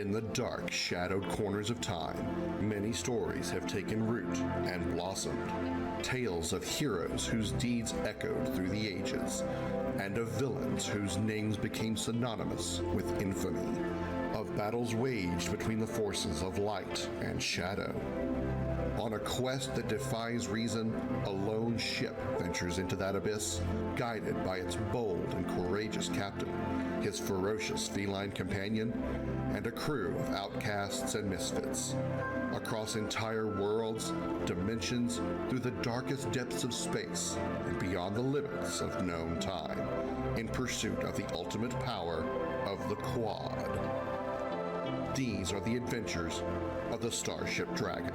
In the dark, shadowed corners of time, many stories have taken root and blossomed. Tales of heroes whose deeds echoed through the ages, and of villains whose names became synonymous with infamy. Of battles waged between the forces of light and shadow. On a quest that defies reason, a lone ship ventures into that abyss, guided by its bold and courageous captain, his ferocious feline companion, and a crew of outcasts and misfits. Across entire worlds, dimensions, through the darkest depths of space, and beyond the limits of known time, in pursuit of the ultimate power of the Quad. These are the adventures of the Starship Dragon.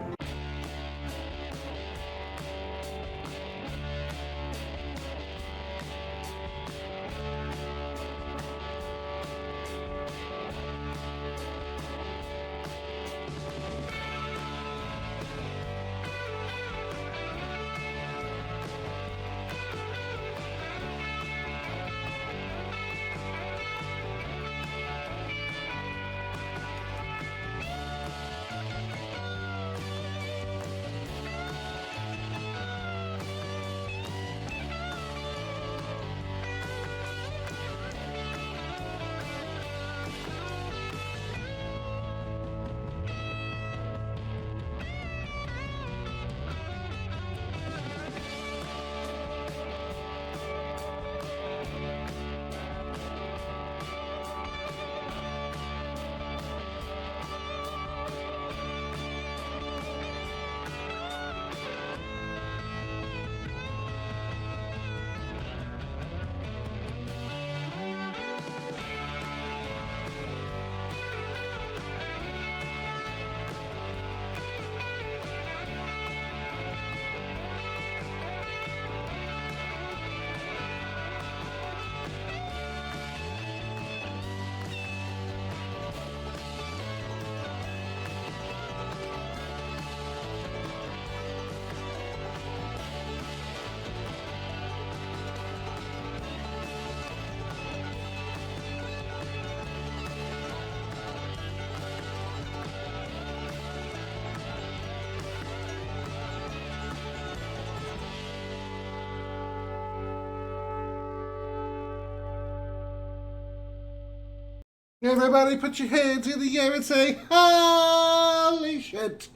Everybody put your hands in the air and say, holy shit.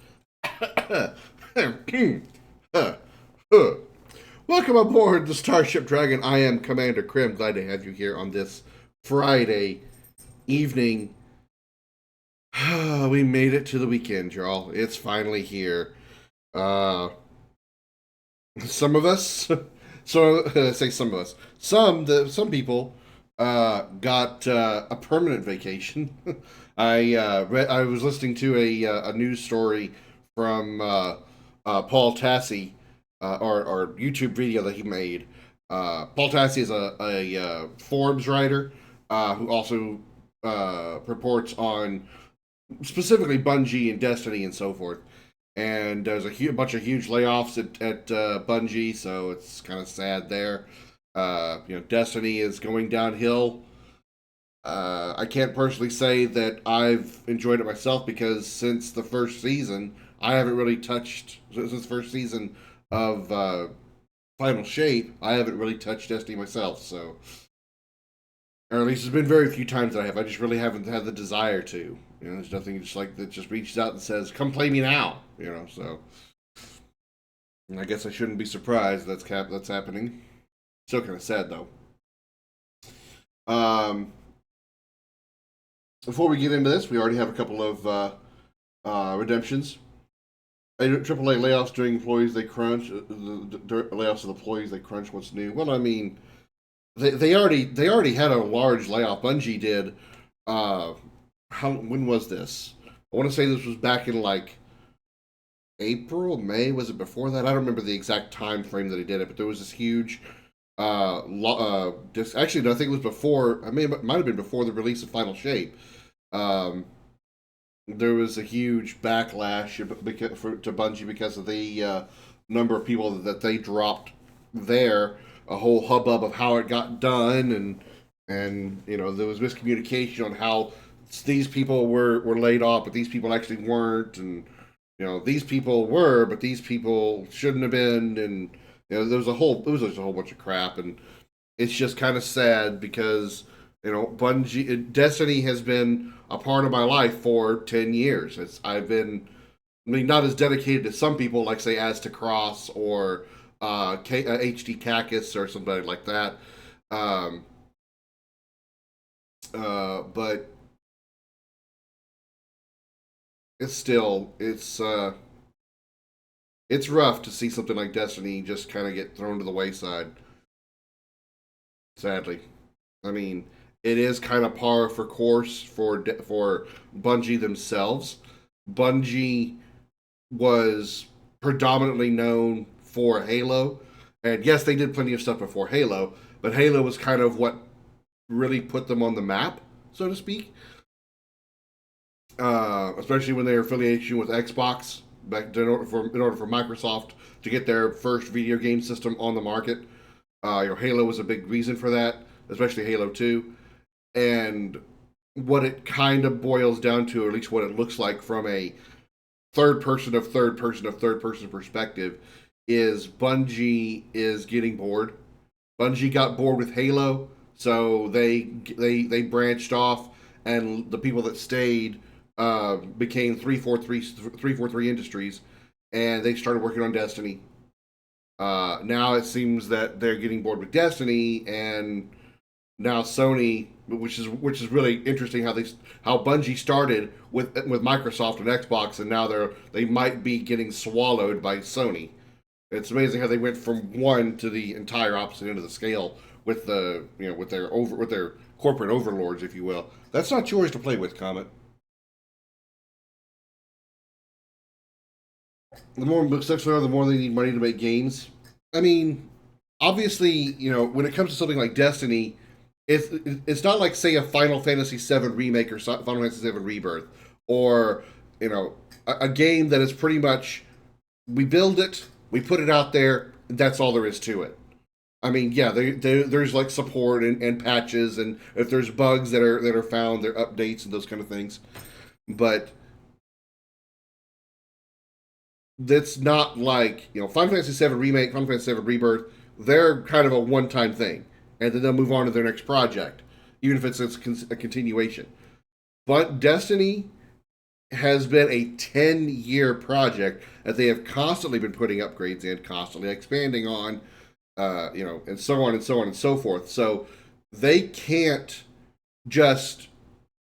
Welcome aboard the Starship Dragon. I am Commander Krim. Glad to have you here on this Friday evening. We made it to the weekend, y'all. It's finally here. Some of us, some people got a permanent vacation. I was listening to a news story from Paul Tassi, or YouTube video that he made. Paul Tassi is a Forbes writer who also reports on specifically Bungie and Destiny and so forth. And there's a bunch of huge layoffs at Bungie, so it's kind of sad there. Destiny is going downhill. I can't personally say that I've enjoyed it myself because since the first season, I haven't really touched, since the first season of Final Shape, I haven't really touched Destiny myself, so. Or at least there's been very few times that I have. I just really haven't had the desire to. There's nothing just like that just reaches out and says, come play me now, so. And I guess I shouldn't be surprised that's happening. Still kind of sad, though. Before we get into this, we already have a couple of redemptions. AAA layoffs during employees they crunch. The layoffs of the employees they crunch. What's new? Well, I mean, they already had a large layoff. Bungie did. When was this? I want to say this was back in like April, May. Was it before that? I don't remember the exact time frame that he did it, but there was this huge. Actually, no, I think it was before. It might have been before the release of Final Shape. There was a huge backlash to Bungie because of the number of people that they dropped there. A whole hubbub of how it got done, and there was miscommunication on how these people were laid off, but these people actually weren't, and these people were, but these people shouldn't have been, and there was just a whole bunch of crap, and it's just kind of sad because Bungie Destiny has been a part of my life for 10 years. I've been, I mean, not as dedicated as some people, like say as to Cross or HD Cactus or somebody like that. Um, but it's rough to see something like Destiny just kind of get thrown to the wayside. Sadly, I mean, it is kind of par for course for Bungie themselves. Bungie was predominantly known for Halo, and yes, they did plenty of stuff before Halo, but Halo was kind of what really put them on the map, so to speak. Especially when their affiliation with Xbox, back in order for Microsoft to get their first video game system on the market. Halo was a big reason for that, especially Halo 2. And what it kind of boils down to, or at least what it looks like from a third person perspective, is Bungie is getting bored. Bungie got bored with Halo, so they branched off, and the people that stayed became 343 Industries, and they started working on Destiny. Now it seems that they're getting bored with Destiny, and now Sony, which is really interesting how Bungie started with Microsoft and Xbox, and now they might be getting swallowed by Sony. It's amazing how they went from one to the entire opposite end of the scale with with their corporate overlords, if you will. That's not yours to play with, Comet. The more books there are, the more they need money to make games. I mean, obviously, when it comes to something like Destiny, it's not like say a Final Fantasy VII remake or Final Fantasy VII Rebirth, or a game that is pretty much we build it, we put it out there, and that's all there is to it. I mean, yeah, there's like support and patches, and if there's bugs that are found, there are updates and those kind of things. But that's not like Final Fantasy VII remake, Final Fantasy VII Rebirth. They're kind of a one-time thing, and then they'll move on to their next project, even if it's a continuation. But Destiny has been a 10-year project that they have constantly been putting upgrades in, constantly expanding on, and so on and so on and so forth. So they can't just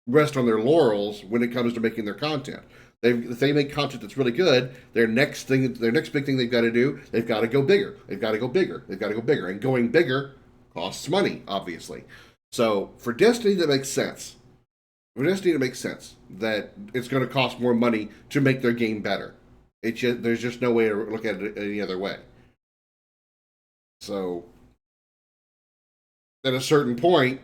rest on their laurels when it comes to making their content. If they make content that's really good, their next big thing they've got to do, they've got to go bigger. They've got to go bigger. They've got to go bigger, and going bigger costs money, obviously. So for Destiny, that makes sense. For Destiny, it makes sense that it's going to cost more money to make their game better. There's just no way to look at it any other way. So at a certain point,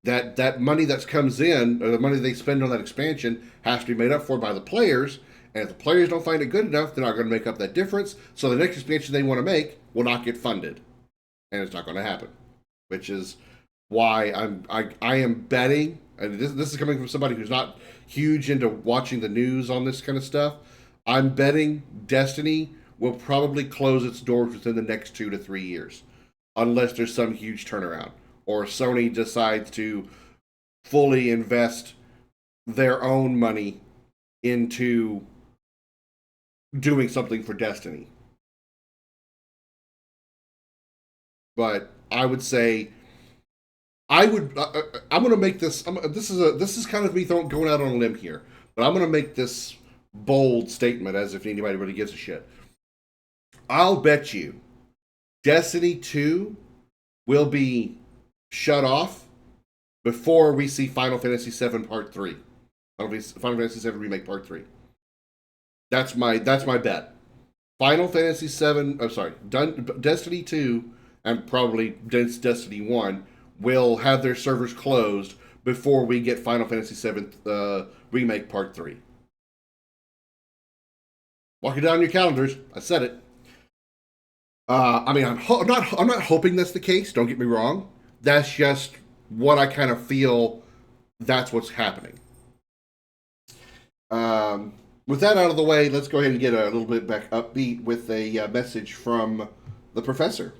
that money that comes in, or the money they spend on that expansion, has to be made up for by the players. And if the players don't find it good enough, they're not going to make up that difference. So the next expansion they want to make will not get funded, and it's not going to happen. Which is why I am betting, and this is coming from somebody who's not huge into watching the news on this kind of stuff. I'm betting Destiny will probably close its doors within the next 2 to 3 years, unless there's some huge turnaround, or Sony decides to fully invest their own money into doing something for Destiny. But I would say I'm going to make this. This is kind of me going out on a limb here, but I'm going to make this bold statement as if anybody really gives a shit. I'll bet you Destiny 2 will be shut off before we see Final Fantasy VII Part 3. Final Fantasy VII Remake Part 3. That's my bet. Final Fantasy VII, I'm sorry, Destiny 2 and probably Destiny 1 will have their servers closed before we get Final Fantasy VII Remake Part 3. Mark it down your calendars. I said it. I mean, I'm not hoping that's the case. Don't get me wrong. That's just what I kind of feel. That's what's happening. Um, with that out of the way, let's go ahead and get a little bit back upbeat with a message from the professor.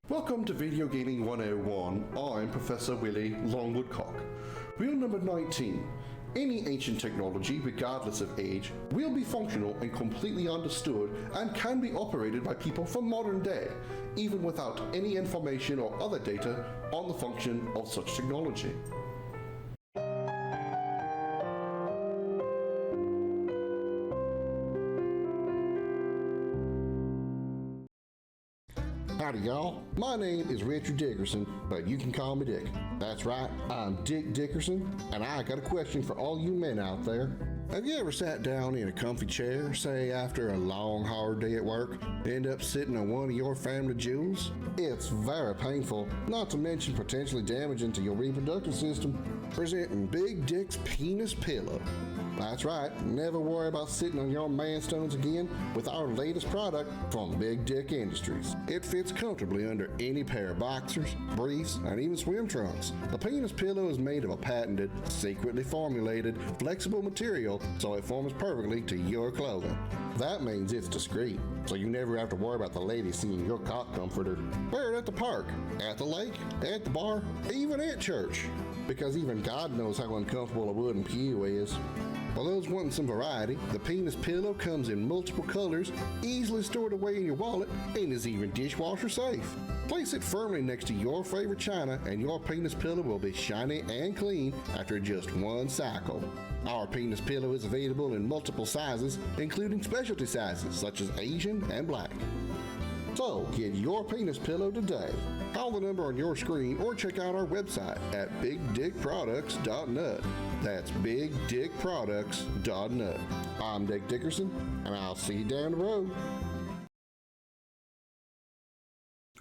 Welcome to Video Gaming 101. I'm Professor Willie Longwoodcock. Rule number 19. Any ancient technology, regardless of age, will be functional and completely understood and can be operated by people from modern day, even without any information or other data on the function of such technology. Howdy, y'all. My name is Richard Dickerson, but you can call me Dick. That's right, I'm Dick Dickerson, and I got a question for all you men out there. Have you ever sat down in a comfy chair, say after a long, hard day at work, end up sitting on one of your family jewels? It's very painful, not to mention potentially damaging to your reproductive system. Presenting Big Dick's Penis Pillow. That's right, never worry about sitting on your manstones again with our latest product from Big Dick Industries. It fits comfortably under any pair of boxers, briefs, and even swim trunks. The penis pillow is made of a patented, secretly formulated, flexible material so it forms perfectly to your clothing. That means it's discreet, so you never have to worry about the ladies seeing your cock comforter. Wear it at the park, at the lake, at the bar, even at church. Because even God knows how uncomfortable a wooden pew is. For those wanting some variety, the penis pillow comes in multiple colors, easily stored away in your wallet, and is even dishwasher safe. Place it firmly next to your favorite china, and your penis pillow will be shiny and clean after just one cycle. Our penis pillow is available in multiple sizes, including specialty sizes such as Asian and Black. So, get your penis pillow today. Call the number on your screen or check out our website at bigdickproducts.net. That's bigdickproducts.net. I'm Dick Dickerson, and I'll see you down the road.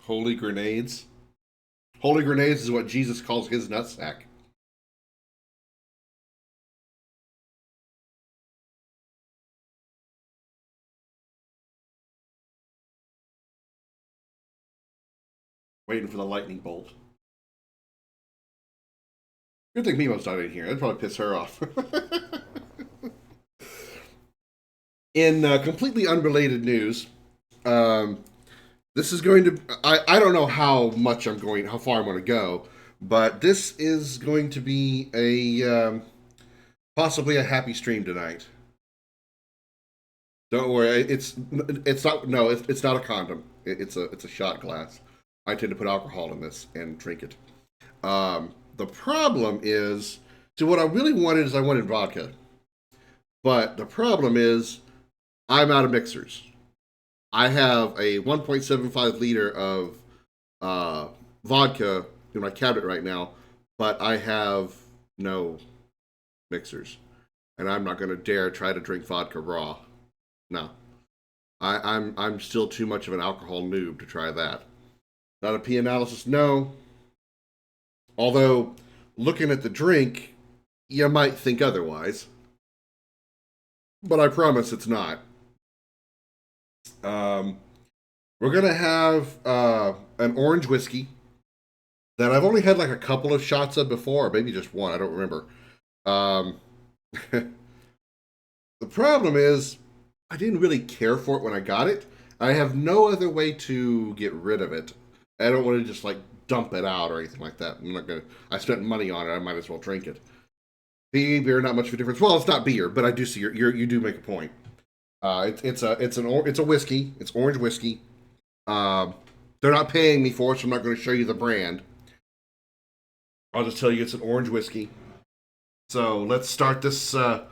Holy grenades. Holy grenades is what Jesus calls his nutsack. Waiting for the lightning bolt. Good thing Mimo's not in here. That'd probably piss her off. In completely unrelated news, this is going to. I don't know how far I'm going to go, but this is going to be a possibly a happy stream tonight. Don't worry, it's not. No, it's not a condom. It's a shot glass. I tend to put alcohol in this and drink it. The problem is, so what I really wanted is I wanted vodka, but the problem is I'm out of mixers. I have a 1.75 liter of vodka in my cabinet right now, but I have no mixers, and I'm not going to dare try to drink vodka raw. No, I'm still too much of an alcohol noob to try that. Not a P analysis, no. Although, looking at the drink, you might think otherwise, but I promise it's not. Um, we're gonna have an orange whiskey that I've only had like a couple of shots of before, or maybe just one. I don't remember. Um, the problem is, I didn't really care for it when I got it. I have no other way to get rid of it. I don't want to just like dump it out or anything like that. I'm not gonna. I spent money on it. I might as well drink it. Beer, not much of a difference. Well, it's not beer, but I do see you do make a point. It's a whiskey. It's orange whiskey. Um, they're not paying me for it, so I'm not going to show you the brand. I'll just tell you it's an orange whiskey. So let's start this. Let's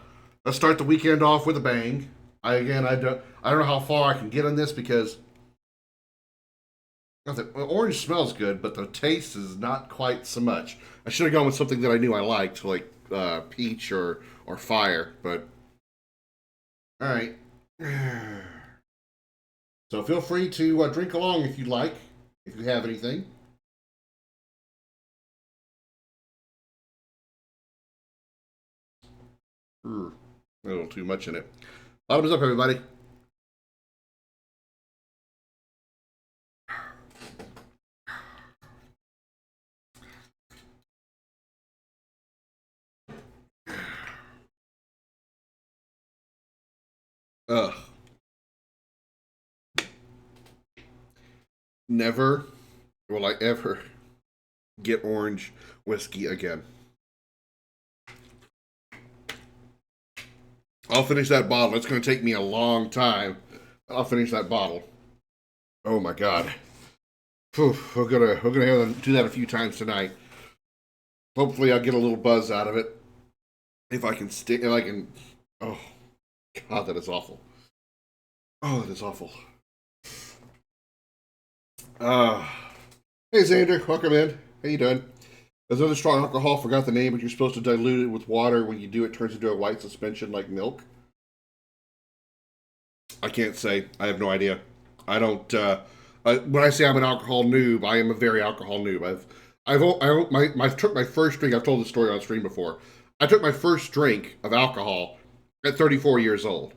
start the weekend off with a bang. I don't know how far I can get on this because orange smells good, but the taste is not quite so much. I should have gone with something that I knew I liked, like peach or fire. But all right. So feel free to drink along if you'd like, if you have anything. A little too much in it. Bottoms up, everybody. Ugh. Never will I ever get orange whiskey again. I'll finish that bottle. It's going to take me a long time. I'll finish that bottle. Oh my god. Whew, we're gonna do that a few times tonight. Hopefully, I'll get a little buzz out of it. If I can stay, if I can. Oh god, that is awful. Oh, that is awful. Uh Hey Xander, welcome in. How you doing? There's another strong alcohol. Forgot the name, but you're supposed to dilute it with water. When you do, it turns into a white suspension like milk. I can't say. I have no idea. I don't. When I say I'm an alcohol noob, I am a very alcohol noob. I took my first drink. I've told this story on stream before. I took my first drink of alcohol at 34 years old.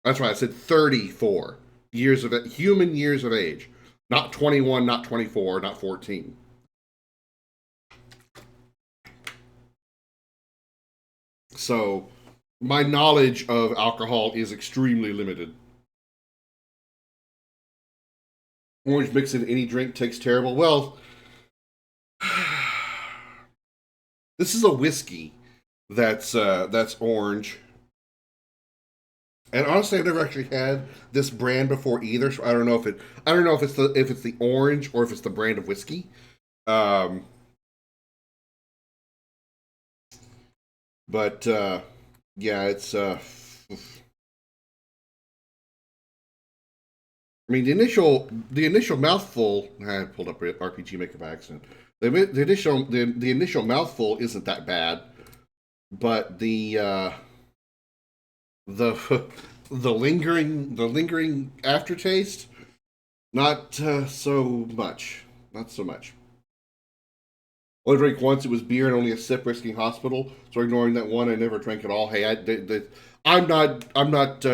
That's right. I said 34 years of human years of age, not 21, not 24, not 14. So my knowledge of alcohol is extremely limited. Orange mixed in any drink tastes terrible. Well, this is a whiskey that's orange. And honestly, I've never actually had this brand before either, so I don't know if it's the orange or if it's the brand of whiskey. Um, but yeah, it's I mean, the initial mouthful. I pulled up RPG Maker by accident. The initial mouthful isn't that bad, but the the lingering aftertaste, not so much. Not so much. Only drank once. It was beer and only a sip, risking hospital. So ignoring that one, I never drank at all. Hey, I'm not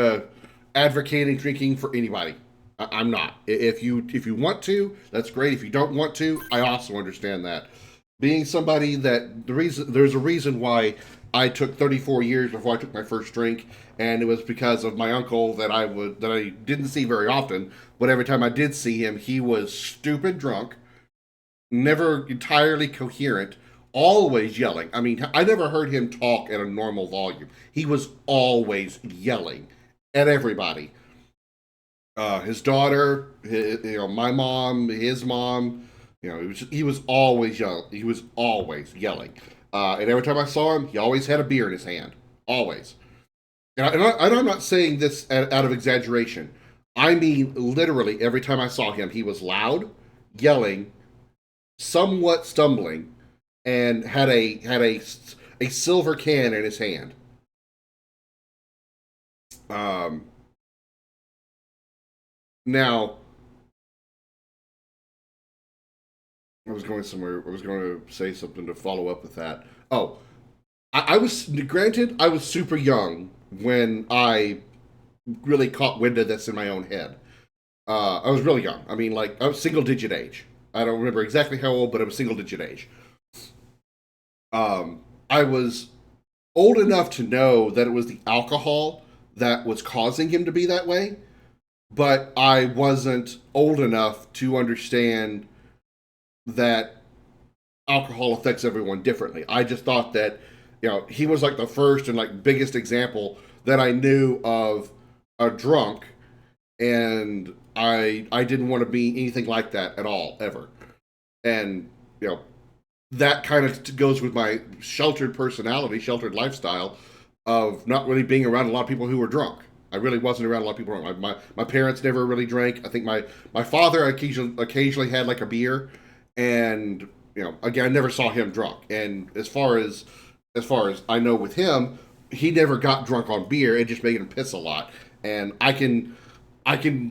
advocating drinking for anybody. I'm not. If you want to, that's great. If you don't want to, I also understand that. Being somebody that there's a reason why I took 34 years before I took my first drink, and it was because of my uncle that I didn't see very often. But every time I did see him, he was stupid drunk, never entirely coherent, always yelling. I mean, I never heard him talk at a normal volume. He was always yelling at everybody. His daughter, my mom, his mom. He was always yelling. He was always yelling. And every time I saw him, he always had a beer in his hand. Always. And I'm not saying this out of exaggeration. I mean, literally, every time I saw him, he was loud, yelling, somewhat stumbling, and had a silver can in his hand. Um, Now, I was going somewhere. I was going to say something to follow up with that. Oh, I was granted I was super young when I really caught wind of this in my own head. I was really young. I mean, like I was single digit age. I don't remember exactly how old, but it was single digit age. I was old enough to know that it was the alcohol that was causing him to be that way, but I wasn't old enough to understand that alcohol affects everyone differently. I just thought that, he was like the first and like biggest example that I knew of a drunk, and I didn't want to be anything like that at all ever. And that kind of goes with my sheltered personality, sheltered lifestyle of not really being around a lot of people who were drunk. I really wasn't around a lot of people. My parents never really drank. I think my father occasionally had like a beer, and again, I never saw him drunk. And as far as I know with him, he never got drunk on beer. It just made him piss a lot. And I can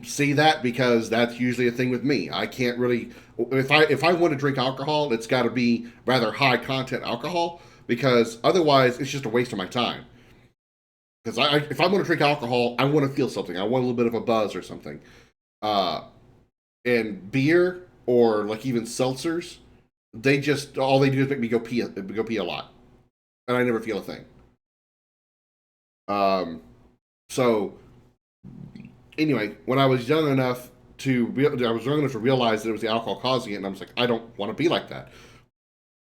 see that because that's usually a thing with me. I can't really if I want to drink alcohol, it's got to be rather high content alcohol because otherwise it's just a waste of my time. Because if I want to drink alcohol, I want to feel something. I want a little bit of a buzz or something. Uh, and beer or like even seltzers, they just all they do is make me go pee a lot, and I never feel a thing. Um, so Anyway, when I was young enough I was young enough to realize that it was the alcohol causing it, and I was like, I don't want to be like that.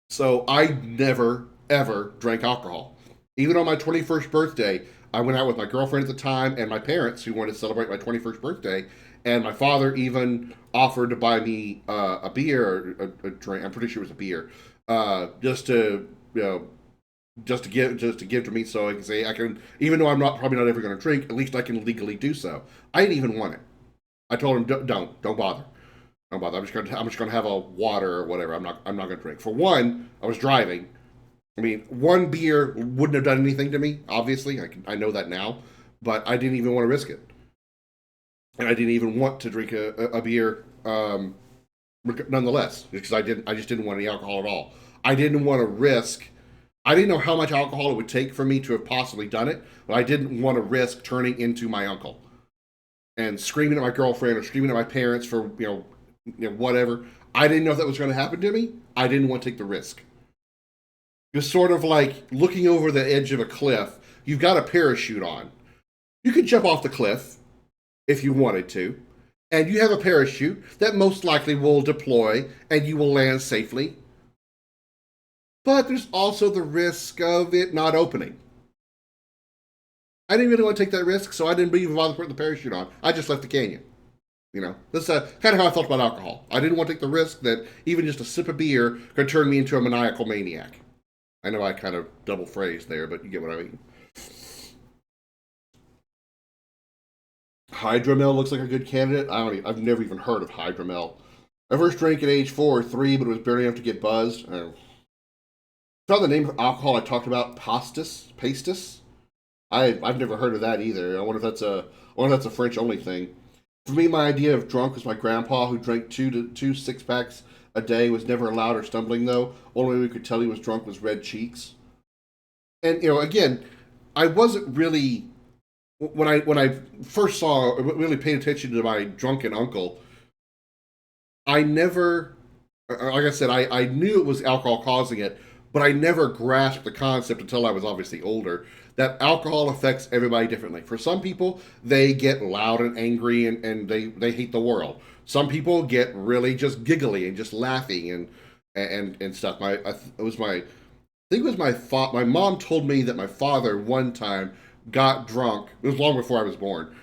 So I never ever drank alcohol. Even on my 21st birthday, I went out with my girlfriend at the time and my parents who wanted to celebrate my 21st birthday. And my father even offered to buy me a beer, or a drink. I'm pretty sure it was a beer, just to just to give to me, so I can say I can. Even though I'm not probably not ever going to drink, at least I can legally do so. I didn't even want it. I told him, don't bother. Don't bother. I'm just gonna have a water or whatever. I'm not gonna drink. For one, I was driving. I mean, one beer wouldn't have done anything to me. Obviously, I know that now, but I didn't even want to risk it, and I didn't even want to drink a beer. Nonetheless, because I just didn't want any alcohol at all. I didn't want to risk. I didn't know how much alcohol it would take for me to have possibly done it, but I didn't want to risk turning into my uncle and screaming at my girlfriend or screaming at my parents for whatever. I didn't know if that was going to happen to me. I didn't want to take the risk. It's sort of like looking over the edge of a cliff. You've got a parachute on. You could jump off the cliff if you wanted to, and you have a parachute that most likely will deploy and you will land safely. But there's also the risk of it not opening. I didn't really want to take that risk, so I didn't even bother putting the parachute on. I just left the canyon. That's kind of how I felt about alcohol. I didn't want to take the risk that even just a sip of beer could turn me into a maniacal maniac. I know I kind of double phrased there, but you get what I mean. Hydromel looks like a good candidate. I've never even heard of hydromel. I first drank at age 4 or 3, but it was barely enough to get buzzed. I found the name of alcohol I talked about, pastis. I've never heard of that either. I wonder if that's a French only thing. For me, my idea of drunk was my grandpa, who drank two 6 packs a day, was never loud or stumbling though. Only way we could tell he was drunk was red cheeks. And again, I wasn't really when I first saw really paid attention to my drunken uncle. I never, like I said, I knew it was alcohol causing it, but I never grasped the concept until I was obviously older that alcohol affects everybody differently. For some people, they get loud and angry and they hate the world. Some people get really just giggly and just laughing and stuff. I think it was my mom told me that my father one time got drunk. It was long before I was born.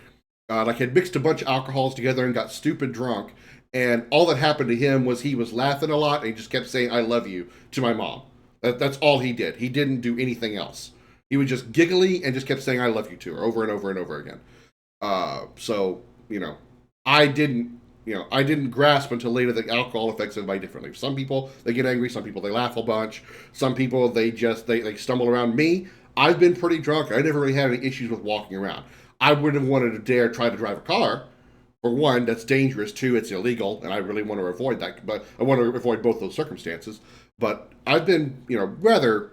Like had mixed a bunch of alcohols together and got stupid drunk. And all that happened to him was he was laughing a lot and he just kept saying "I love you" to my mom. That's all he did. He didn't do anything else. He was just giggly and just kept saying "I love you" to her over and over and over again. So I didn't I didn't grasp until later that alcohol affects everybody differently. Some people they get angry, some people they laugh a bunch, some people they stumble around. Me, I've been pretty drunk. I never really had any issues with walking around. I wouldn't have wanted to dare try to drive a car. For one, that's dangerous. Two, it's illegal, and I really want to avoid that. But I want to avoid both those circumstances. But I've been, rather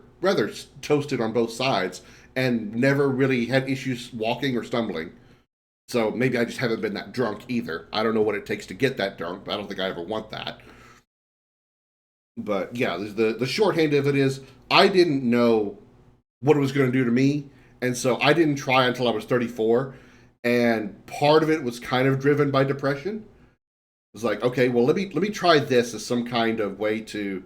toasted on both sides, and never really had issues walking or stumbling. So maybe I just haven't been that drunk either. I don't know what it takes to get that drunk, but I don't think I ever want that. But yeah, the shorthand of it is I didn't know what it was going to do to me, and so I didn't try until I was 34. And part of it was kind of driven by depression. It was like, okay, well let me try this as some kind of way to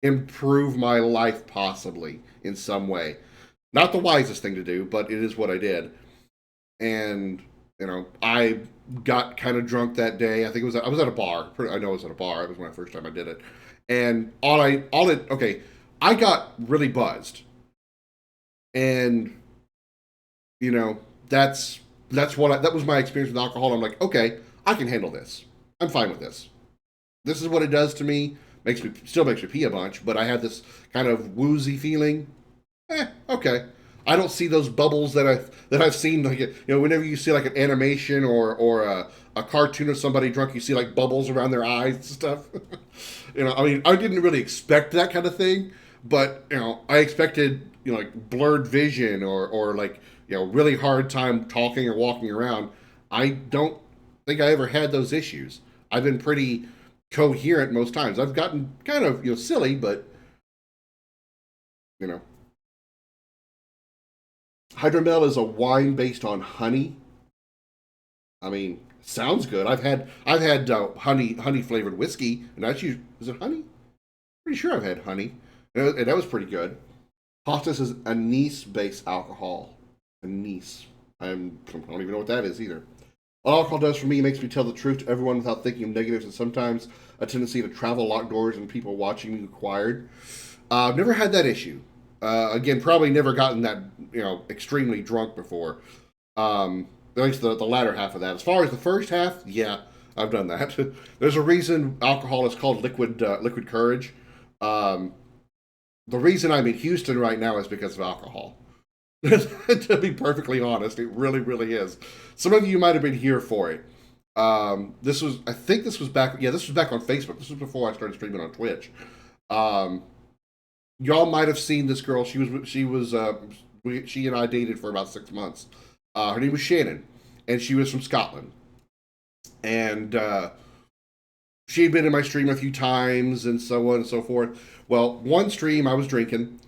improve my life, possibly in some way. Not the wisest thing to do, but it is what I did. And I got kind of drunk that day. I think I was at a bar. I know it was at a bar. It was my first time I did it. And okay, I got really buzzed, and you know that's that was my experience with alcohol. I'm like, okay, I can handle this. I'm fine with this. This is what it does to me. Makes me pee a bunch, but I had this kind of woozy feeling. Okay. I don't see those bubbles that I've seen, like whenever you see like an animation or a cartoon of somebody drunk, you see like bubbles around their eyes and stuff. I mean, I didn't really expect that kind of thing, but I expected like blurred vision or like really hard time talking or walking around. I don't think I ever had those issues. I've been pretty coherent most times. I've gotten kind of silly, but you know hydromel is a wine based on honey. I mean, sounds good. I've had honey flavored whiskey, and that's usually, is it honey? Pretty sure I've had honey, and that was pretty good. Hostas is anise based alcohol. Anise. I don't even know what that is either. All alcohol does for me makes me tell the truth to everyone without thinking of negatives, and sometimes a tendency to travel locked doors and people watching me required. I've never had that issue. Again, probably never gotten that extremely drunk before. At least the latter half of that. As far as the first half, yeah, I've done that. There's a reason alcohol is called liquid courage. Um, the reason I'm in Houston right now is because of alcohol. To be perfectly honest, it really, really is. Some of you might have been here for it. I think this was back. Yeah, this was back on Facebook. This was before I started streaming on Twitch. Um, y'all might have seen this girl. She and I dated for about 6 months. Her name was Shannon, and she was from Scotland. And she had been in my stream a few times, and so on and so forth. Well, one stream I was drinking,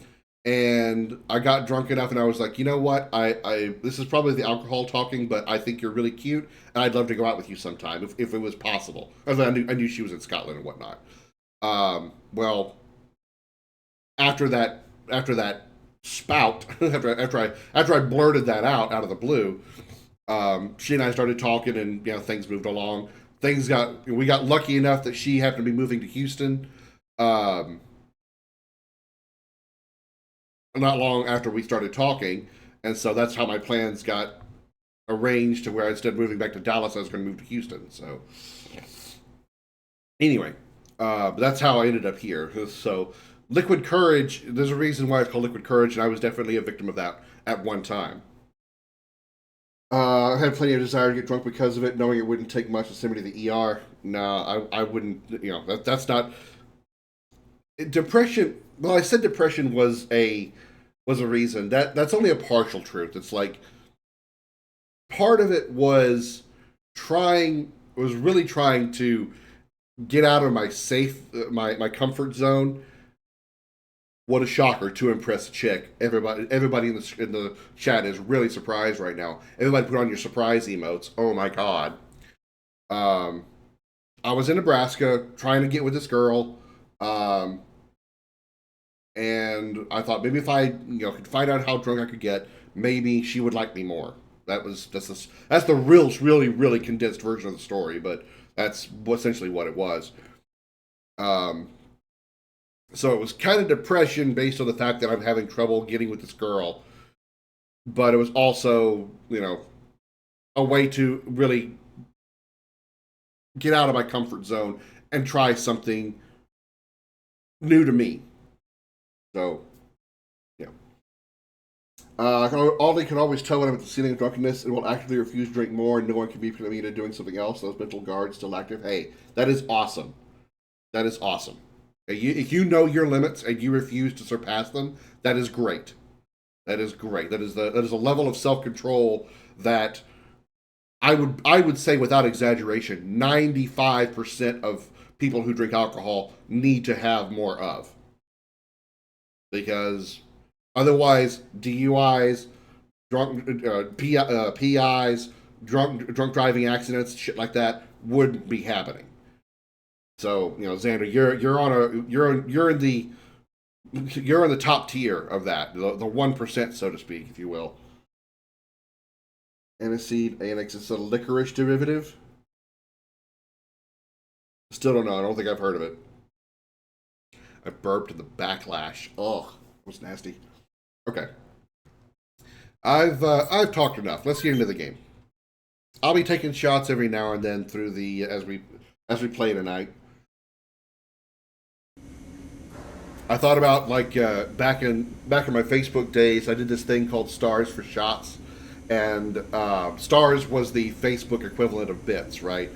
and I got drunk enough, and I was like, you know what? I this is probably the alcohol talking, but I think you're really cute, and I'd love to go out with you sometime if it was possible. I knew she was in Scotland and whatnot. Well, after that spout, after I blurted that out of the blue, she and I started talking, and things moved along. We got lucky enough that she happened to be moving to Houston. Um, Not long after we started talking, and so that's how my plans got arranged to where instead of moving back to Dallas, I was going to move to Houston. So anyway, that's how I ended up here. So liquid courage. There's a reason why it's called liquid courage, and I was definitely a victim of that at one time. I had plenty of desire to get drunk because of it, knowing it wouldn't take much to send me to the ER. No, I wouldn't. That's not depression. Well, I said depression was a reason. That's only a partial truth. It's like part of it was really trying to get out of my comfort zone. What a shocker to impress a chick. Everybody in the chat is really surprised right now. Everybody put on your surprise emotes. Oh my god. Um, I was in Nebraska trying to get with this girl. Um, and I thought maybe if I could find out how drunk I could get, maybe she would like me more. That's the real, really, really condensed version of the story, but that's essentially what it was. Um, so it was kind of depression based on the fact that I'm having trouble getting with this girl, but it was also a way to really get out of my comfort zone and try something new to me. So yeah. Aldi can always tell when I'm at the ceiling of drunkenness and will actively refuse to drink more, and no one can be me into doing something else. Those mental guards still active. Hey, that is awesome. That is awesome. If you know your limits and you refuse to surpass them, that is great. That is great. That is a level of self control that I would say without exaggeration, 95% of people who drink alcohol need to have more of, because otherwise DUIs, PIs, drunk driving accidents, shit like that wouldn't be happening. So Xander, you're in the top tier of that, the 1%, so to speak, if you will. Aniseed annex is a licorice derivative. Still don't know. I don't think I've heard of it. I burped in the backlash. Ugh, that was nasty. Okay, I've talked enough. Let's get into the game. I'll be taking shots every now and then through the as we play tonight. I thought about back in my Facebook days, I did this thing called Stars for Shots, and Stars was the Facebook equivalent of bits, right?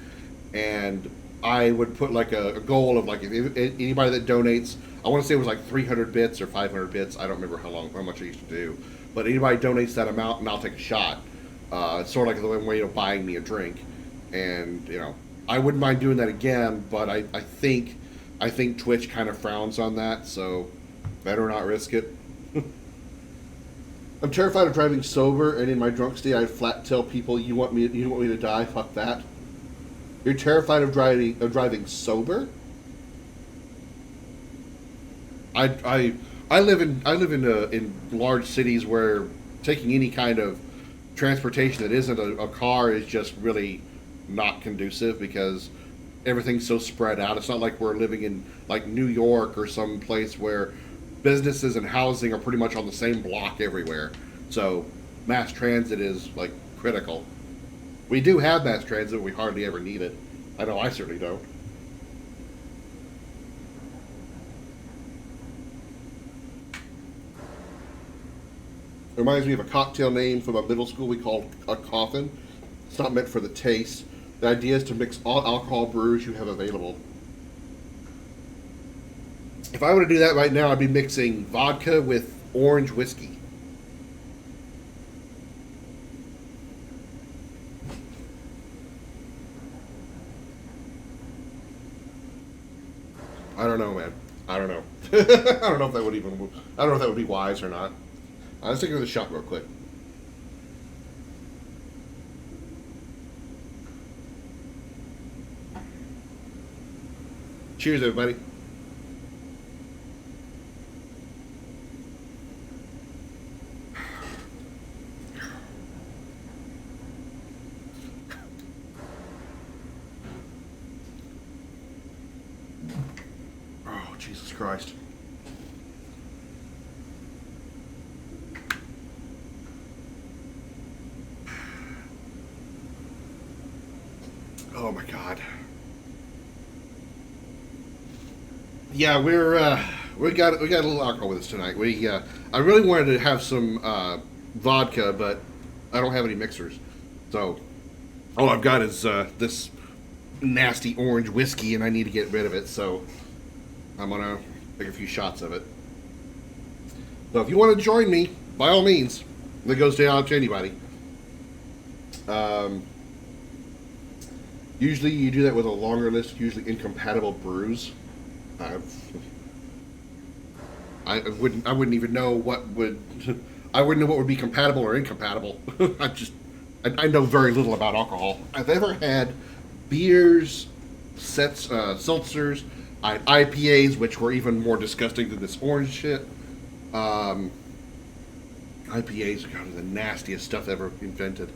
And I would put like a goal of like if anybody that donates, I want to say it was like 300 bits or 500 bits. I don't remember how much I used to do, but anybody donates that amount, and I'll take a shot. It's sort of like the way of buying me a drink, and I wouldn't mind doing that again, but I think Twitch kind of frowns on that, so better not risk it. I'm terrified of driving sober, and in my drunk state, I flat tell people, you want me to die? Fuck that. You're terrified of driving sober? I live in large cities where taking any kind of transportation that isn't a car is just really not conducive because everything's so spread out. It's not like we're living in like New York or some place where businesses and housing are pretty much on the same block everywhere. So mass transit is like critical. We do have mass transit, but we hardly ever need it. I know I certainly don't. It reminds me of a cocktail name from a middle school we called a coffin. It's not meant for the taste. The idea is to mix all alcohol brews you have available. If I were to do that right now, I'd be mixing vodka with orange whiskey. I don't know, man. I don't know. I don't know if that would even. I don't know if that would be wise or not. Let's take another shot real quick. Cheers, everybody. Oh, Jesus Christ. Oh my God. Yeah, we got a little alcohol with us tonight. I really wanted to have some vodka, but I don't have any mixers, so all I've got is this nasty orange whiskey, and I need to get rid of it. So I'm gonna take a few shots of it. So if you want to join me, by all means, that goes down to anybody. Usually you do that with a longer list, usually incompatible brews. I wouldn't even know what would I wouldn't know what would be compatible or incompatible. I know very little about alcohol. I've ever had beers, seltzers, I had IPAs, which were even more disgusting than this orange shit. IPAs are kind of the nastiest stuff ever invented.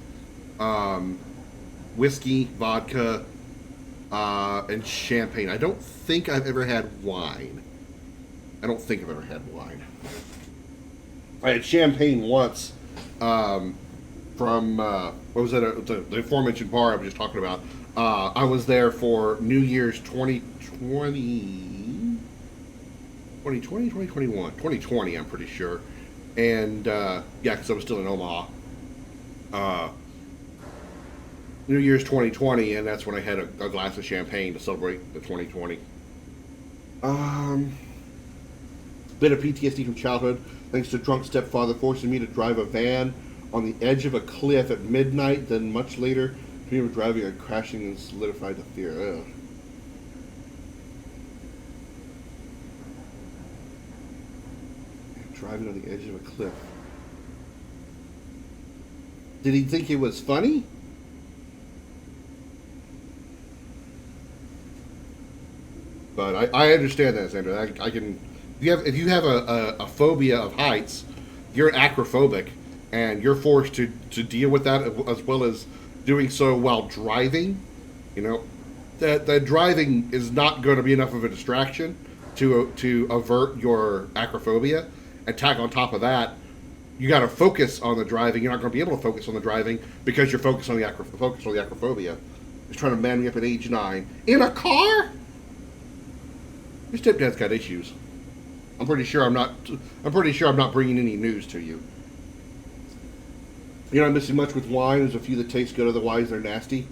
Whiskey, vodka, and champagne. I don't think I've ever had wine. I don't think I've ever had wine. I had champagne once from, what was that, the aforementioned bar I was just talking about. I was there for New Year's 2020, I'm pretty sure. And, yeah, because I was still in Omaha. New Year's 2020, and that's when I had a glass of champagne to celebrate the 2020. Bit of PTSD from childhood, thanks to drunk stepfather forcing me to drive a van on the edge of a cliff at midnight. Then much later, dream of driving and crashing and solidified the fear. Ugh. Driving on the edge of a cliff. Did he think it was funny? But I understand that, Sandra. I can. If you have a phobia of heights, you're acrophobic, and you're forced to deal with that as well as doing so while driving. You know, that driving is not going to be enough of a distraction to avert your acrophobia. And tack on top of that, you got to focus on the driving. You're not going to be able to focus on the driving because you're focused on the acrophobia. He's trying to man me up at age 9 in a car. Your stepdad's got issues. I'm pretty sure I'm not bringing any news to you. You're not missing much with wine. There's a few that taste good, otherwise they're nasty.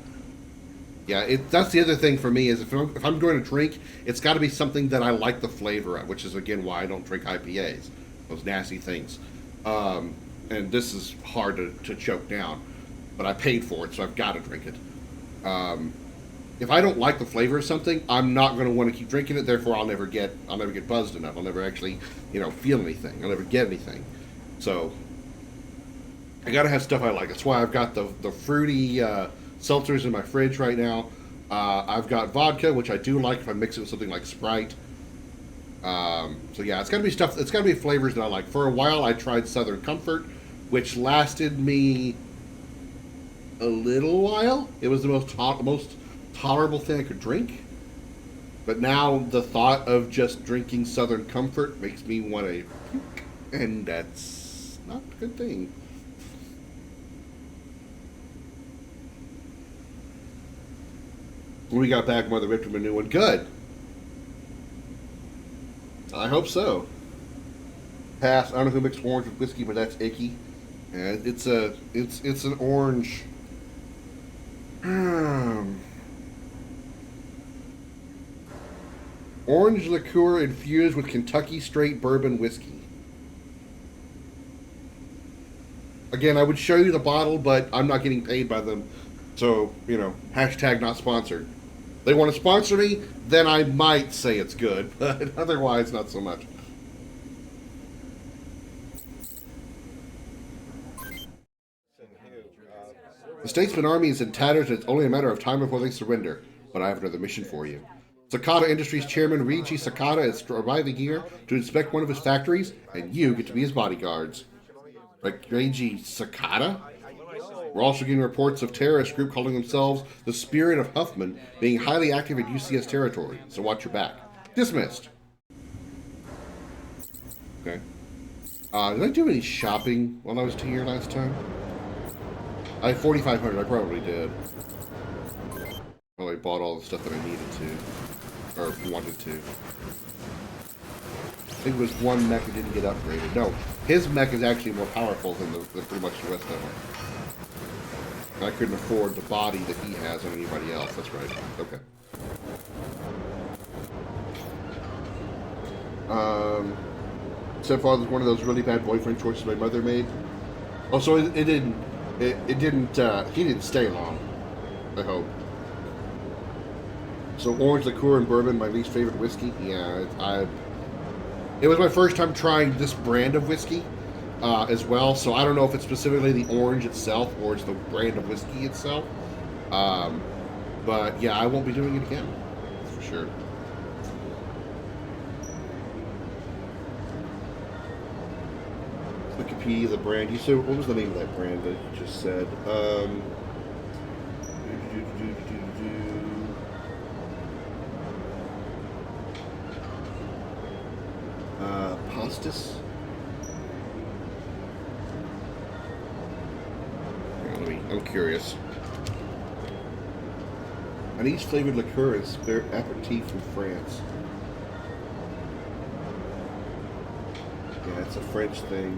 Yeah, that's the other thing for me is if I'm going to drink, it's got to be something that I like the flavor of, which is again why I don't drink IPAs, those nasty things. And this is hard to choke down, but I paid for it, so I've got to drink it. If I don't like the flavor of something, I'm not going to want to keep drinking it. Therefore, I'll never get buzzed enough. I'll never actually, feel anything. I'll never get anything. So, I gotta have stuff I like. That's why I've got the fruity seltzers in my fridge right now. I've got vodka, which I do like if I mix it with something like Sprite. So yeah, it's gotta be stuff. It's gotta be flavors that I like. For a while, I tried Southern Comfort, which lasted me a little while. It was the most tolerable thing I could drink. But now the thought of just drinking Southern Comfort makes me want to puke, and that's not a good thing. When we got back, Mother ripped him a new one. Good. I hope so. Pass. I don't know who mixed orange with whiskey, but that's icky. And it's an orange. Orange liqueur infused with Kentucky straight bourbon whiskey. Again, I would show you the bottle, but I'm not getting paid by them. So, hashtag not sponsored. They want to sponsor me, then I might say it's good, but otherwise, not so much. The Statesman Army is in tatters, and it's only a matter of time before they surrender. But I have another mission for you. Sakata Industries Chairman Reiji Sakata is arriving here to inspect one of his factories, and you get to be his bodyguards. Reiji Sakata? We're also getting reports of terrorist group calling themselves the Spirit of Huffman being highly active in UCS territory, so watch your back. Dismissed. Okay. Did I do any shopping while I was here last time? I had 4,500. I probably did. Probably bought all the stuff that I needed to, or wanted to. I think it was one mech that didn't get upgraded. No, his mech is actually more powerful than pretty much the rest of them. I couldn't afford the body that he has on anybody else. That's right. Okay. Stepfather's one of those really bad boyfriend choices my mother made. Oh, so it didn't. It didn't. He didn't stay long. I hope. So orange liqueur and bourbon, my least favorite whiskey. Yeah, it was my first time trying this brand of whiskey as well. So I don't know if it's specifically the orange itself or it's the brand of whiskey itself. But yeah, I won't be doing it again. That's for sure. Wikipedia, the brand. You said, what was the name of that brand that you just said? Pastis. I'm curious. Anise flavored liqueur and spirit aperitif from France. Yeah, it's a French thing.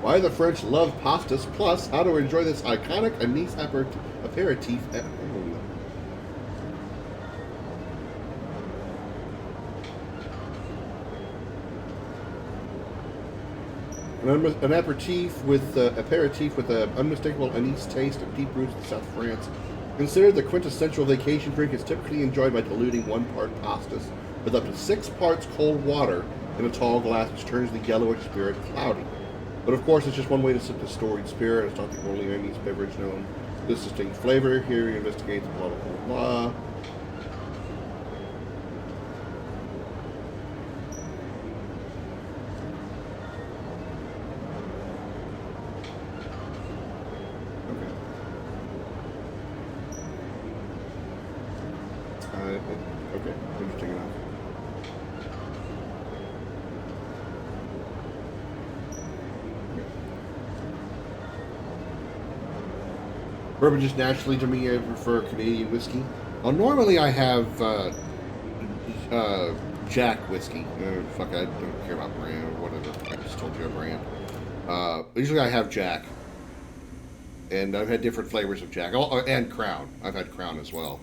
Why the French love pastas, plus how to enjoy this iconic anise aperitif at home. An aperitif with an unmistakable anise taste and deep roots in South France. Considered the quintessential vacation drink, is typically enjoyed by diluting 1 part pastis with up to 6 parts cold water in a tall glass, which turns the yellowish spirit cloudy. But of course, it's just one way to sip the storied spirit. It's not the only anise beverage known. This distinct flavor here investigates blah blah blah blah. Okay, interesting enough. Bourbon just naturally to me, I prefer Canadian whiskey. Normally I have Jack whiskey. Fuck, I don't care about brand or whatever. I just told you a brand. Usually I have Jack. And I've had different flavors of Jack. Oh, and Crown. I've had Crown as well.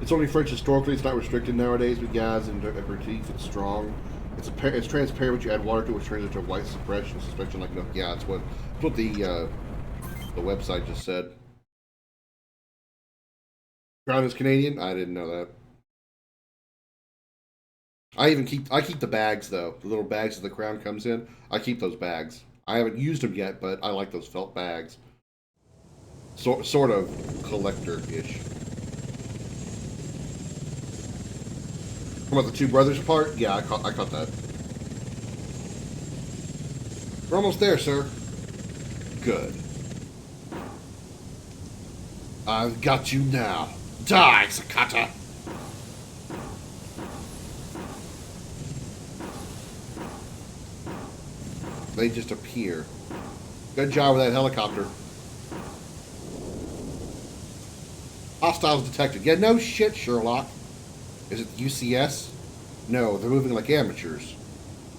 It's only French historically. It's not restricted nowadays with gas and aperitif. It's strong. It's transparent, but you add water to it, which turns into white suppression, suspension like milk. Yeah, it's what the website just said. Crown is Canadian? I didn't know that. I keep the bags though. The little bags that the crown comes in. I keep those bags. I haven't used them yet, but I like those felt bags. Sort of collector-ish. From what, the two brothers part? Yeah, I caught that. We're almost there, sir. Good. I've got you now. Die, Sakata! They just appear. Good job with that helicopter. Hostiles detected. Yeah, no shit, Sherlock. Is it UCS? No, they're moving like amateurs.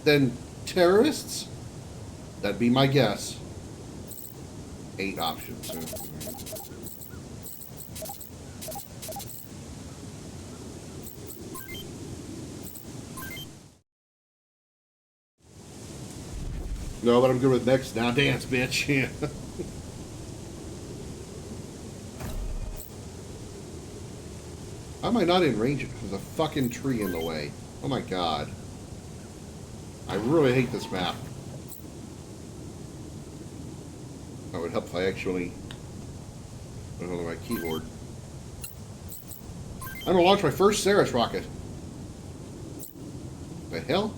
Then terrorists? That'd be my guess. 8 options. No, but I'm good with next. Now dance, bitch. Yeah. How am I not in range? There's a fucking tree in the way. Oh my god. I really hate this map. That would help if I actually put it on my keyboard. I'm gonna launch my first Ceres rocket. The hell?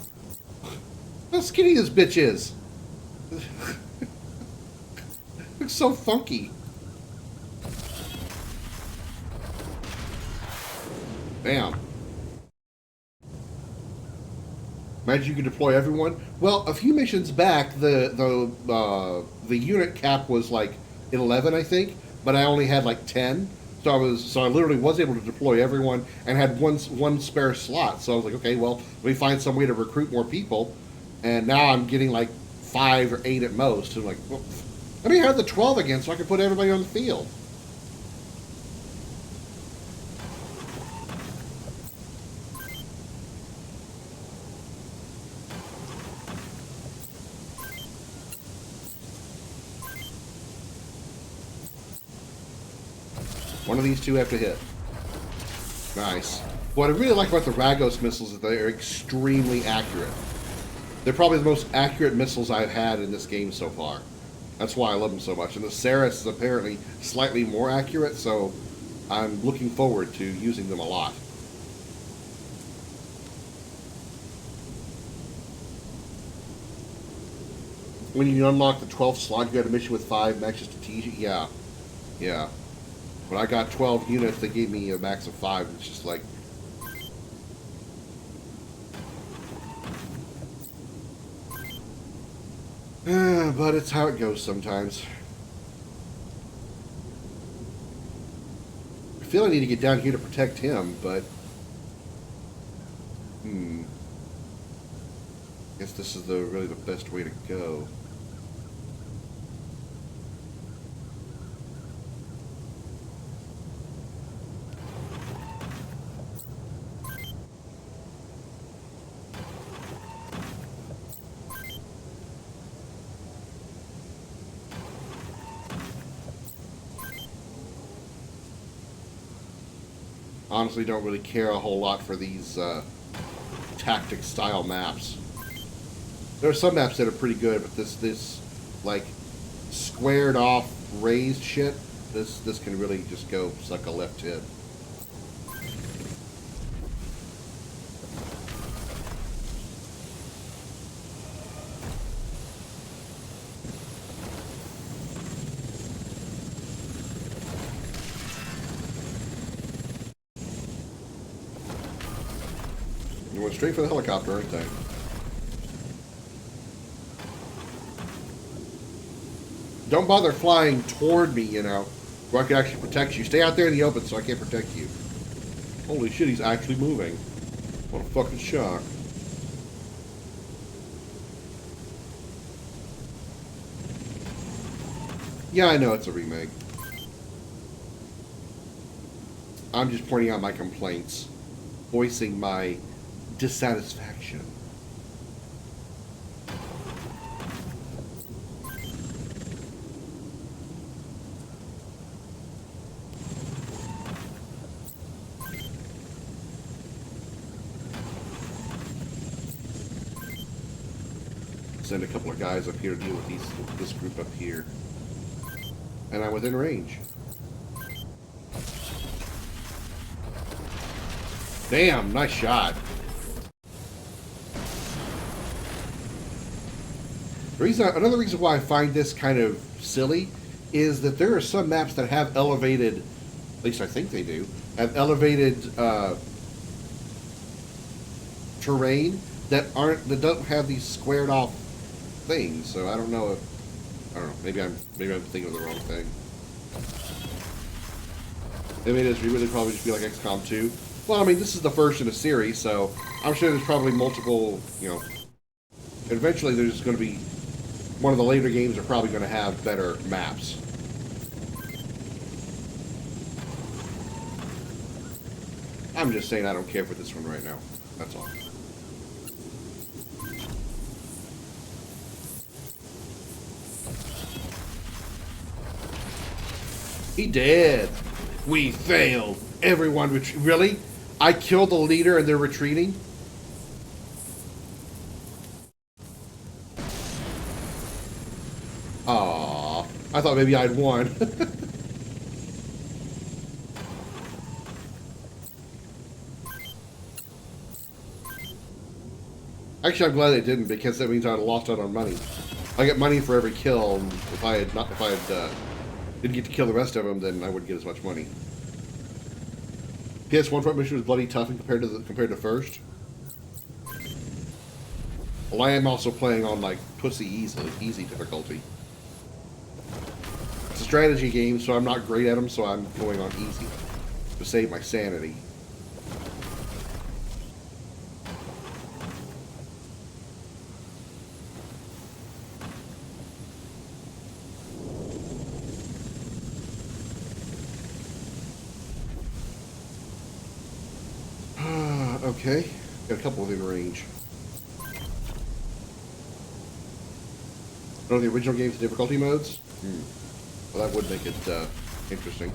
How skinny this bitch is. Looks so funky. Bam. Imagine you could deploy everyone. Well, a few missions back, the unit cap was like 11, I think, but I only had like 10. So I literally was able to deploy everyone and had one spare slot. So I was like, okay, well, let me find some way to recruit more people. And now I'm getting like 5 or 8 at most. And I'm like, well, let me have the 12 again so I can put everybody on the field. One of these two have to hit. Nice. What I really like about the Ragos missiles is they're extremely accurate. They're probably the most accurate missiles I've had in this game so far. That's why I love them so much. And the Ceres is apparently slightly more accurate, so I'm looking forward to using them a lot. When you unlock the 12th slot, you got a mission with 5 max strategic. Yeah. Yeah. When I got 12 units, they gave me a max of 5. It's just like... but it's how it goes sometimes. I feel I need to get down here to protect him, but... Guess this is really the best way to go. Honestly, don't really care a whole lot for these tactic style maps. There are some maps that are pretty good, but this like squared off raised shit, this can really just go suck a left hit. You went straight for the helicopter, aren't they? Don't bother flying toward me, you know, where I can actually protect you. Stay out there in the open so I can't protect you. Holy shit, he's actually moving. What a fucking shock. Yeah, I know it's a remake. I'm just pointing out my complaints, voicing my dissatisfaction. send a couple of guys up here to deal with this group up here. And I'm within range. Damn, nice shot. Another reason why I find this kind of silly is that there are some maps that have elevated, at least I think they do, have elevated terrain that don't have these squared off things. So I don't know. Maybe I'm thinking of the wrong thing. Maybe it is really probably just be like XCOM 2. Well, I mean, this is the first in a series, so I'm sure there's probably multiple. Eventually there's going to be one of the later games are probably going to have better maps. I'm just saying I don't care for this one right now. That's all. He did. We failed. Everyone really? I killed the leader and they're retreating? Aww. I thought maybe I'd won. Actually, I'm glad they didn't, because that means I'd have lost out on money. I get money for every kill, and if I didn't get to kill the rest of them, then I wouldn't get as much money. PS1 front mission was bloody tough compared to first. Well, I am also playing on like pussy easy difficulty. It's a strategy game, so I'm not great at them, so I'm going on easy to save my sanity. Okay, got a couple of in range. One of the original game's difficulty modes? Well, that would make it interesting.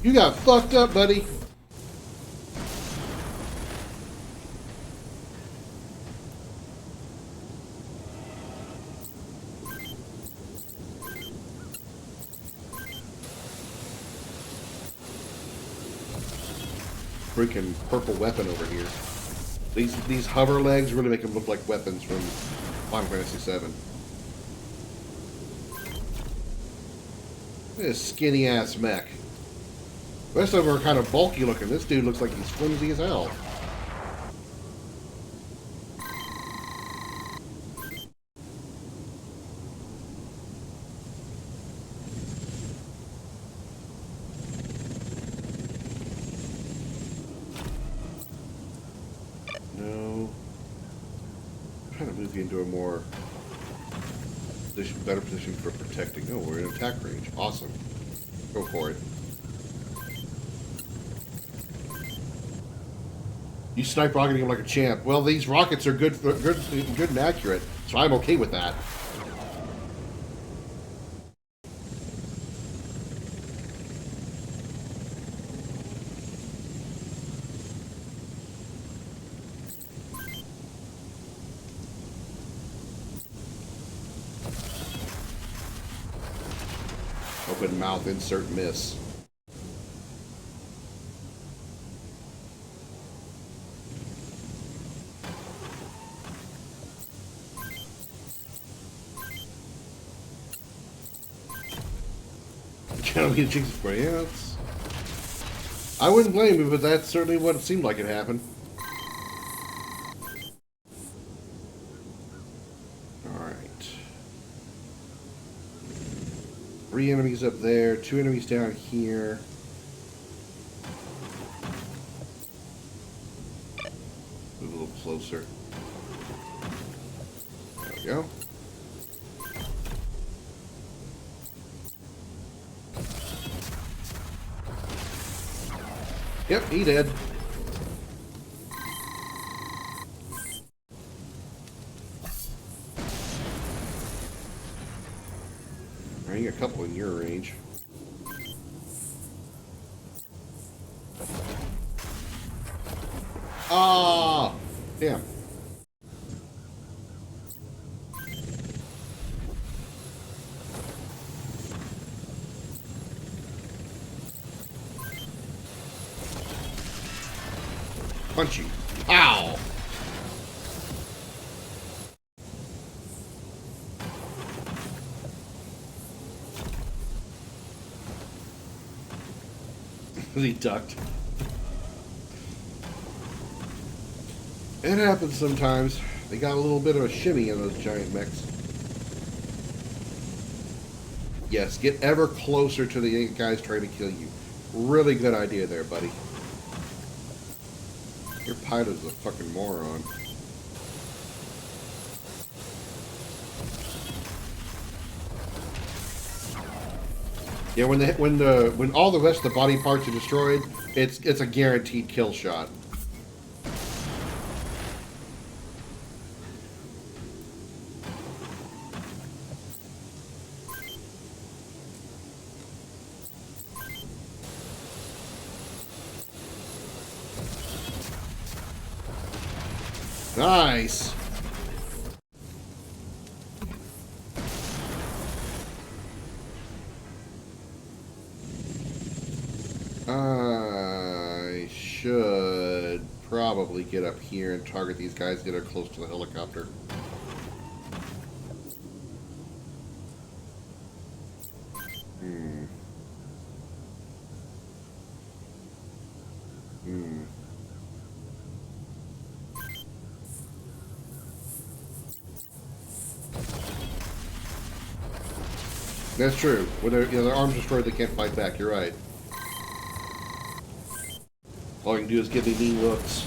You got fucked up, buddy. Freaking purple weapon over here. These hover legs really make them look like weapons from Final Fantasy VII. This skinny ass mech. The rest of them are kind of bulky looking. This dude looks like he's flimsy as hell. No. I'm trying to move you into a more better position for protecting. Oh, we're in attack range. Awesome. Go for it. You snipe rocketing him like a champ. Well, these rockets are good and accurate, so I'm okay with that. Open mouth, insert miss. Can't be a jinx for you. Yeah, I wouldn't blame you, but that's certainly what it seemed like it happened. Alright. 3 enemies up there, 2 enemies down here. Move a little closer. There we go. Yep, he did. I need a couple in your range. Ah, damn. punch you. Ow! He ducked. It happens sometimes. They got a little bit of a shimmy in those giant mechs. Yes, get ever closer to the guys trying to kill you. Really good idea there, buddy. Your pilot's a fucking moron. Yeah, when all the rest of the body parts are destroyed, it's a guaranteed kill shot. Nice. I should probably get up here and target these guys that are close to the helicopter. That's true. When their arms destroyed, they can't fight back. You're right. All you can do is give me mean looks.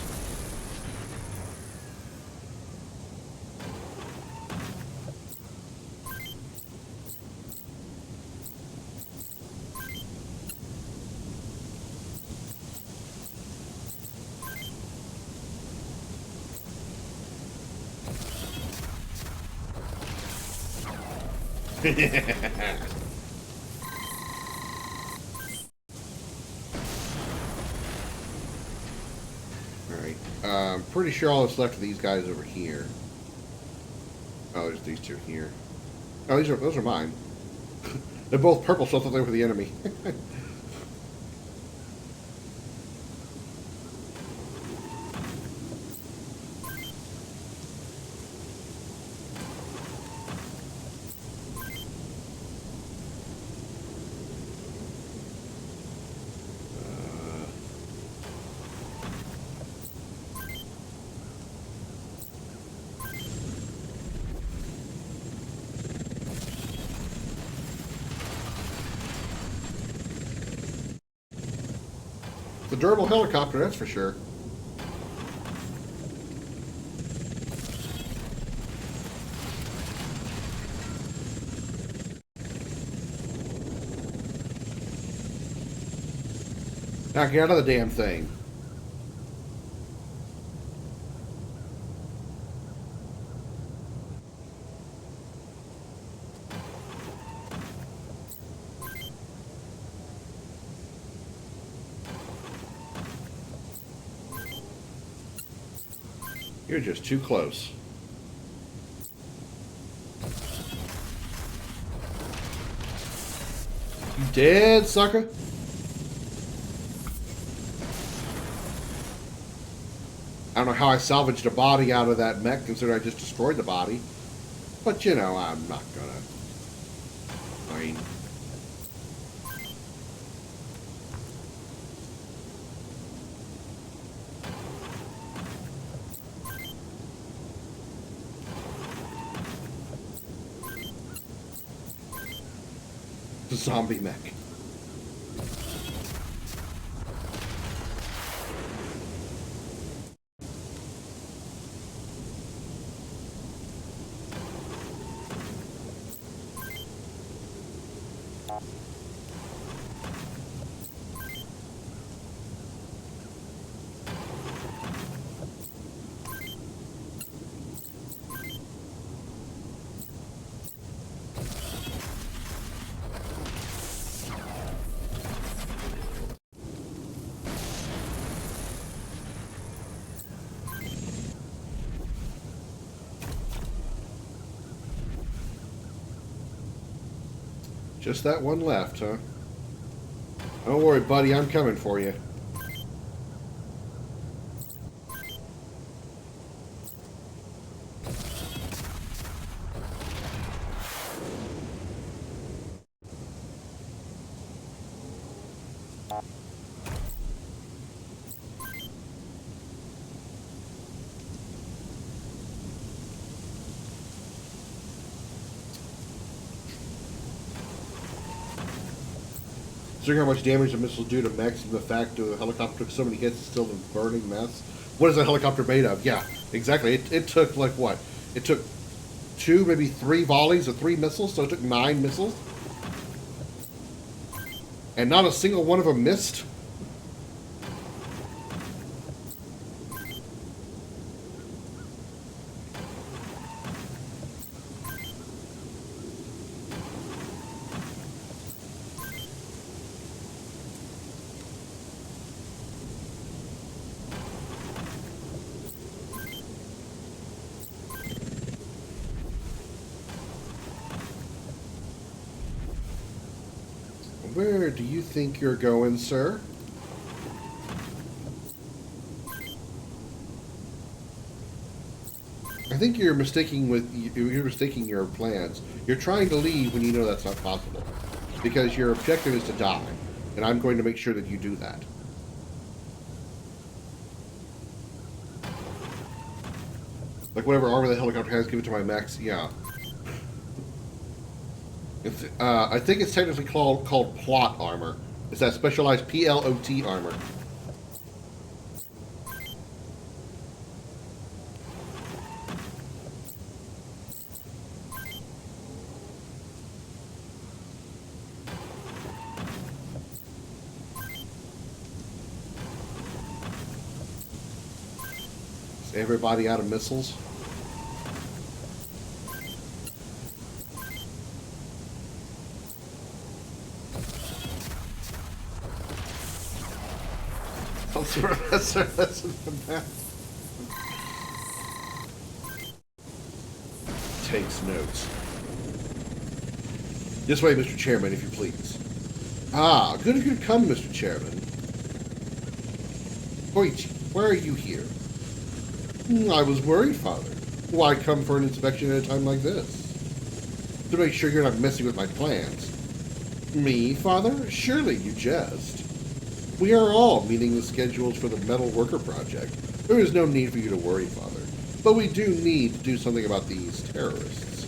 Alright. I'm pretty sure all that's left of these guys over here. Oh, there's these two here. Oh, those are mine. They're both purple, so I thought they were the enemy. It's a durable helicopter, that's for sure. Now get out of the damn thing. You're just too close. You dead, sucker? I don't know how I salvaged a body out of that mech, considering I just destroyed the body. But, you know, I'm not gonna. I mean... Zombie mech. Just that one left, huh? Don't worry, buddy. I'm coming for you. Considering how much damage the missiles do to mechs and the fact that the helicopter took so many hits, it's still a burning mess. What is a helicopter made of? Yeah, exactly. It took, like, what? It took 2, maybe 3 volleys of 3 missiles, so it took 9 missiles. And not a single one of them missed. Where do you think you're going, sir? I think you're mistaking your plans. You're trying to leave when you know that's not possible, because your objective is to die, and I'm going to make sure that you do that. Like whatever armor the helicopter has, give it to my mechs. Yeah. I think it's technically called plot armor. It's that specialized PLOT armor. Is everybody out of missiles? That's takes notes. This way, Mr. Chairman, if you please. Ah, good of you to come, Mr. Chairman. Koichi, why are you here? I was worried, Father. Why come for an inspection at a time like this? To make sure you're not messing with my plans. Me, Father? Surely you jest. We are all meeting the schedules for the Metal Worker Project. There is no need for you to worry, Father. But we do need to do something about these terrorists.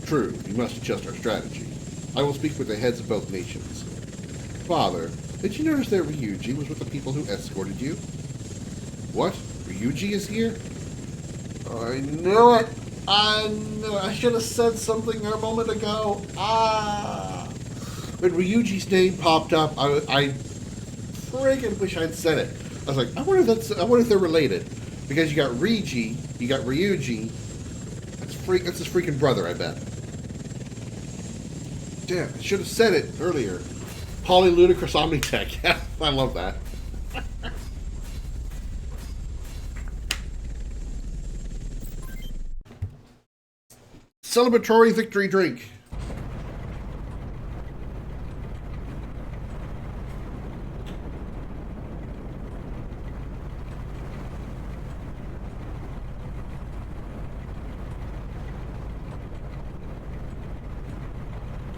True, we must adjust our strategy. I will speak with the heads of both nations. Father, did you notice that Ryuji was with the people who escorted you? What? Ryuji is here? I knew it! I knew it! I should have said something a moment ago. When Ryuji's name popped up, I friggin' wish I'd said it. I was like, I wonder if they're related. Because you got Ryuji, you got Ryuji. That's his freaking brother, I bet. Damn, I should have said it earlier. Polyludicrous Omnitech. Yeah, I love that. Celebratory victory drink.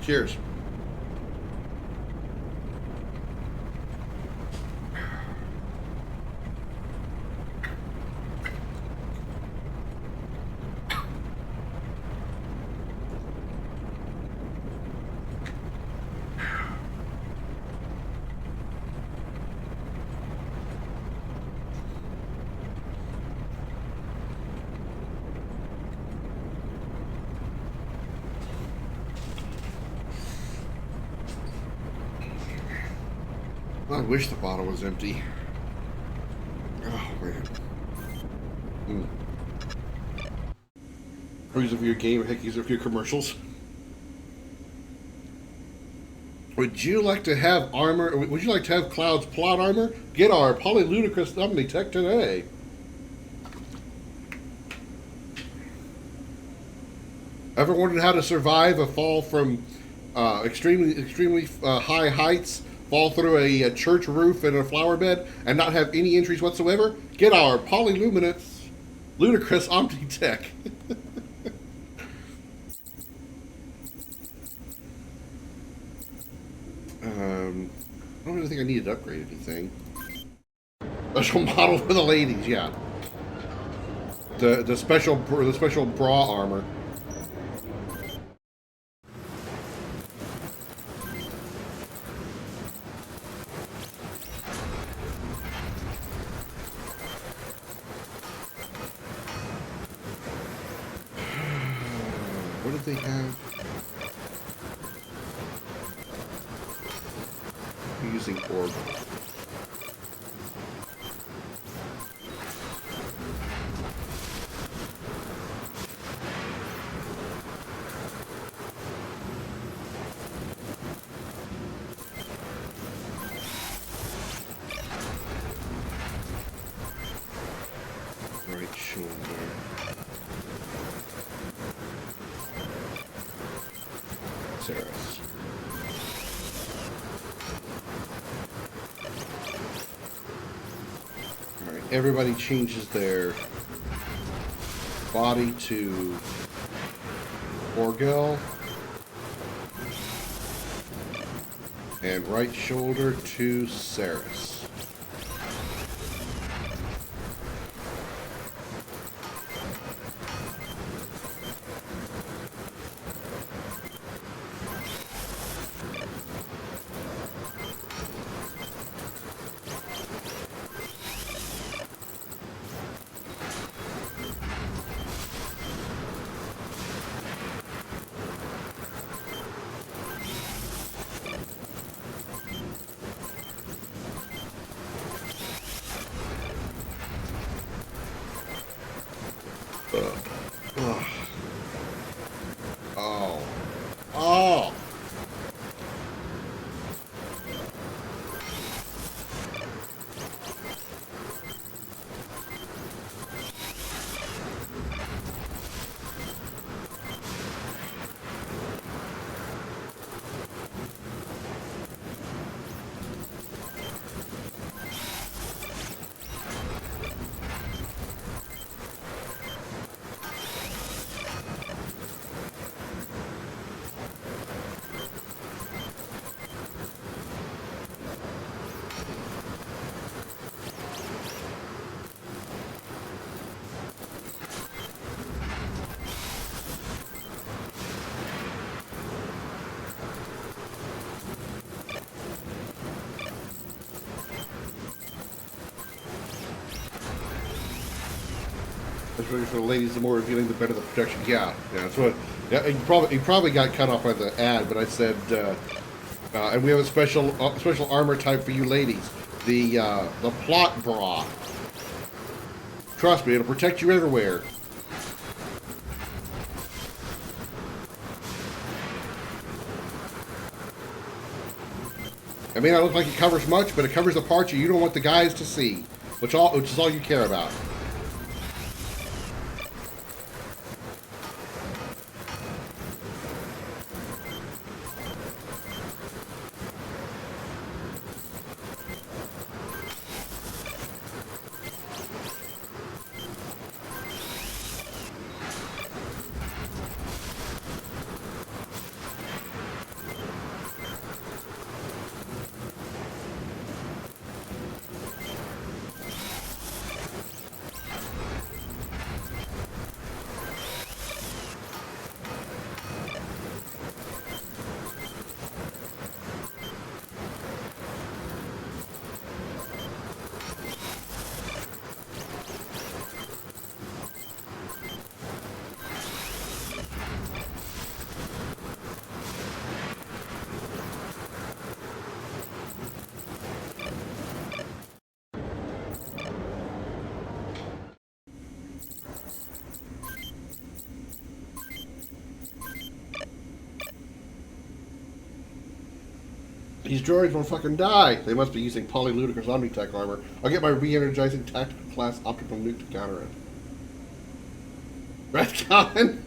Cheers. I wish the bottle was empty. Oh, man. Use it for your game, heck, use it for your commercials. Would you like to have armor? Would you like to have Cloud's plot armor? Get our Polyludicrous Omnitech today. Ever wondered how to survive a fall from extremely high heights? Fall through a church roof and a flower bed and not have any injuries whatsoever? Get our Polyludicrous Omnitech. I don't really think I needed to upgrade anything. Special model for the ladies, yeah. The special bra armor. What did they have? I'm using orb. Right shoulder. Sarah's. Alright, everybody changes their body to Orgel. And right shoulder to Saris. Ugh. Oh. Oh! Especially for the ladies, the more revealing, the better the protection. Yeah, yeah. That's what. Yeah, you probably got cut off by the ad, but I said, and we have a special armor type for you ladies, the plot bra. Trust me, it'll protect you everywhere. It may not look like it covers much, but it covers the parts you don't want the guys to see, which is all you care about. These droids won't fucking die. They must be using polyludicrous Omnitech armor. I'll get my re-energizing tactical class optical nuke to counter it. Retcon?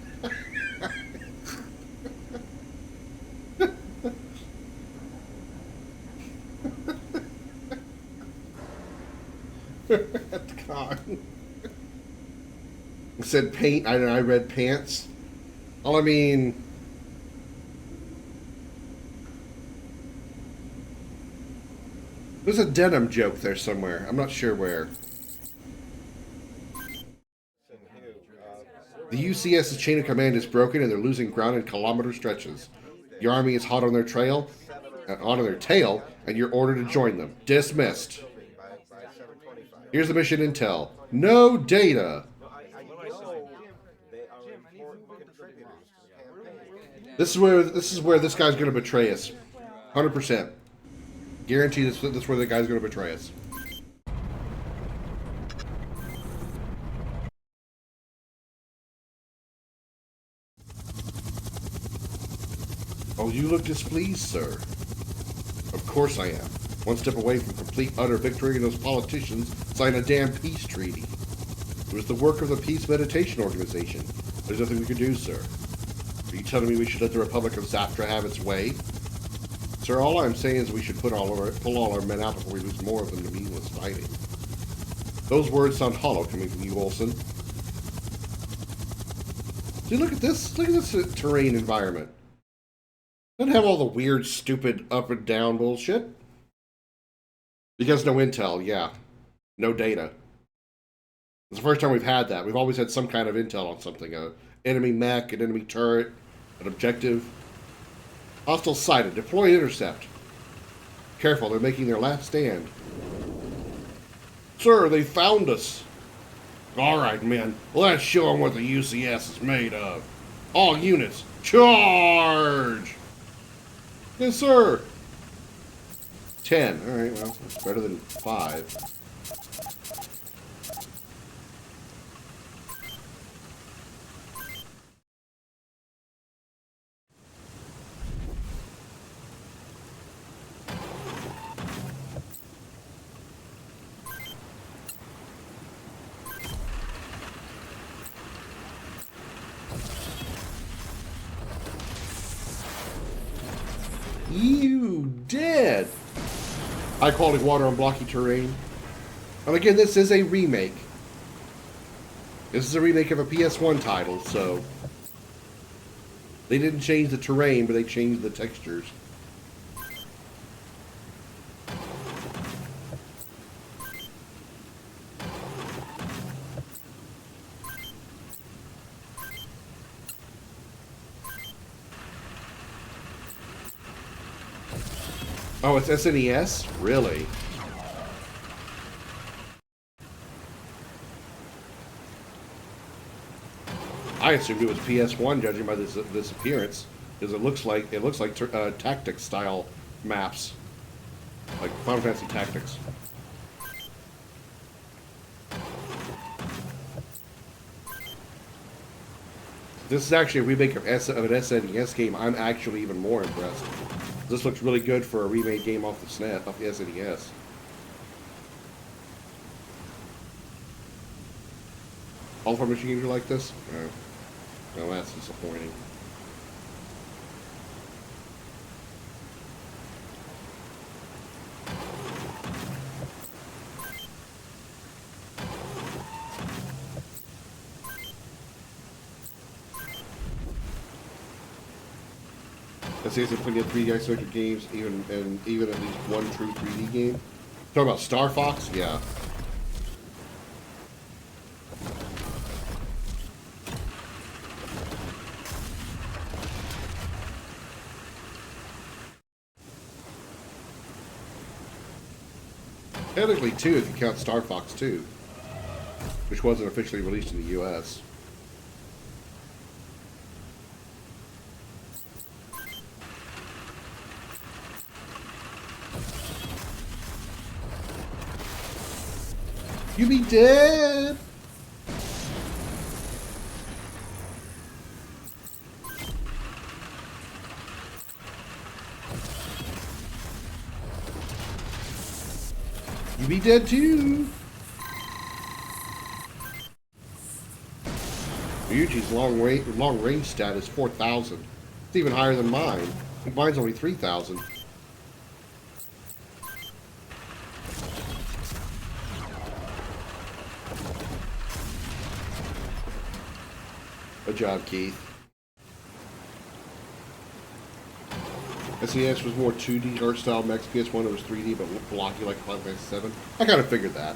Retcon. It said paint, I read pants. Well, I mean... There's a denim joke there somewhere. I'm not sure where. The UCS's chain of command is broken and they're losing ground in kilometer stretches. Your army is hot on their trail, and you're ordered to join them. Dismissed. Here's the mission intel. No data. This is where this guy's going to betray us. 100%. Guarantee this is where the guy's going to betray us. Oh, you look displeased, sir. Of course I am. One step away from complete, utter victory, and those politicians signed a damn peace treaty. It was the work of the Peace Meditation Organization. There's nothing we can do, sir. Are you telling me we should let the Republic of Zaftra have its way? Sir, all I'm saying is we should pull all our men out before we lose more of them to meaningless fighting. Those words sound hollow coming from you, Olson. See, look at this. Look at this terrain environment. Doesn't have all the weird, stupid up and down bullshit. Because no intel, yeah. No data. It's the first time we've had that. We've always had some kind of intel on something. An enemy mech, an enemy turret, an objective. Hostile sighted. Deploy intercept. Careful, they're making their last stand. Sir, they found us. Alright, men. Let's show them what the UCS is made of. All units, charge! Yes, sir. 10. Alright, well, that's better than 5. You dead! High quality water on blocky terrain. And again, this is a remake. This is a remake of a PS1 title, so they didn't change the terrain, but they changed the textures. Oh, it's SNES? Really? I assumed it was PS1, judging by this appearance, because it looks like Tactics style maps, like Final Fantasy Tactics. This is actually a remake of an SNES game. I'm actually even more impressed. This looks really good for a remade game off the SNES. All of our machine games are like this? No. Well, that's disappointing. Let's say there's plenty of 3D isometric games, even at least one true 3D game. Talking about Star Fox? Yeah. Technically 2 if you count Star Fox 2, which wasn't officially released in the US. You be dead! You be dead too! Ryuji's long range stat is 4,000. It's even higher than mine. I think mine's only 3,000. Good job, Keith. SES was more 2D art style. Max PS1 it was 3D, but blocky like Final Fantasy 7. I kind of figured that.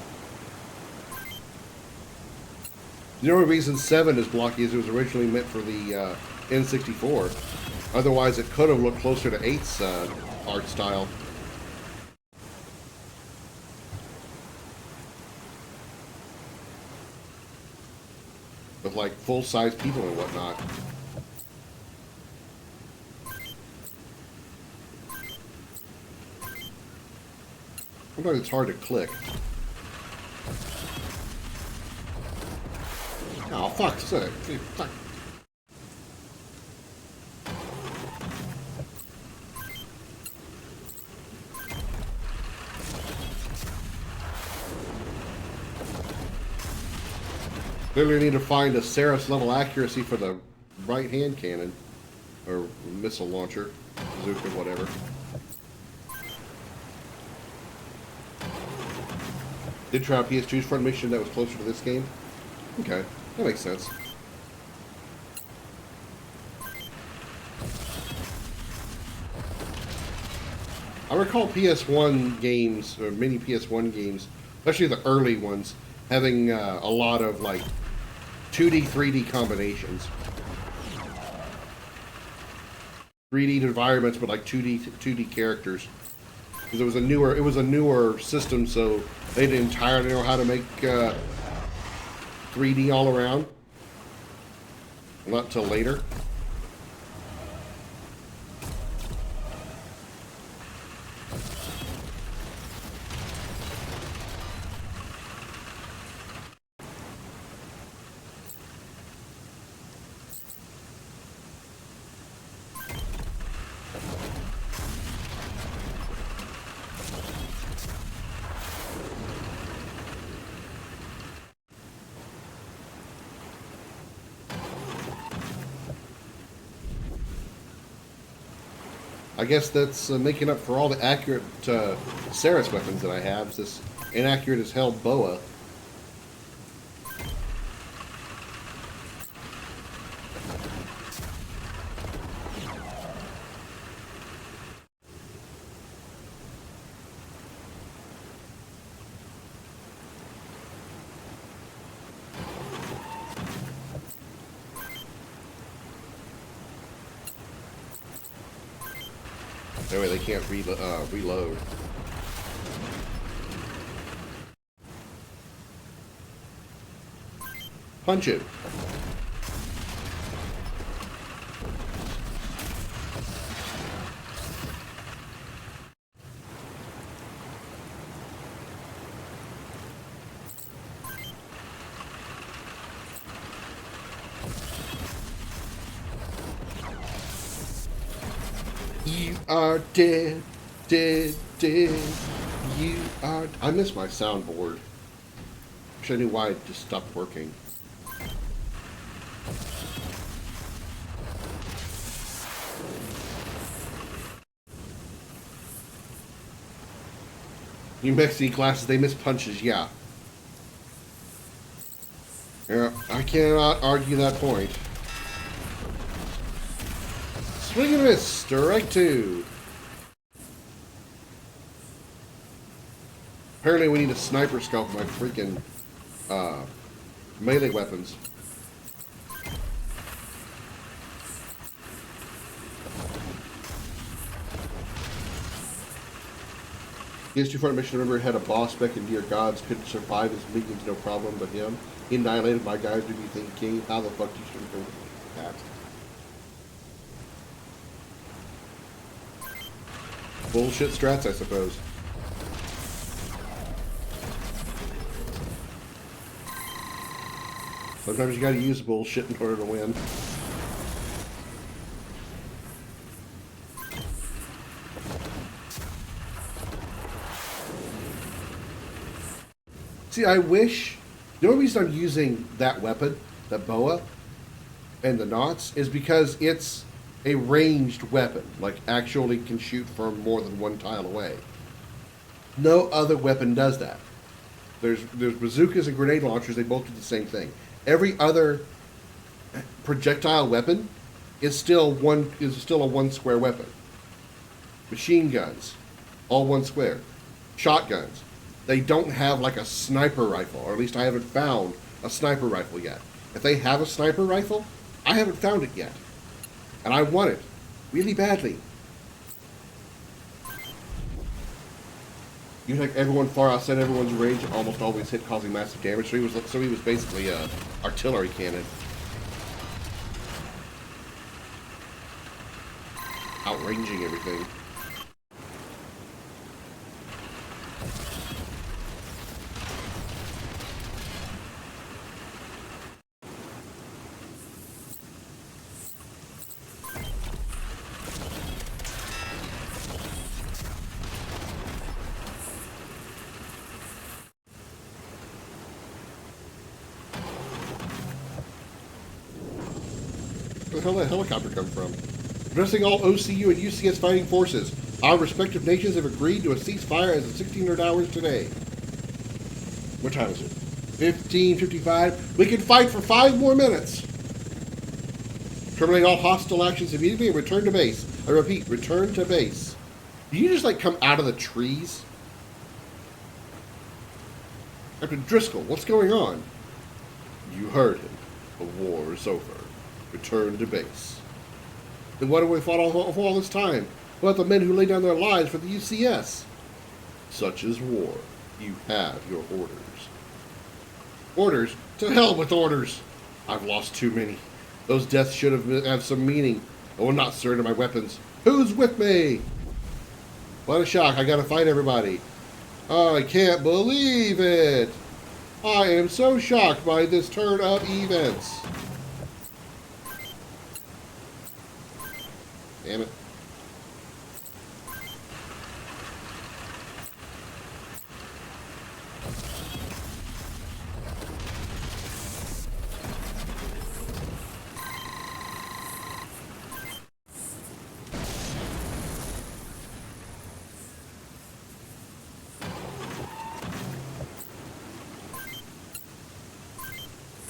The only reason 7 is blocky is it was originally meant for the N64. Otherwise, it could have looked closer to 8's art style. With like full-size people and whatnot. Sometimes it's hard to click. Oh, fuck's sake. Fuck. Clearly need to find a Ceres level accuracy for the right hand cannon. Or missile launcher. Bazooka, whatever. Did try a PS2's front mission that was closer to this game. Okay, that makes sense. I recall PS1 games, or many PS1 games, especially the early ones, having a lot of like 2D, 3D combinations. 3D environments, but like 2D characters. Because it was a newer system, so they didn't entirely know how to make 3D all around. Not till later. I guess that's making up for all the accurate Ceres weapons that I have. It's this inaccurate as hell boa. That way they can't reload. Punch it. You are dead, dead, dead. You are... I miss my soundboard. Wish I knew why it just stopped working. New Mexican classes, they miss punches, yeah. Yeah, I cannot argue that point. Swing and miss, strike two. Apparently we need a sniper scope for my freaking melee weapons. PS2 front mission, remember, had a boss spec and dear gods could survive his minions no problem, but him. He annihilated my guys. Do you think, King? How the fuck do you should go that? Bullshit strats, I suppose. Sometimes you gotta use bullshit in order to win. See, I wish... The only reason I'm using that weapon, that boa, and the knots, is because it's a ranged weapon. Like, actually can shoot from more than one tile away. No other weapon does that. There's bazookas and grenade launchers, they both do the same thing. Every other projectile weapon is still a one square weapon. Machine guns, all one square. Shotguns. They don't have like a sniper rifle, or at least I haven't found a sniper rifle yet. If they have a sniper rifle, I haven't found it yet. And I want it really badly. You think everyone far outside everyone's range almost always hit, causing massive damage. So he was basically a artillery cannon. Outranging everything. Where the hell did that helicopter come from? Addressing all OCU and UCS fighting forces, our respective nations have agreed to a ceasefire as of 1600 hours today. What time is it? 15:55. We can fight for 5 more minutes. Terminate all hostile actions immediately and return to base. I repeat, return to base. Do you just like come out of the trees? Captain Driscoll, what's going on? You heard him. The war is over. Return to base. Then what have we fought for all this time? What about the men who laid down their lives for the UCS? Such is war. You have your orders. Orders? To hell with orders! I've lost too many. Those deaths should have some meaning. I will not surrender my weapons. Who's with me? What a shock. I gotta fight everybody. I can't believe it. I am so shocked by this turn of events. Damn it.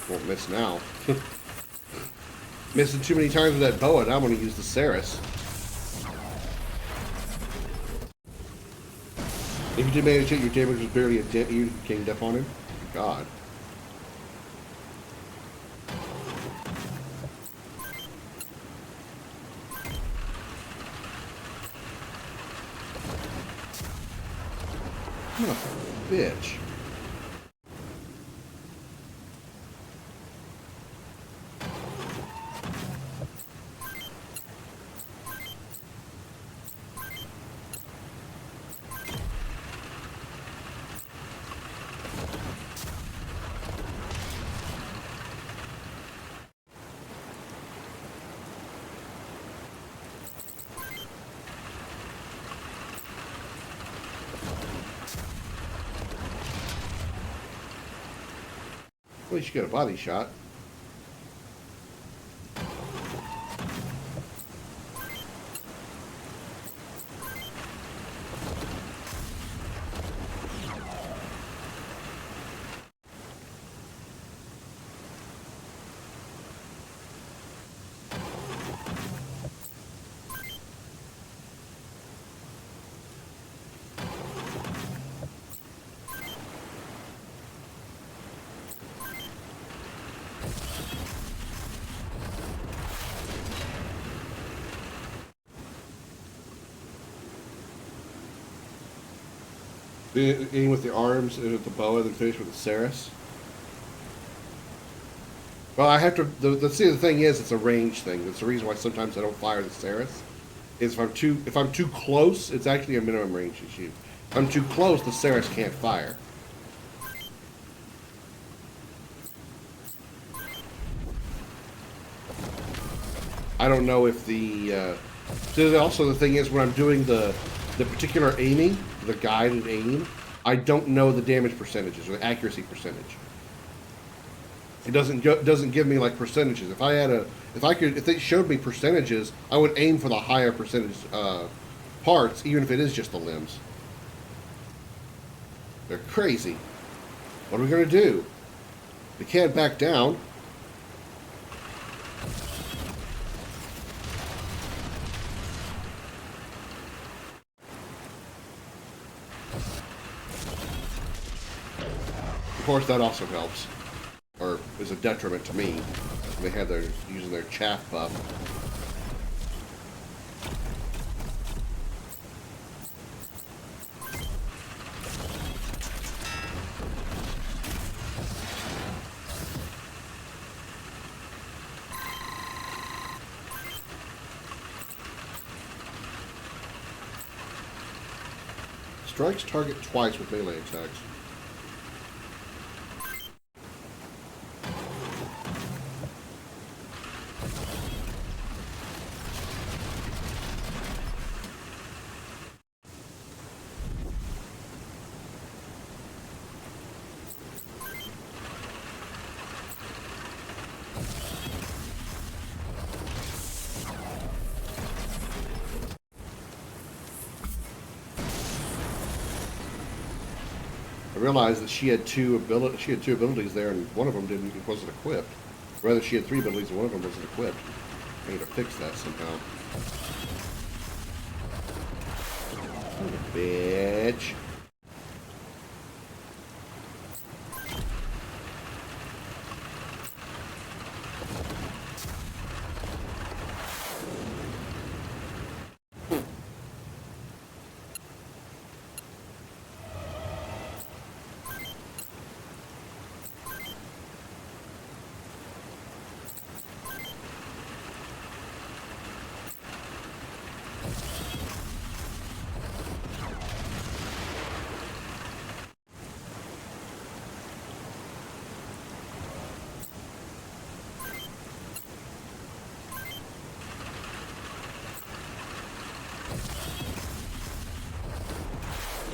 Won't miss now. Missing too many times with that boa, now I'm going to use the Ceres. If you did manage it, your damage was barely a dent. You became deaf on him. God. What a bitch. At least you got a body shot. Aim with the arms and with the boa, then finish with the Ceres. Well, I have to. The thing is, it's a range thing. That's the reason why sometimes I don't fire the Ceres. Is if I'm too close, it's actually a minimum range issue. If I'm too close, the Ceres can't fire. I don't know if the. So also the thing is when I'm doing the particular aiming, the guided aim, I don't know the damage percentages or the accuracy percentage. It doesn't give me like percentages. If they showed me percentages, I would aim for the higher percentage parts, even if it is just the limbs. They're crazy. What are we gonna do? We can't back down. course, that also helps, or is a detriment to me. They have their using their chaff buff. Strikes target twice with melee attacks. I realized that she had two abilities there, and one of them wasn't equipped. Rather, she had three abilities, and one of them wasn't equipped. I need to fix that somehow. Oh, bitch.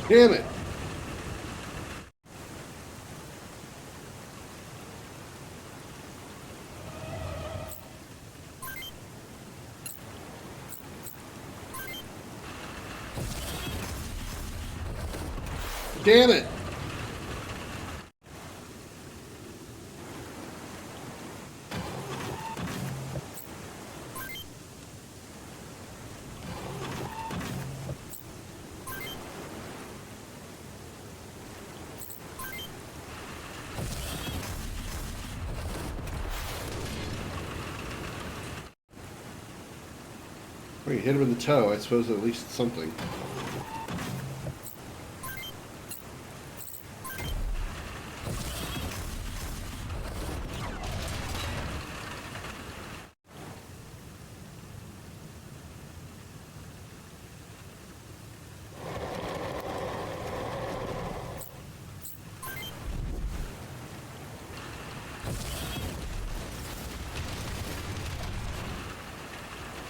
Damn it! Damn it! Well, you hit him in the toe. I suppose at least something.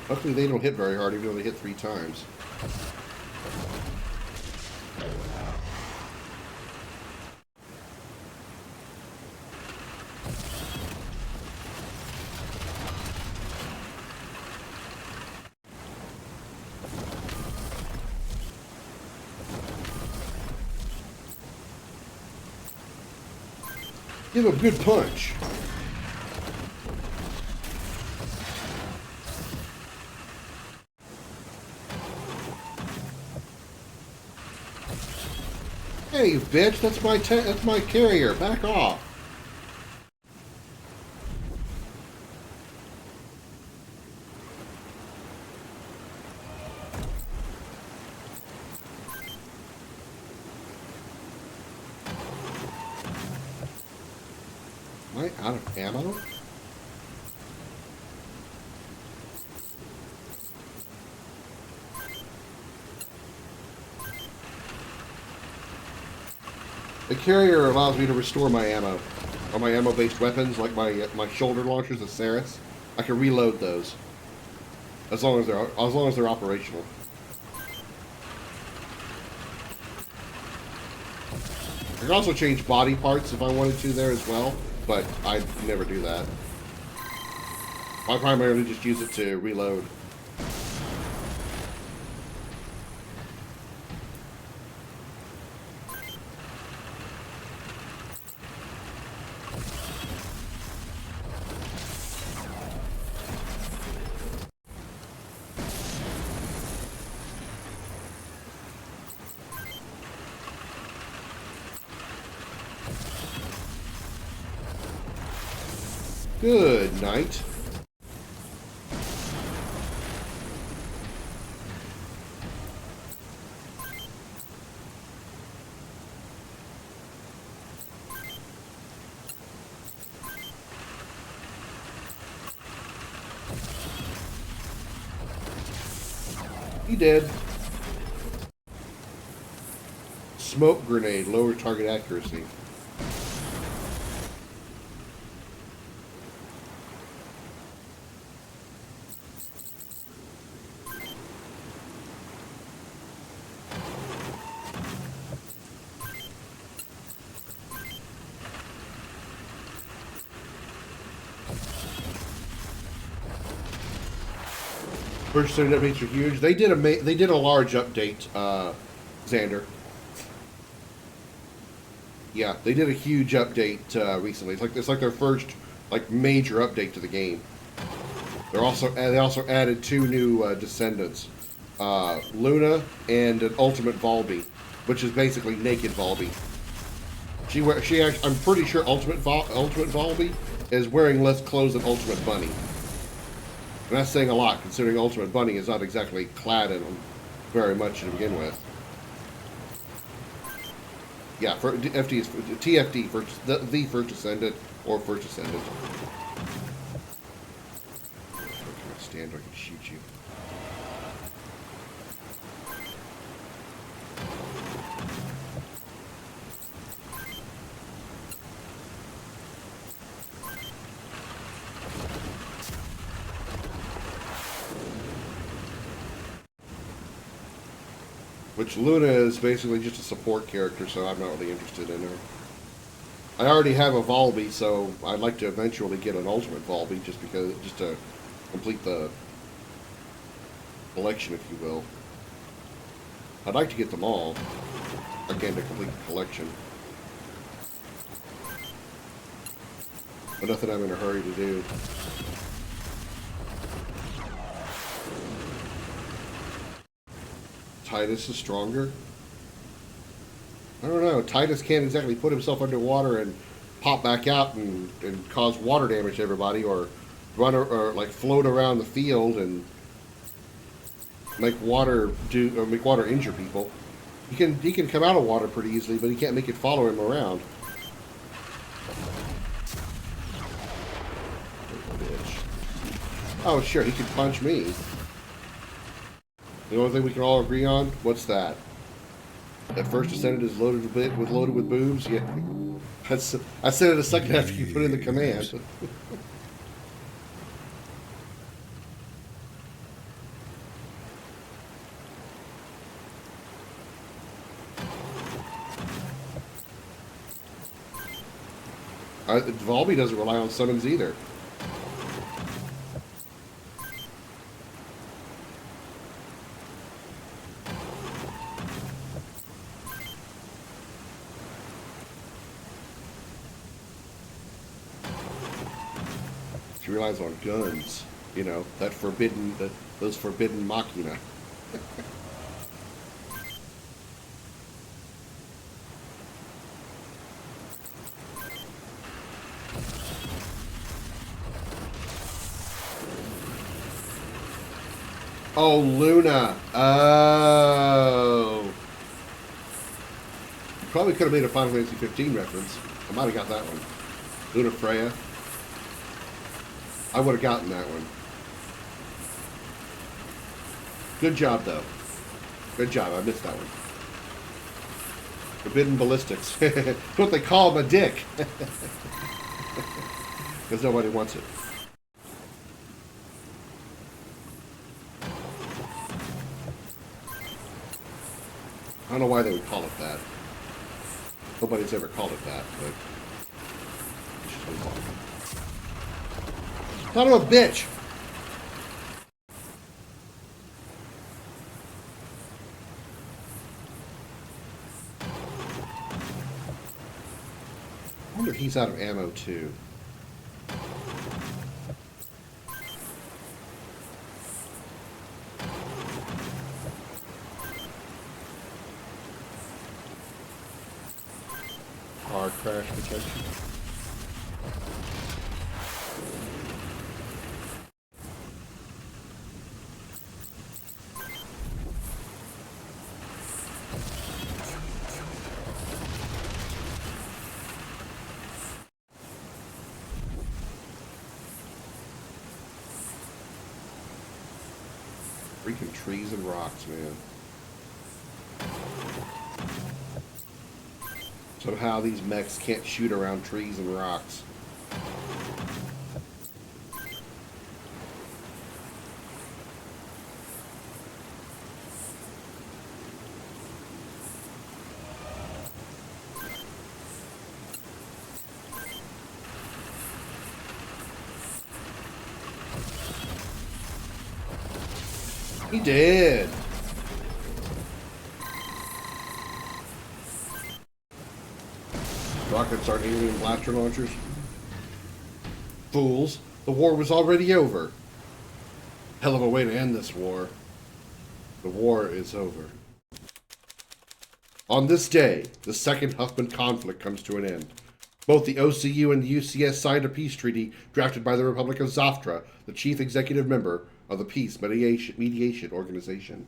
Luckily, they don't hit very hard, even though they hit 3 times. Give a good punch. Hey, you bitch! That's my carrier. Back off. Am I out of ammo? The carrier allows me to restore my ammo. On my ammo-based weapons, like my shoulder launchers, the Saris, I can reload those. As long as they're operational. I can also change body parts if I wanted to there as well, but I never do that. I primarily just use it to reload. Good night. He did. Smoke grenade, lower target accuracy. First certain updates are huge. They did a large update, Xander. Yeah, they did a huge update recently. It's like their first major update to the game. They also added 2 new descendants, Luna and an Ultimate Volby, which is basically naked Volby. I'm pretty sure Ultimate Volby is wearing less clothes than Ultimate Bunny. And that's saying a lot, considering Ultimate Bunny is not exactly clad in them very much to begin with. Yeah, for FD is TFD, the first descendant or first descendant. Where can I stand where I can shoot you? Which Luna is basically just a support character, so I'm not really interested in her. I already have a Volby, so I'd like to eventually get an Ultimate Volby, just to complete the collection, if you will. I'd like to get them all, again, to complete the collection. But nothing I'm in a hurry to do. Titus is stronger? I don't know. Titus can't exactly put himself underwater and pop back out and cause water damage to everybody, or run or float around the field and make water injure people. He can come out of water pretty easily, but he can't make it follow him around. Bitch. Oh sure, he can punch me. The only thing we can all agree on, what's that? That first descendant is loaded with boobs? Yeah. I said it a second after you put in the command. Volby doesn't rely on summons either. She relies on guns, you know, those forbidden machina. Oh, Luna. Oh. You probably could have made a Final Fantasy 15 reference. I might have got that one. Luna Freya. I would have gotten that one. Good job, though. Good job. I missed that one. Forbidden ballistics. That's what they call him, a dick. Because nobody wants it. I don't know why they would call it that. Nobody's ever called it that, but it's just been called. Son of a bitch! I wonder if he's out of ammo too. Car crash protection. Freaking trees and rocks, man. Somehow these mechs can't shoot around trees and rocks. He did. Rockets aren't alien blaster launchers. Fools. The war was already over. Hell of a way to end this war. The war is over. On this day, the Second Huffman conflict comes to an end. Both the OCU and the UCS signed a peace treaty drafted by the Republic of Zaftra, the chief executive member of the Peace Mediation Organization.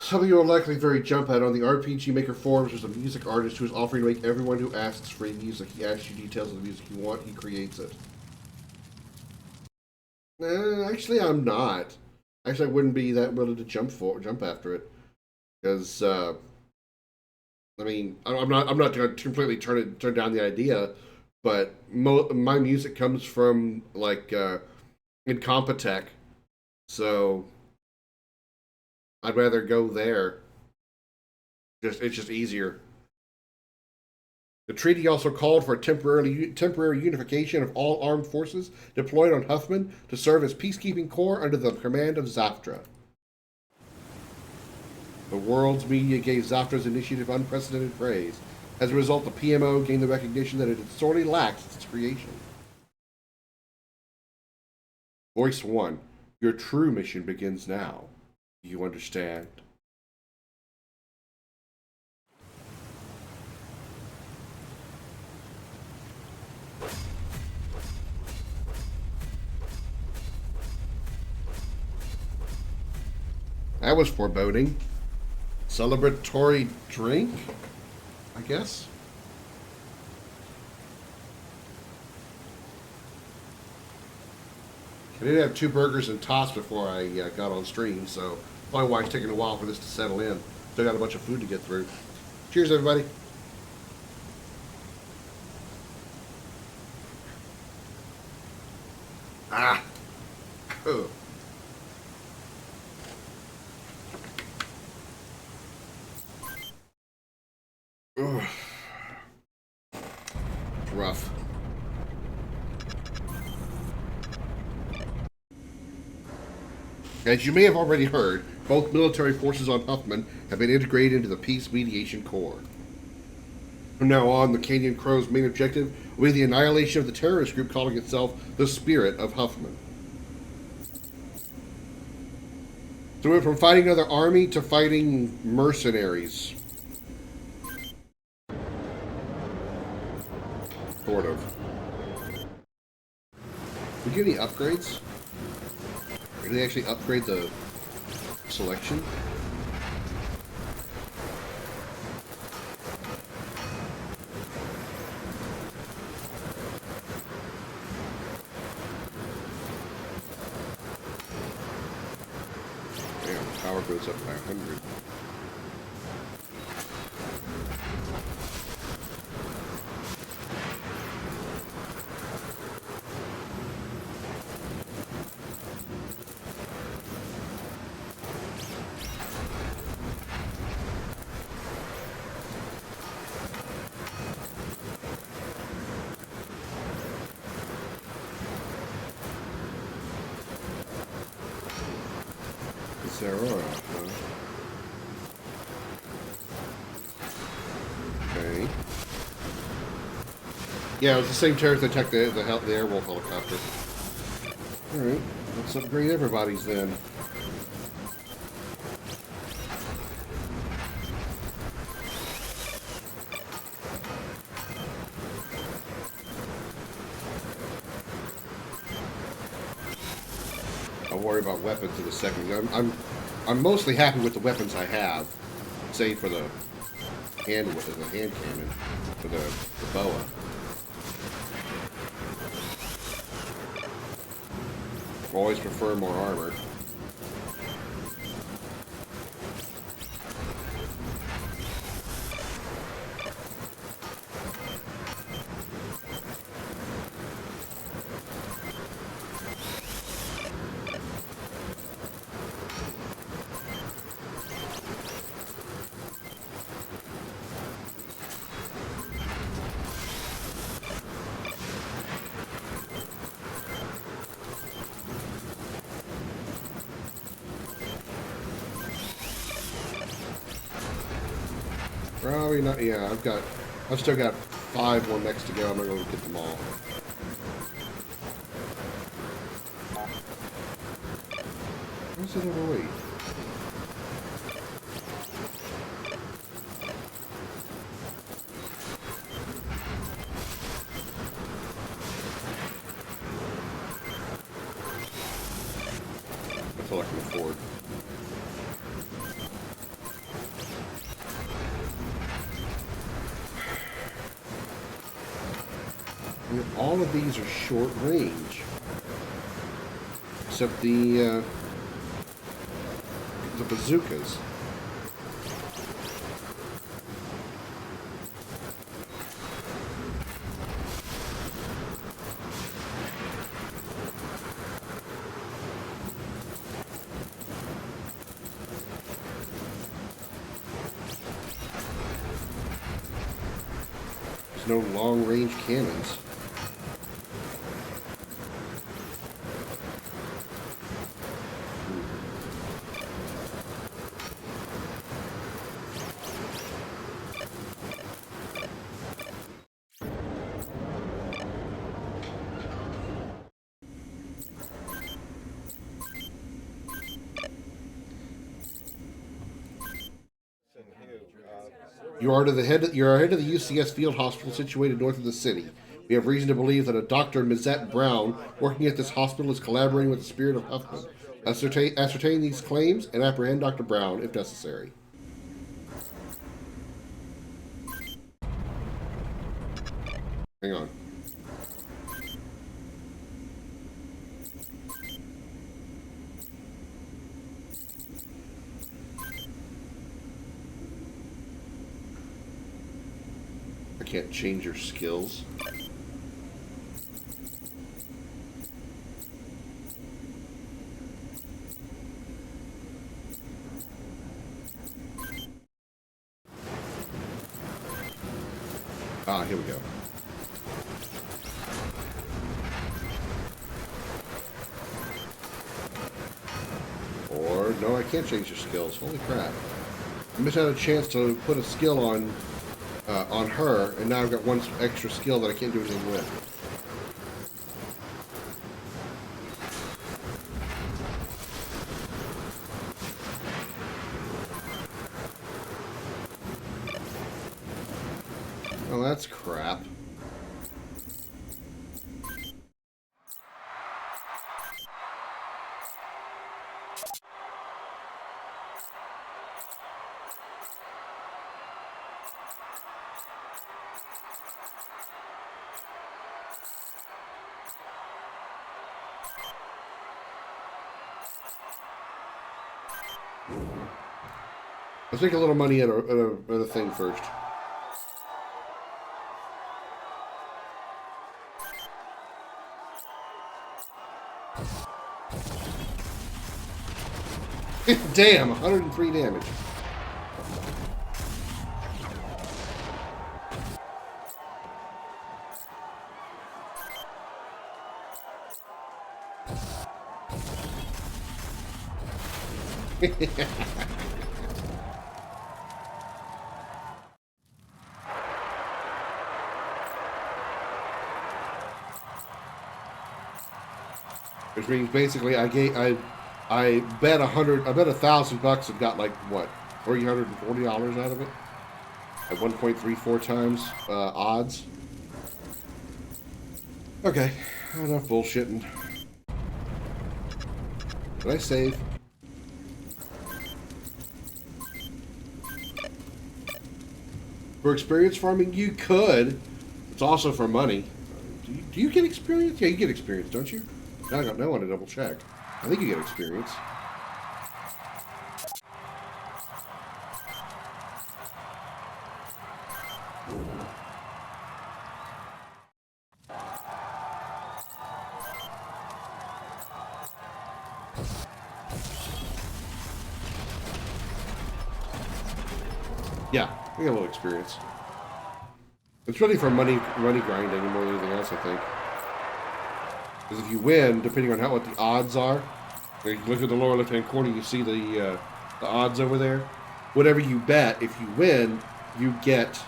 Some of you are likely very jump out on the RPG Maker forums. There's a music artist who is offering to make everyone who asks free music. He asks you details of the music you want, he creates it. Actually, I'm not. Actually, I wouldn't be that willing to jump after it, because I mean, I'm not going to completely turn down the idea, but my music comes from like Incompetech, so I'd rather go there. It's just easier. The treaty also called for a temporary unification of all armed forces deployed on Huffman to serve as peacekeeping corps under the command of Zaftra. The world's media gave Zaftra's initiative unprecedented praise. As a result, the PMO gained the recognition that it had sorely lacked since its creation. Voice 1. Your true mission begins now. Do you understand? That was foreboding. Celebratory drink, I guess. I did have 2 burgers and tots before I got on stream, so probably why it's taking a while for this to settle in. Still got a bunch of food to get through. Cheers, everybody. Ah. Oh. Ugh. Rough. As you may have already heard, both military forces on Huffman have been integrated into the Peace Mediation Corps. From now on, the Canyon Crow's main objective will be the annihilation of the terrorist group calling itself the Spirit of Huffman. So we went from fighting another army to fighting mercenaries. Sort of. We get any upgrades? Did they actually upgrade the selection? Damn, power goes up by 100. There are, huh? Okay. Yeah, it was the same terrorist that attacked the Airwolf helicopter. Alright, let's upgrade everybody's then. I'll worry about weapons in a second. I'm mostly happy with the weapons I have, save for the hand cannon, for the boa. Always prefer more armor. Probably not. Yeah, I've still got 5 more next to go. I'm not going to get them all. Where's it overweight? That's all I can afford. I mean, all of these are short range, except the bazookas. There's no long-range cannons. You are ahead of the UCS Field Hospital situated north of the city. We have reason to believe that a Dr. Mizette Brown, working at this hospital, is collaborating with the spirit of Huffman. Ascertain these claims and apprehend Dr. Brown if necessary. Hang on. I can't change your skills. Ah, here we go. Or, no, I can't change your skills. Holy crap. I missed out a chance to put a skill on her, and now I've got one extra skill that I can't do anything with. Oh, that's crap. Let's make a little money at a thing first. Damn, 103 damage. Which means basically I bet $1,000 and got like what, $340 out of it at 1.34 times odds. Okay, enough bullshitting. Did I save? For experience farming, you could. It's also for money. Do you get experience? Yeah, you get experience, don't you? Now I want to double check. I think you get experience. Yeah, we got a little experience. It's really for money grinding more than anything else, I think. Because if you win, depending on what the odds are, you look at the lower left-hand corner, you see the odds over there. Whatever you bet, if you win, you get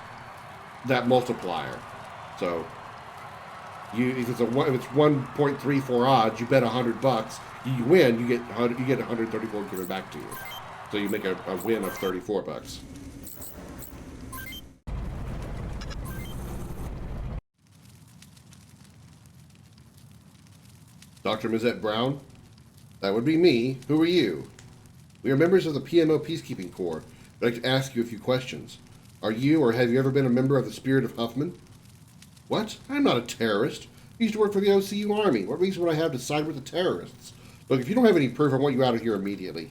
that multiplier. So if it's 1.34 odds, you bet $100. You win, you get 134 given back to you. So you make a win of $34. Dr. Mizette Brown? That would be me. Who are you? We are members of the PMO Peacekeeping Corps. I'd like to ask you a few questions. Are you or have you ever been a member of the Spirit of Huffman? What? I'm not a terrorist. I used to work for the OCU Army. What reason would I have to side with the terrorists? Look, if you don't have any proof, I want you out of here immediately.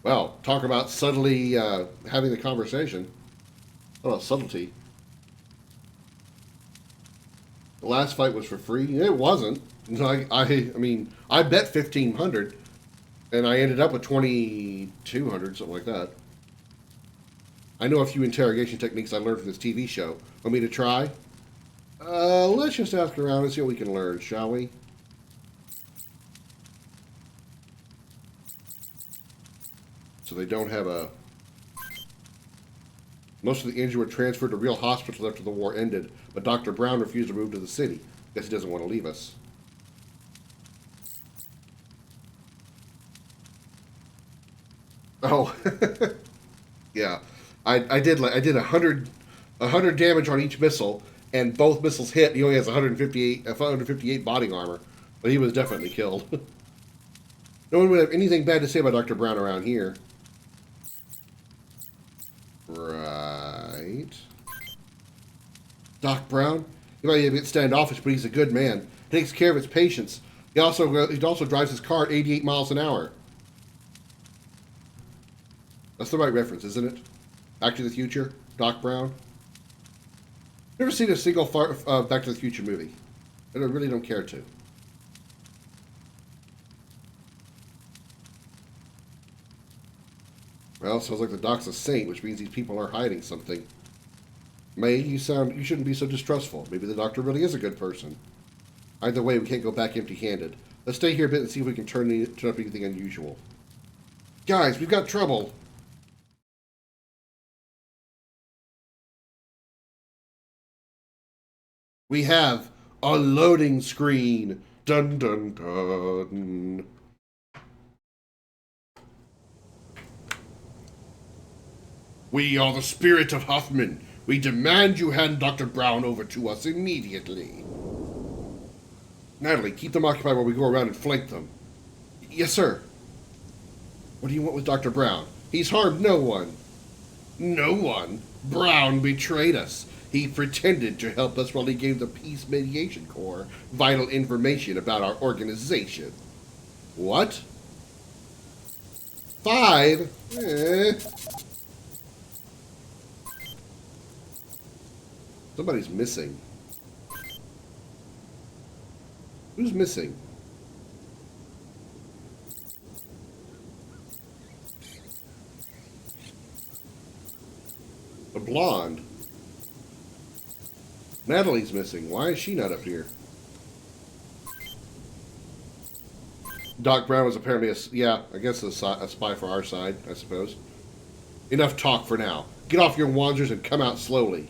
Well, talk about subtly having the conversation. Oh, subtlety. The last fight was for free. It wasn't. I mean, I bet 1,500, and I ended up with 2,200, something like that. I know a few interrogation techniques I learned from this TV show. Want me to try? Let's just ask around and see what we can learn, shall we? So they don't have a... Most of the injured were transferred to real hospitals after the war ended, but Dr. Brown refused to move to the city. Guess he doesn't want to leave us. Oh, yeah. I did 100 damage on each missile, and both missiles hit. He only has 158 body armor, but he was definitely killed. No one would have anything bad to say about Dr. Brown around here. Right. Doc Brown? He might be a bit standoffish, but he's a good man. He takes care of his patients. He also drives his car at 88 miles an hour. That's the right reference, isn't it? Back to the Future, Doc Brown. Never seen a single Back to the Future movie. I really don't care to. Well, sounds like the Doc's a saint, which means these people are hiding something. May, you shouldn't be so distrustful. Maybe the Doctor really is a good person. Either way, we can't go back empty-handed. Let's stay here a bit and see if we can turn up anything unusual. Guys, we've got trouble. We have a loading screen. Dun dun dun. We are the Spirit of Huffman. We demand you hand Dr. Brown over to us immediately. Natalie, keep them occupied while we go around and flank them. Yes, sir. What do you want with Dr. Brown? He's harmed no one. No one? Brown betrayed us. He pretended to help us while he gave the Peace Mediation Corps vital information about our organization. What? 5? Somebody's missing. Who's missing? The blonde. Natalie's missing. Why is she not up here? Doc Brown was apparently I guess a spy for our side, I suppose. Enough talk for now. Get off your wanzers and come out slowly.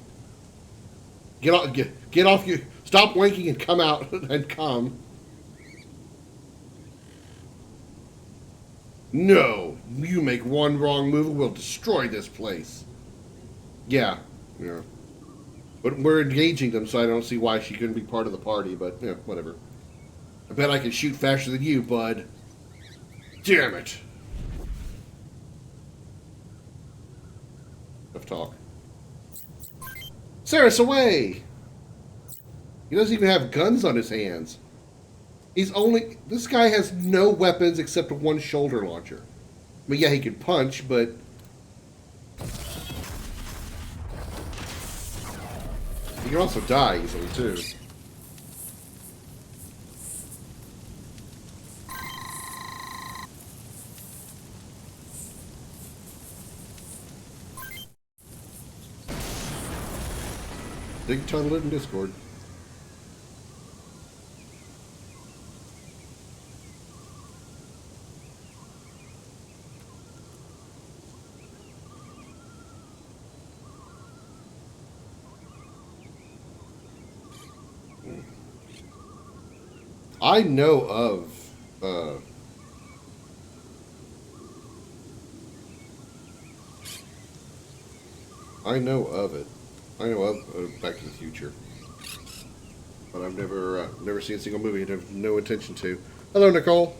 Get off your... Stop wanking and come out and come. No, you make one wrong move and we'll destroy this place. Yeah. But we're engaging them, so I don't see why she couldn't be part of the party, but, whatever. I bet I can shoot faster than you, bud. Damn it. Enough talk. Sarah's away! He doesn't even have guns on his hands. This guy has no weapons except one shoulder launcher. I mean, yeah, he can punch, but... He can also die easily, too. Big tunnel in Discord. I know of. I know of it. I know of Back to the Future, but I've never seen a single movie and have no intention to. Hello, Nicole.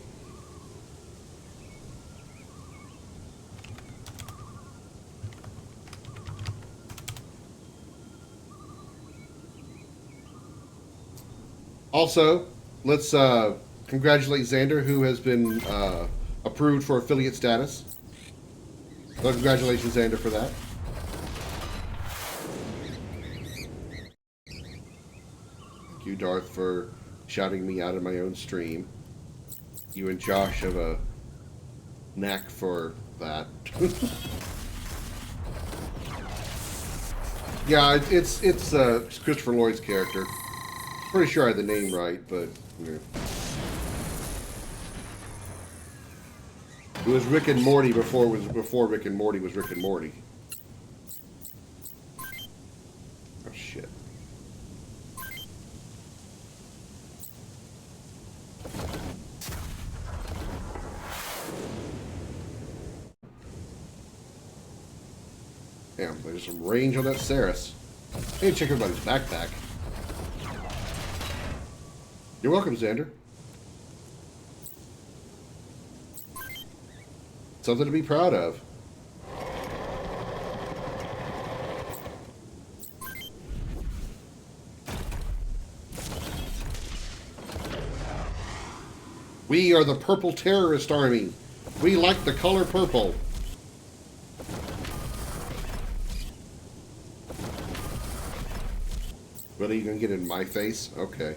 Also, let's congratulate Xander, who has been approved for affiliate status. So congratulations, Xander, for that. Thank you, Darth, for shouting me out of my own stream. You and Josh have a knack for that. Yeah, it's Christopher Lloyd's character. Pretty sure I had the name right, but yeah. It was Rick and Morty before Rick and Morty was Rick and Morty. Oh shit. Damn, there's some range on that Saris. Hey, check everybody's backpack. You're welcome, Xander. Something to be proud of. We are the Purple Terrorist Army. We like the color purple. Really, you gonna get in my face? Okay.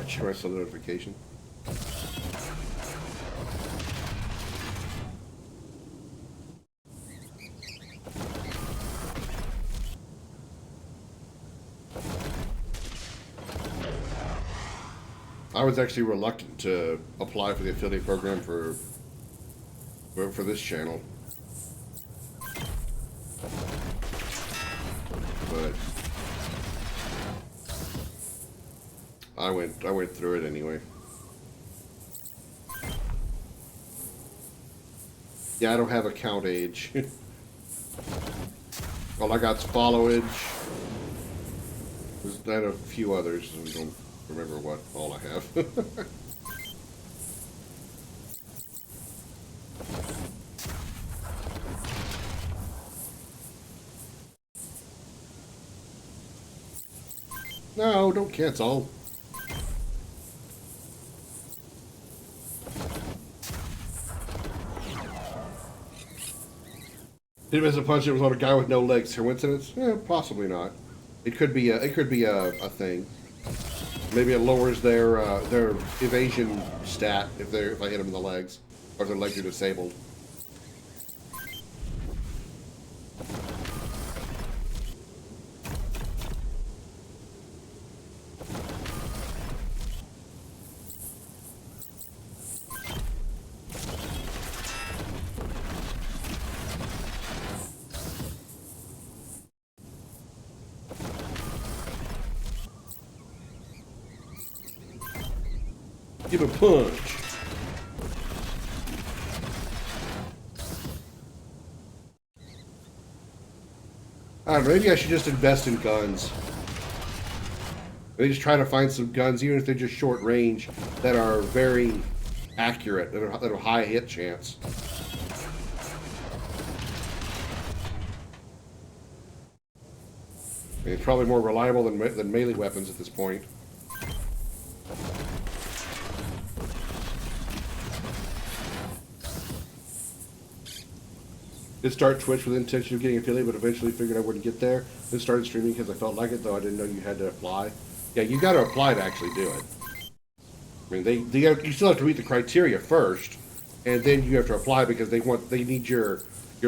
Cancel notification. I was actually reluctant to apply for the affiliate program for this channel, but I went through it anyway. Yeah, I don't have account age. All I got's followage. There's a few others. I don't remember what all I have. No, don't cancel. Hit him as a punch. It was on a guy with no legs. Coincidence? Possibly not. It could be a thing. Maybe it lowers their evasion stat if I hit them in the legs, or if their legs are disabled. Give a punch. I don't know, maybe I should just invest in guns. Maybe just try to find some guns, even if they're just short range, that are very accurate, that are high hit chance. I mean, it's probably more reliable than melee weapons at this point. Did start Twitch with the intention of getting affiliate, but eventually figured I wouldn't get there. Then started streaming because I felt like it, though I didn't know you had to apply. Yeah, you got to apply to actually do it. I mean, you still have to meet the criteria first, and then you have to apply because they need your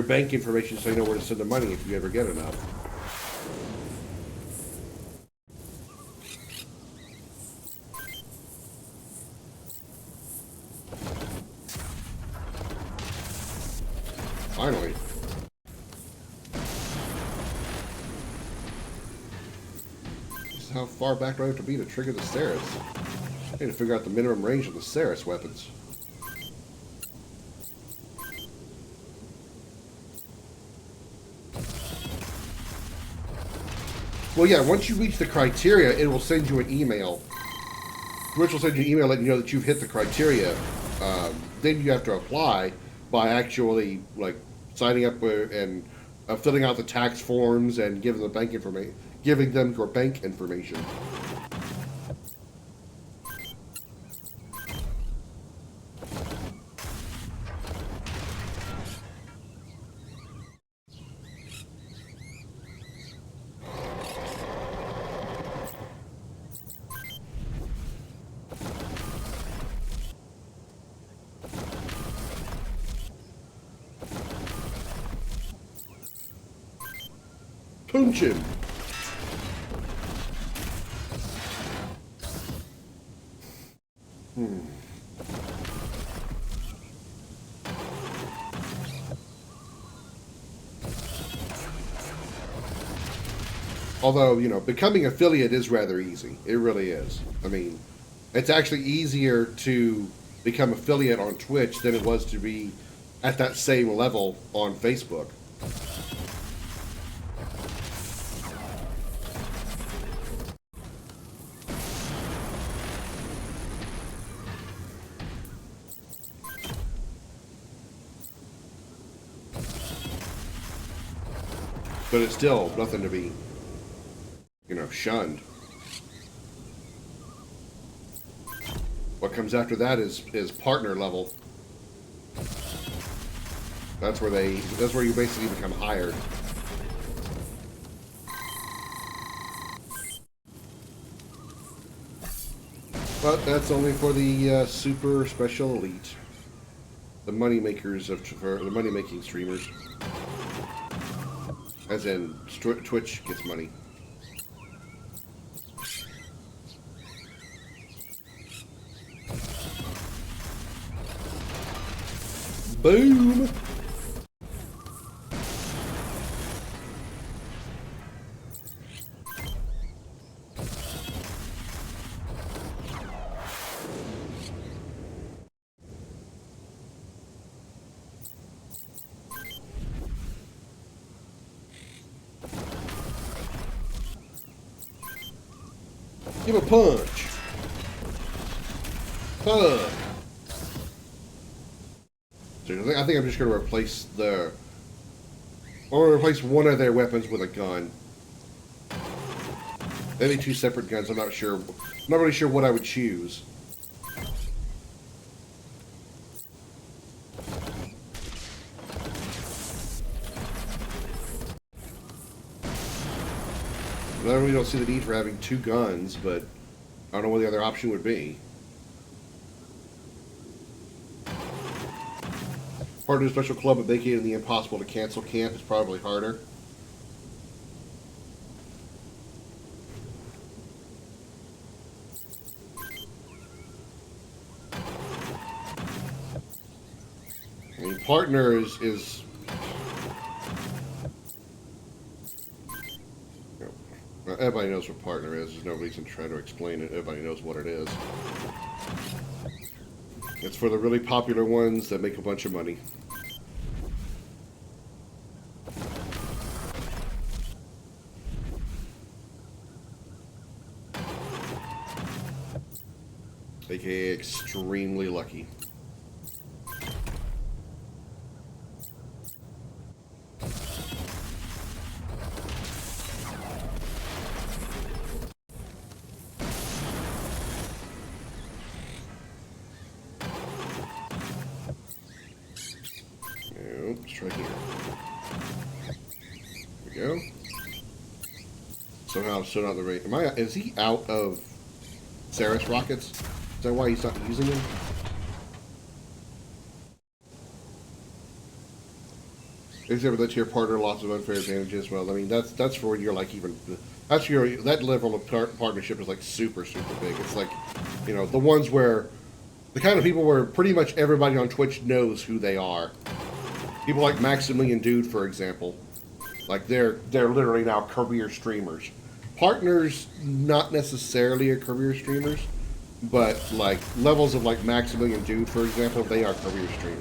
bank information so you know where to send the money if you ever get enough. how far back do I have to be to trigger the Ceres? I need to figure out the minimum range of the Ceres weapons. Well, yeah, once you reach the criteria, it will send you an email. Twitch will send you an email letting you know that you've hit the criteria. Then you have to apply by actually, like, signing up and filling out the tax forms and giving them your bank information. Punch him. Although, you know, becoming affiliate is rather easy. It really is. I mean, it's actually easier to become affiliate on Twitch than it was to be at that same level on Facebook. But it's still nothing to be, you know, shunned. What comes after that is partner level. That's where you basically become hired. But that's only for the super special elite, the money makers the money making streamers. As in, Twitch gets money. Boom! Give a punch. Hug. So I think I'm just going to replace replace one of their weapons with a gun. Maybe two separate guns. I'm not sure. I'm not really sure what I would choose. I really don't see the need for having two guns, but I don't know what the other option would be. Part of a special club of vacating the impossible to cancel camp is probably harder. I mean, partner is everybody knows what partner is. There's no reason to try to explain it. Everybody knows what it is. It's for the really popular ones that make a bunch of money. AKA extremely lucky. Let's try here. There we go. Somehow I'm still not the rate. Is he out of Ceres rockets? Is that why he's not using them? Exhibit that to your partner lots of unfair advantages. Well, I mean that's for when you're like that level of partnership is like super big. It's like, you know, the ones where the kind of people where pretty much everybody on Twitch knows who they are. People like Maximilian Dude, for example, like they're literally now career streamers. Partners, not necessarily are career streamers, but like levels of like Maximilian Dude, for example, they are career streamers.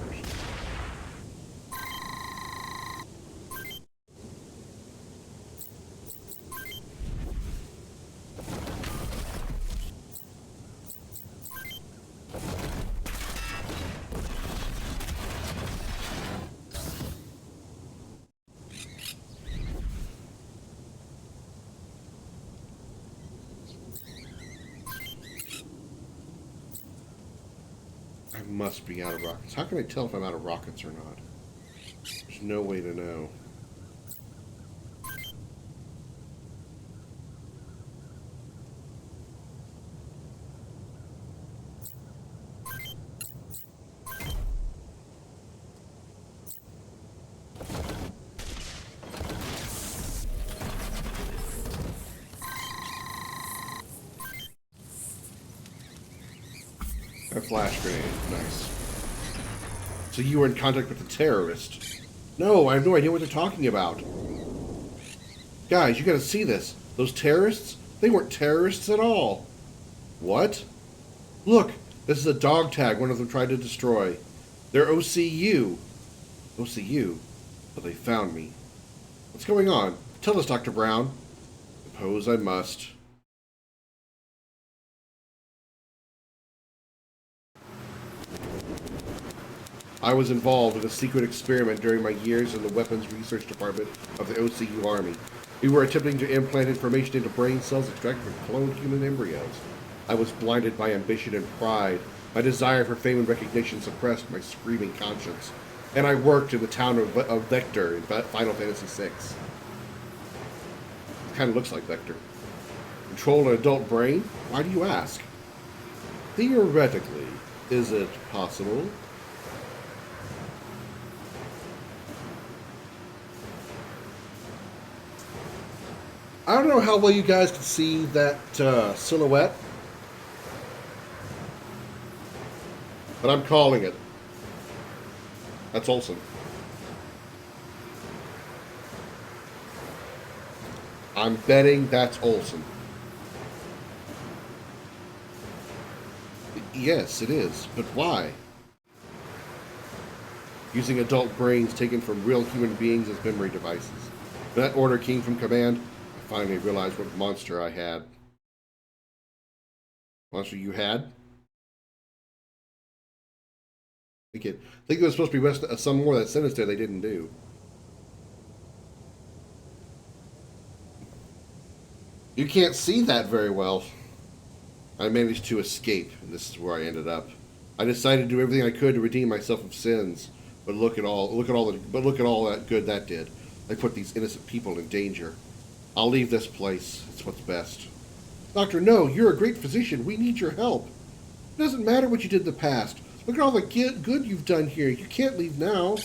I must be out of rockets. How can I tell if I'm out of rockets or not? There's no way to know. A flash grenade. Nice. So you were in contact with a terrorist. No, I have no idea what they're talking about. Guys, you gotta see this. Those terrorists? They weren't terrorists at all. What? Look, this is a dog tag one of them tried to destroy. They're OCU. OCU? But they found me. What's going on? Tell us, Dr. Brown. Suppose I must. I was involved in a secret experiment during my years in the Weapons Research Department of the OCU Army. We were attempting to implant information into brain cells extracted from cloned human embryos. I was blinded by ambition and pride. My desire for fame and recognition suppressed my screaming conscience. And I worked in the town of Vector in Final Fantasy VI. It kind of looks like Vector. Control an adult brain? Why do you ask? Theoretically, is it possible? I don't know how well you guys can see that silhouette, but I'm calling it. That's Olsen. I'm betting that's Olsen. Yes, it is. But why? Using adult brains taken from real human beings as memory devices. When that order came from command, I finally realized what monster I had. Monster you had? I think it was supposed to be some more that sinister they didn't do. You can't see that very well. I managed to escape, and this is where I ended up. I decided to do everything I could to redeem myself of sins, but look at all that good that did. I put these innocent people in danger. I'll leave this place. It's what's best. Doctor, no, you're a great physician. We need your help. It doesn't matter what you did in the past. Look at all the good you've done here. You can't leave now.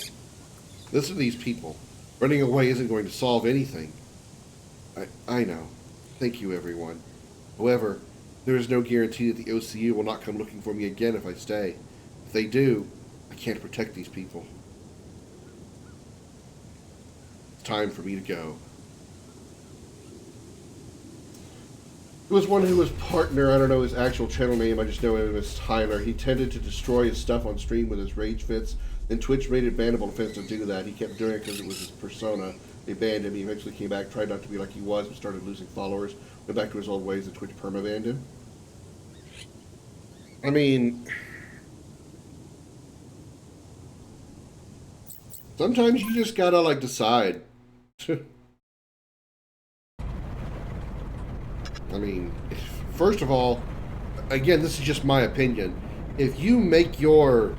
Listen to these people. Running away isn't going to solve anything. I know. Thank you, everyone. However, there is no guarantee that the OCU will not come looking for me again if I stay. If they do, I can't protect these people. It's time for me to go. There was one who was partner, I don't know his actual channel name, I just know him as Tyler. He tended to destroy his stuff on stream with his rage fits. Then Twitch made it bannable offense to do that. He kept doing it because it was his persona. They banned him. He eventually came back, tried not to be like he was, but started losing followers. Went back to his old ways, and Twitch perma-banned him. I mean, sometimes you just gotta, like, decide. I mean, first of all, again, this is just my opinion. If you make your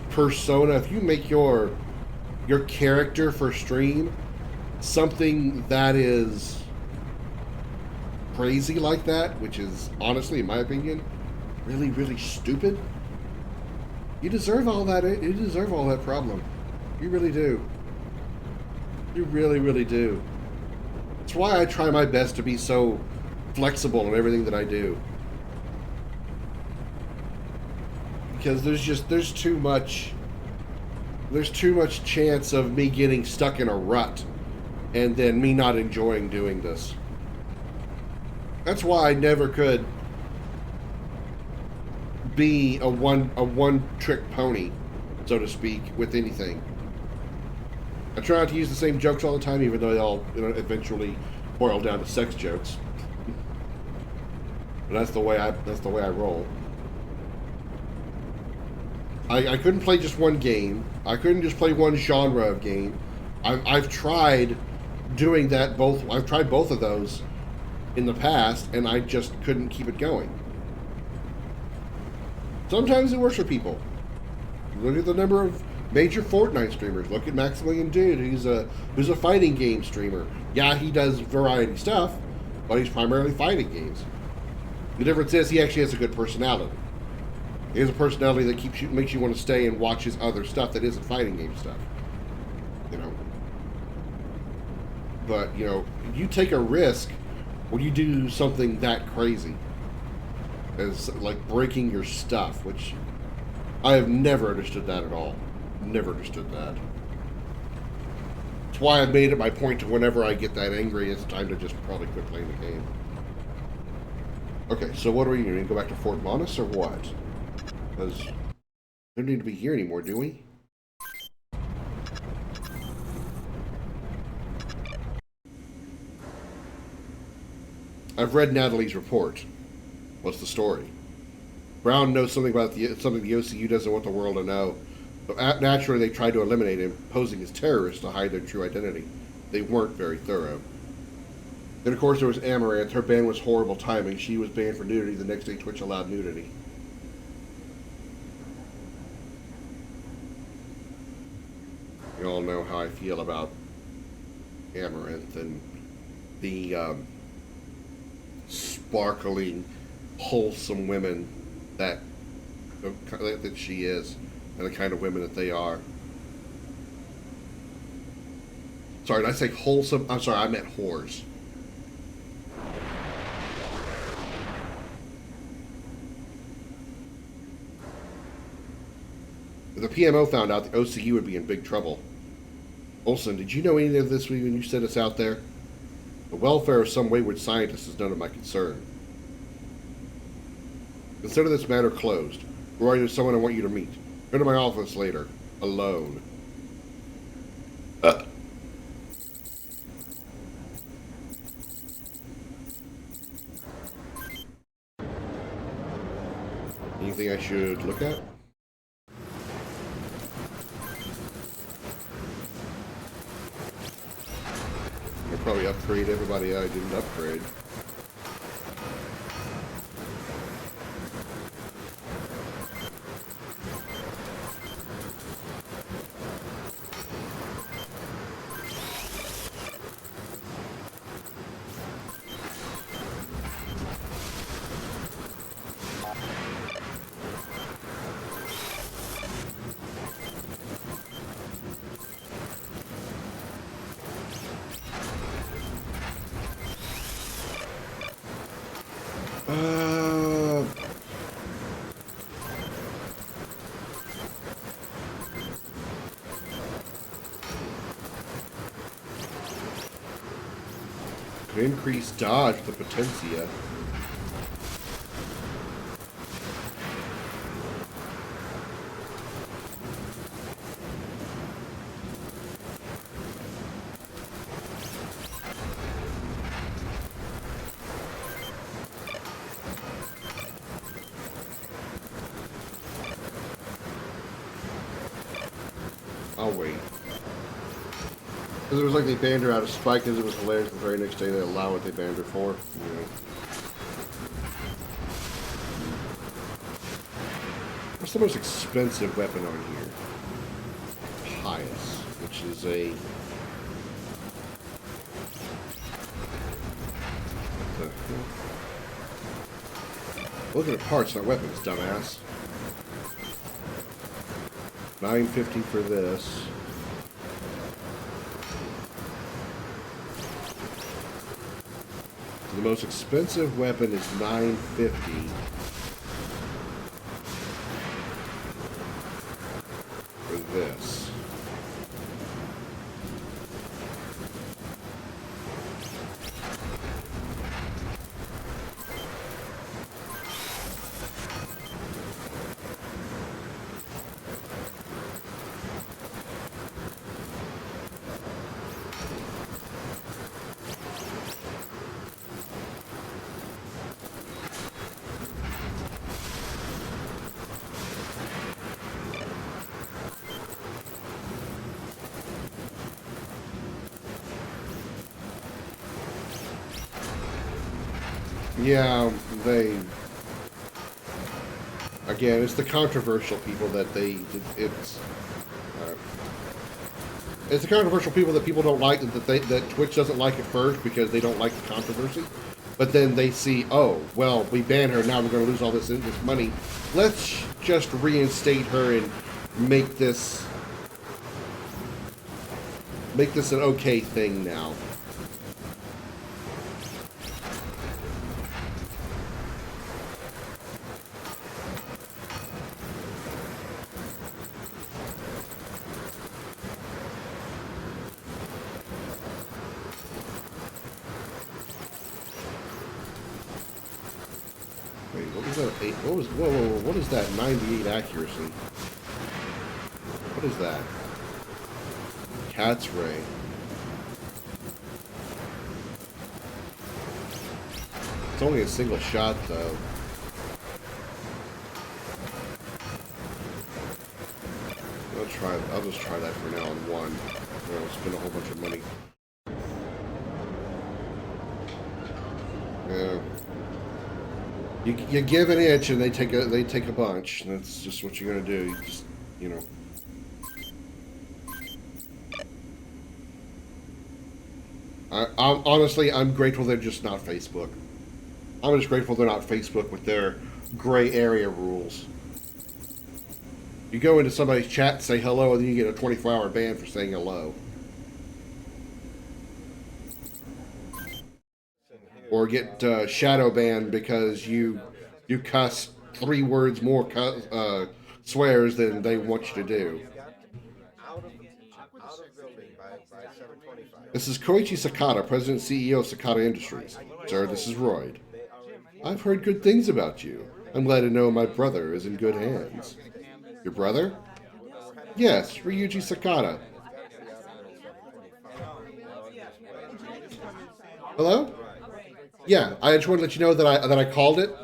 persona, if you make your character for stream something that is crazy like that, which is, honestly, in my opinion, really, really stupid, you deserve all that. You deserve all that problem. You really do. You really, really do. That's why I try my best to be so flexible in everything that I do. Because there's too much chance of me getting stuck in a rut and then me not enjoying doing this. That's why I never could be a one trick pony, so to speak, with anything. I try not to use the same jokes all the time, even though they all eventually boil down to sex jokes. But that's the way I roll. I couldn't play just one game. I couldn't just play one genre of game. I've tried doing that both. I've tried both of those in the past, and I just couldn't keep it going. Sometimes it works for people. Look at the number of major Fortnite streamers. Look at Maximilian Dude, who's a fighting game streamer. Yeah, he does variety stuff, but he's primarily fighting games. The difference is he actually has a good personality. He has a personality that makes you want to stay and watch his other stuff that isn't fighting game stuff. You know. But, you know, you take a risk when you do something that crazy. As like breaking your stuff, which I have never understood that at all. Never understood that. That's why I've made it my point to whenever I get that angry, it's time to just probably quit playing the game. Okay, so what are we doing? Go back to Fort Monis or what? Because we don't need to be here anymore, do we? I've read Natalie's report. What's the story? Brown knows something about something the OCU doesn't want the world to know. So naturally, they tried to eliminate him, posing as terrorists to hide their true identity. They weren't very thorough. Then, of course, there was Amaranth. Her ban was horrible timing. She was banned for nudity. The next day, Twitch allowed nudity. You all know how I feel about Amaranth and the sparkling, wholesome women that she is, and the kind of women that they are. Sorry, did I say wholesome? I'm sorry, I meant whores. If the PMO found out, the OCU would be in big trouble. Olson, did you know any of this when you sent us out there? The welfare of some wayward scientist is none of my concern. Consider this matter closed. Roy, there's someone I want you to meet. Go to my office later. Alone. Anything I should look at? I'll probably upgrade everybody I didn't upgrade. Increase dodge with the Potentia. I'll wait. Because it was like they banned her out of spite because it was hilarious. The very next day they allow what they banned her for. Yeah. What's the most expensive weapon on here? Pious, which is a... Look at the parts, not weapons, dumbass. $9.50 for this. The most expensive weapon is $9.50. For this. Yeah, they again, it's the controversial people that uh, it's the controversial people that people don't like that Twitch doesn't like at first because they don't like the controversy. But then they see, oh, well, we ban her, now we're going to lose all this money. Let's just reinstate her and make this an okay thing now. Wait, what was that? Whoa, what is that? 98 accuracy. What is that? Cat's ray. It's only a single shot, though. I'll just try that for now on one. I'll spend a whole bunch of money. Yeah. You give an inch and they take a bunch. That's just what you're gonna do. You just, you know. Honestly, I'm grateful they're just not Facebook. I'm just grateful they're not Facebook with their gray area rules. You go into somebody's chat and say hello, and then you get a 24-hour ban for saying hello. Or get shadow banned because you cuss 3 words more swears than they want you to do. This is Koichi Sakata, President and CEO of Sakata Industries. Sir, this is Royd. I've heard good things about you. I'm glad to know my brother is in good hands. Your brother? Yes, Ryuji Sakata. Hello? Yeah, I just wanted to let you know that I called it.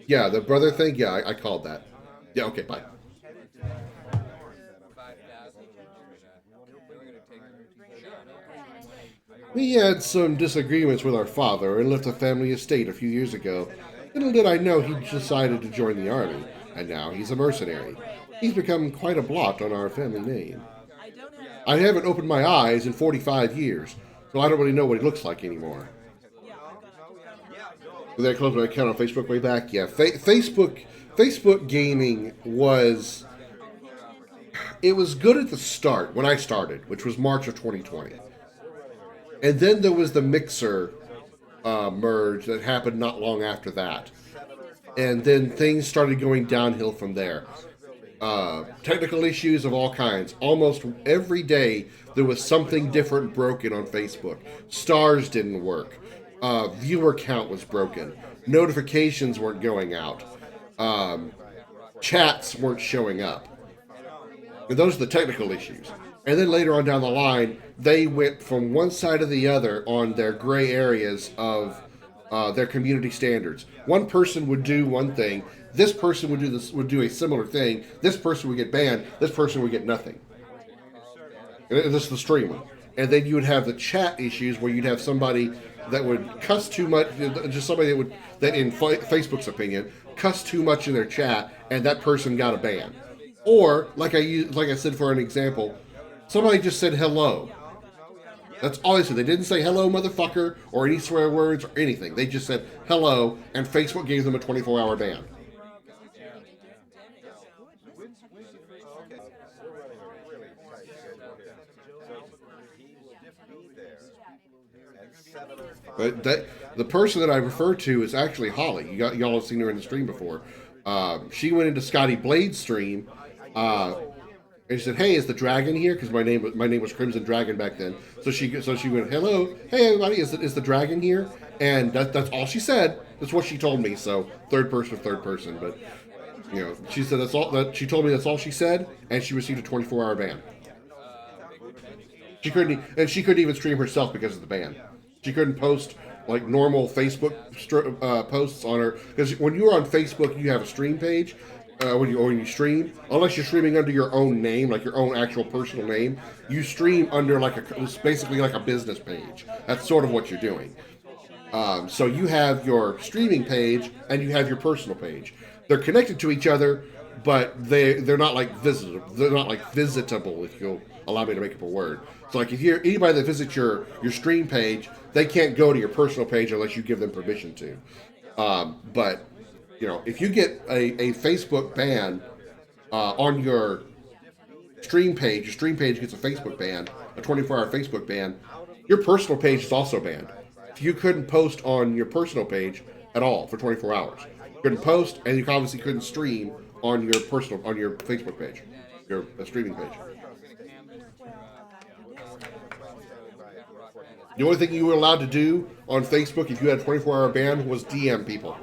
Yeah, the brother thing. Yeah, I called that. Yeah, okay, bye. We had some disagreements with our father and left the family estate a few years ago. Little did I know he decided to join the army, and now he's a mercenary. He's become quite a blot on our family name. I haven't opened my eyes in 45 years, so I don't really know what he looks like anymore. Did I close my account on Facebook way back? Yeah, Facebook gaming was it was good at the start when I started, which was March of 2020, and then there was the Mixer merge that happened not long after that, and then things started going downhill from there. Technical issues of all kinds. Almost every day there was something different broken on Facebook. Stars didn't work. Viewer count was broken. Notifications weren't going out. Um, Chats weren't showing up. And those are the technical issues. And then later on down the line, they went from one side to the other on their gray areas of their community standards. One person would do one thing. This person would do a similar thing. This person would get banned. This person would get nothing. And this is the streamer. And then you would have the chat issues where you'd have somebody that would cuss too much, just somebody that in Facebook's opinion, cuss too much in their chat, and that person got a ban. Or like I said for an example, somebody just said hello. That's all they said. They didn't say hello, motherfucker, or any swear words or anything. They just said hello, and Facebook gave them a 24-hour ban. But the person that I refer to is actually Holly. Y'all have seen her in the stream before. She went into Scotty Blade's stream, and she said, "Hey, is the dragon here?" Because my name was Crimson Dragon back then. So she went, "Hello, hey everybody, is the dragon here?" And that's all she said. That's what she told me. So third person, but she said that's all that she told me. That's all she said, and she received a 24-hour ban. She couldn't even stream herself because of the ban. She couldn't post like normal Facebook posts on her because when you're on Facebook, you have a stream page. When you stream, unless you're streaming under your own name, like your own actual personal name, you stream under it's basically like a business page. That's sort of what you're doing. So you have your streaming page and you have your personal page. They're connected to each other, but they're not like visitable. They're not like visitable. If you'll allow me to make up a word. So like if you're anybody that visits your stream page, they can't go to your personal page unless you give them permission to. But you know, if you get a Facebook ban on your stream page gets a Facebook ban, a 24-hour Facebook ban, your personal page is also banned. You couldn't post on your personal page at all for 24 hours. You couldn't post, and you obviously couldn't stream on your Facebook page, your streaming page. The only thing you were allowed to do on Facebook if you had a 24-hour ban was DM people.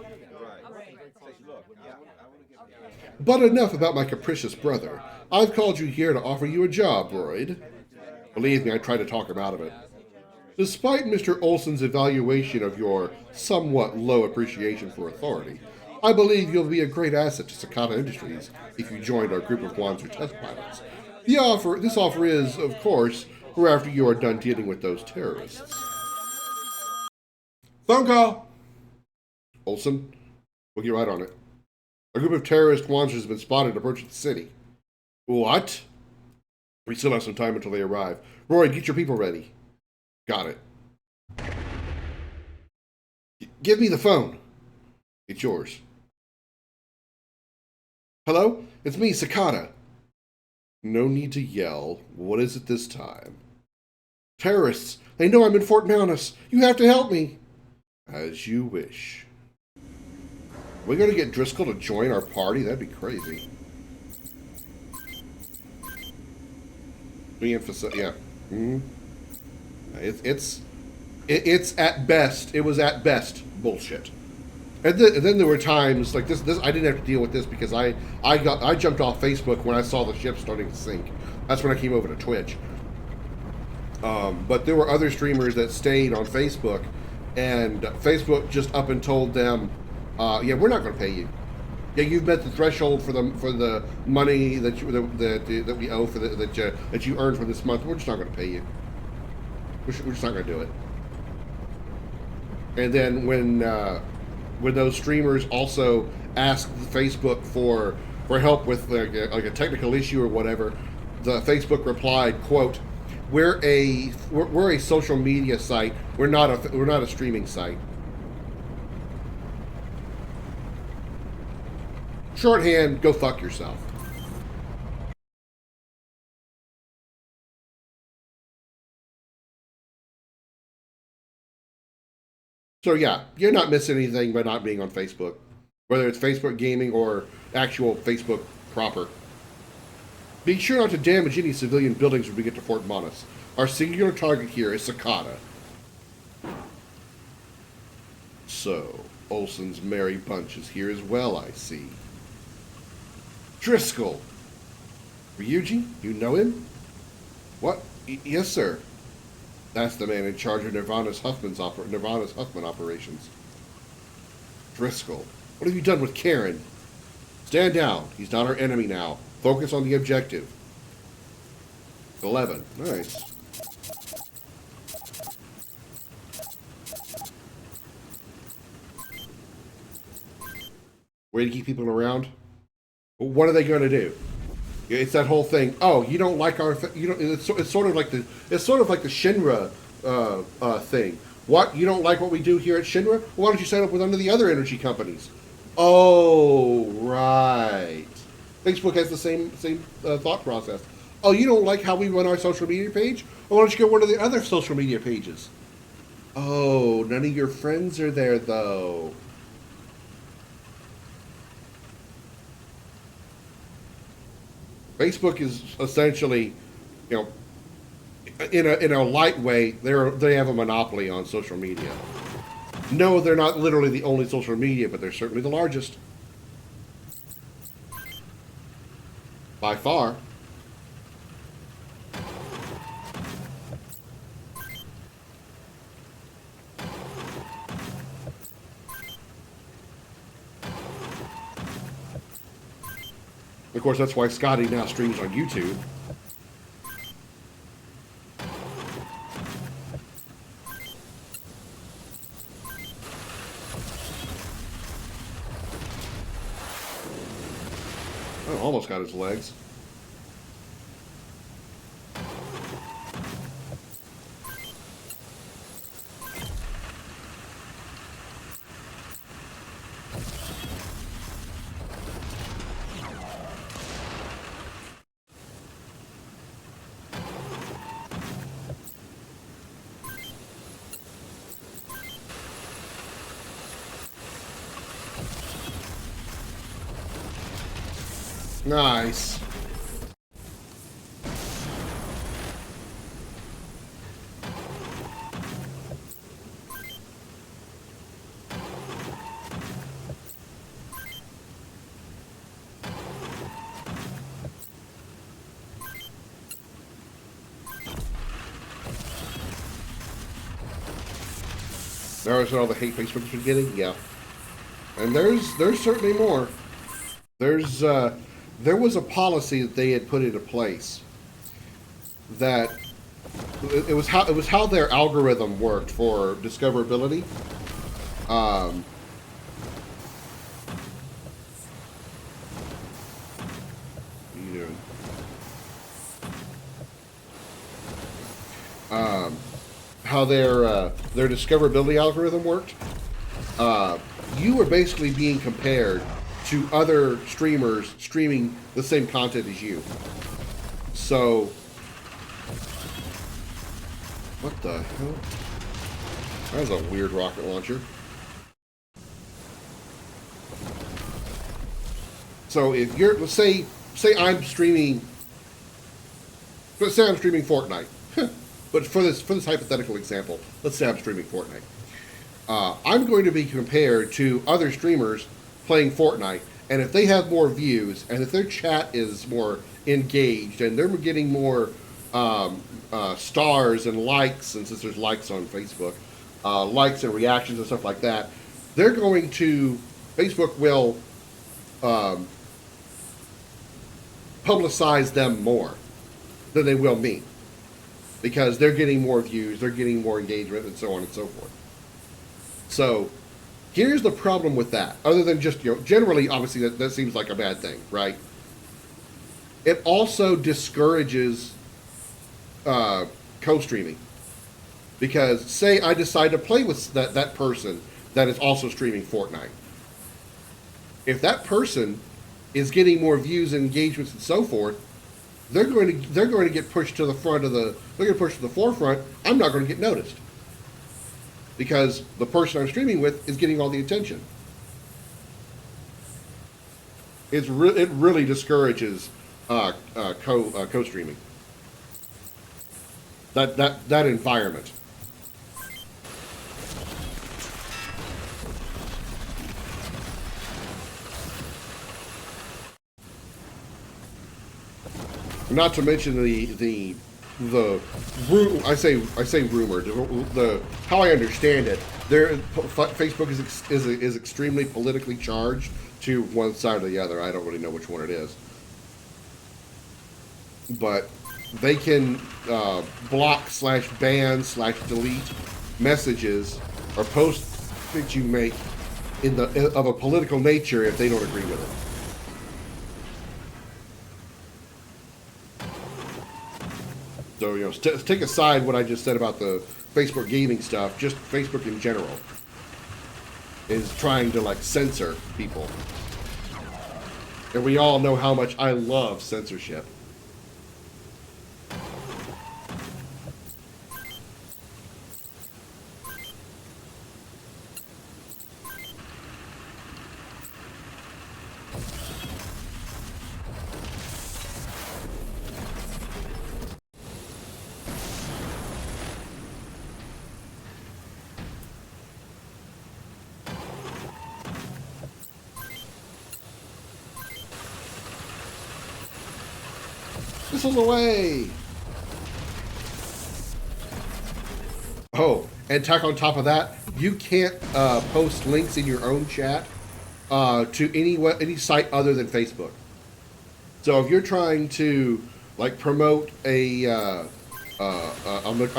But enough about my capricious brother. I've called you here to offer you a job, Royd. Believe me, I tried to talk him out of it. Despite Mr. Olson's evaluation of your somewhat low appreciation for authority, I believe you'll be a great asset to Sakata Industries if you joined our group of Wanzer test pilots. This offer is, of course, for after you are done dealing with those terrorists. Phone call! Olson, we'll get right on it. A group of terrorist Wanzers has been spotted approaching the city. What? We still have some time until they arrive. Roy, get your people ready. Got it. Give me the phone. It's yours. Hello? It's me, Sakata. No need to yell. What is it this time? Terrorists! They know I'm in Fort Maunus. You have to help me. As you wish. We're going to get Driscoll to join our party? That'd be crazy. Yeah. Mm-hmm. It's at best. It was at best bullshit. And then there were times like this. I didn't have to deal with this because I jumped off Facebook when I saw the ship starting to sink. That's when I came over to Twitch. But there were other streamers that stayed on Facebook, and Facebook just up and told them, "Yeah, we're not going to pay you. Yeah, you've met the threshold for the money that we owe for that you earned for this month. We're just not going to pay you. We're just not going to do it." And then when those streamers also asked Facebook for help with like a technical issue or whatever, the Facebook replied, "Quote: We're a social media site. We're not a streaming site." Shorthand, go fuck yourself. So yeah, you're not missing anything by not being on Facebook, whether it's Facebook gaming or actual Facebook proper. Be sure not to damage any civilian buildings when we get to Fort Maunus. Our singular target here is Sakata. So, Olson's merry bunch is here as well, I see. Driscoll! Ryuji? You know him? What? Yes, sir. That's the man in charge of Nirvana's Huffman operations. Driscoll, what have you done with Karen? Stand down. He's not our enemy now. Focus on the objective. 11. Nice. Way to keep people around? Well, what are they going to do? It's that whole thing. Oh, you don't like our. It's sort of like the Shinra thing. What, you don't like what we do here at Shinra? Well, why don't you sign up with under the other energy companies? Oh, right. Facebook has the same thought process. Oh, you don't like how we run our social media page? Well, why don't you go to one of the other social media pages? Oh, none of your friends are there though. Facebook is essentially, in a light way, they have a monopoly on social media. No, they're not literally the only social media, but they're certainly the largest. By far. Of course, that's why Scotty now streams on YouTube. Oh, almost got his legs. Nice. There's all the hate Facebook's been getting? Yeah. And there's certainly more. There was a policy that they had put into place that it was how their algorithm worked for discoverability. Um, you know, how their discoverability algorithm worked. You were basically being compared to other streamers streaming the same content as you. So, what the hell? That was a weird rocket launcher. So if you're, say I'm streaming, let's say I'm streaming Fortnite. But for this hypothetical example, let's say I'm streaming Fortnite. I'm going to be compared to other streamers playing Fortnite, and if they have more views, and if their chat is more engaged, and they're getting more stars and likes, and since there's likes on Facebook, likes and reactions and stuff like that, they're going to, Facebook will publicize them more than they will me, because they're getting more views, they're getting more engagement, and so on and so forth. So here's the problem with that. Other than just, generally, obviously, that seems like a bad thing, right? It also discourages co-streaming. Because, say I decide to play with that person that is also streaming Fortnite. If that person is getting more views and engagements and so forth, they're going to get pushed to the front of the, they're going to push to the forefront. I'm not going to get noticed, because the person I'm streaming with is getting all the attention. It really discourages co-streaming. That environment. Not to mention the I say rumor. The how I understand it, Facebook is extremely politically charged to one side or the other. I don't really know which one it is, but they can block / ban / delete messages or posts that you make of a political nature if they don't agree with it. So, take aside what I just said about the Facebook gaming stuff, just Facebook in general is trying to, censor people. And we all know how much I love censorship. Missiles away! Oh, and tack on top of that, you can't post links in your own chat to any site other than Facebook. So if you're trying to promote a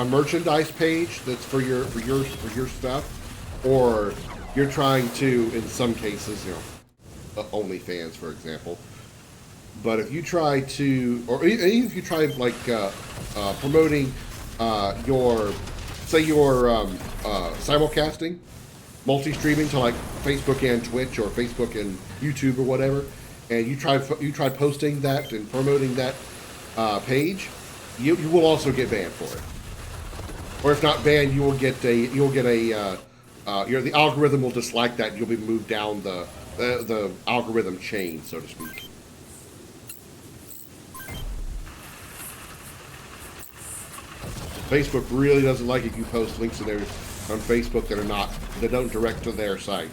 merchandise page that's for your stuff, or you're trying to, in some cases, OnlyFans, for example, But if you try to, or even if you try like promoting your, say your simulcasting, multi-streaming to like Facebook and Twitch or Facebook and YouTube or whatever, and you try posting that and promoting that page, you will also get banned for it. Or if not banned, you will get a the algorithm will dislike that, and you'll be moved down the algorithm chain, so to speak. Facebook really doesn't like if you post links in there on Facebook that don't direct to their site.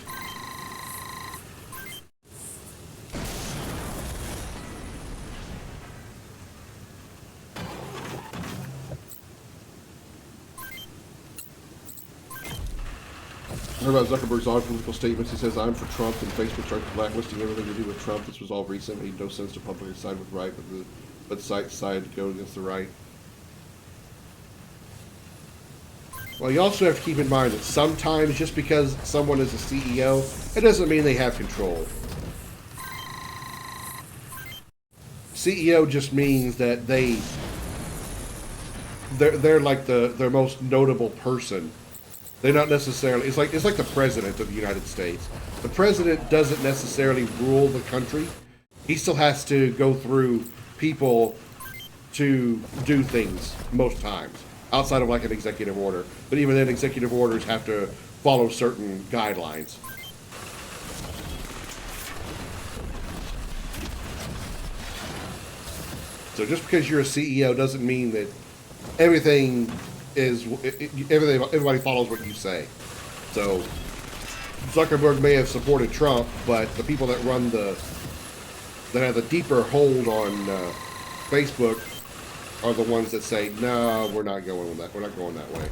I heard about Zuckerberg's odd political statements. He says, "I'm for Trump," and Facebook started blacklisting everything to do with Trump. This was all recent. It made no sense to publicly side with right, but the site decided to go against the right. Well, you also have to keep in mind that sometimes just because someone is a CEO, it doesn't mean they have control. CEO just means that they're like their most notable person. They're not necessarily. It's like the president of the United States. The president doesn't necessarily rule the country. He still has to go through people to do things most times, outside of like an executive order. But even then, executive orders have to follow certain guidelines. So just because you're a CEO doesn't mean that everything everybody follows what you say. So Zuckerberg may have supported Trump, but the people that have the deeper hold on Facebook are the ones that say, no, we're not going with that. We're not going that way.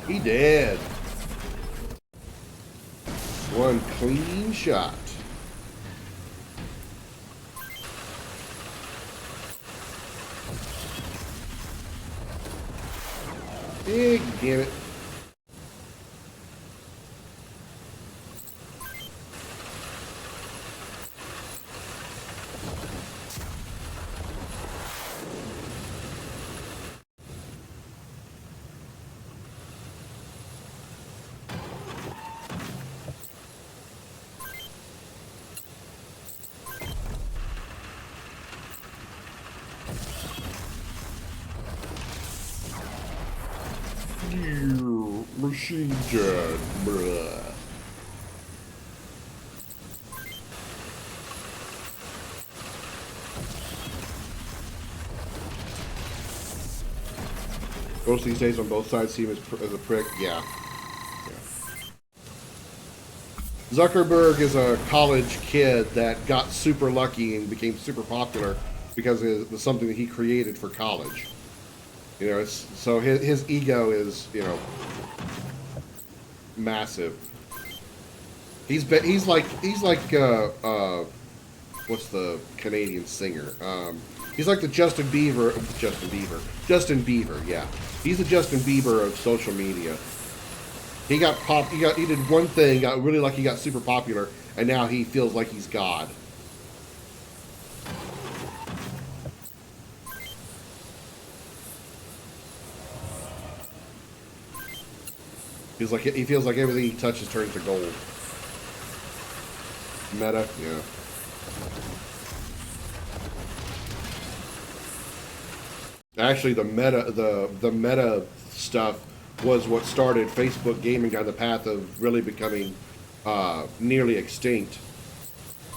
He did. One clean shot. Damn it. Machine gun, bruh. Most these days on both sides see him as a prick. Yeah. Zuckerberg is a college kid that got super lucky and became super popular because it was something that he created for college. You know, so his ego is, you know, massive. He's like what's the Canadian singer? He's like the Justin Bieber, yeah. He's the Justin Bieber of social media. He did one thing, got really lucky, got super popular, and now he feels like he's God. He feels like everything he touches turns to gold. Meta, yeah. Actually, the meta stuff was what started Facebook gaming down the path of really becoming nearly extinct.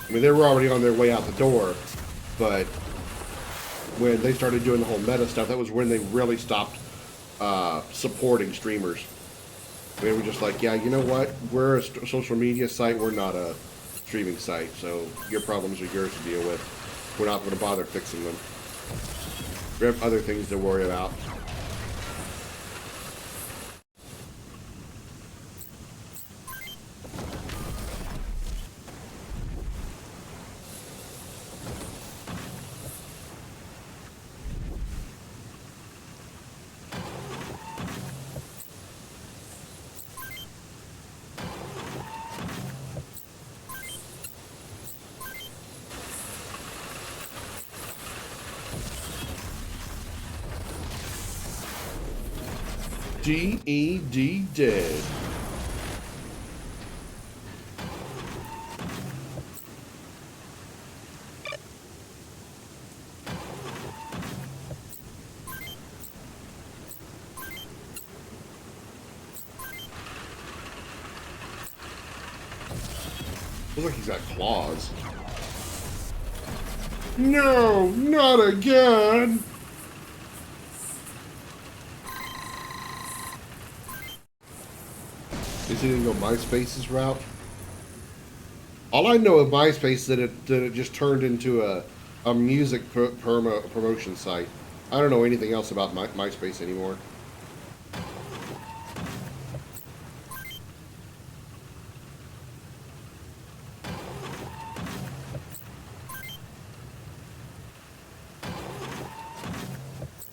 I mean, they were already on their way out the door, but when they started doing the whole meta stuff, that was when they really stopped supporting streamers. They were just like, yeah, you know what? We're a social media site. We're not a streaming site. So your problems are yours to deal with. We're not going to bother fixing them. We have other things to worry about. D-E-D dead. Looks like he's got claws. No, not again! Is he gonna go MySpace's route? All I know of MySpace is that it just turned into a music promotion site. I don't know anything else about MySpace anymore.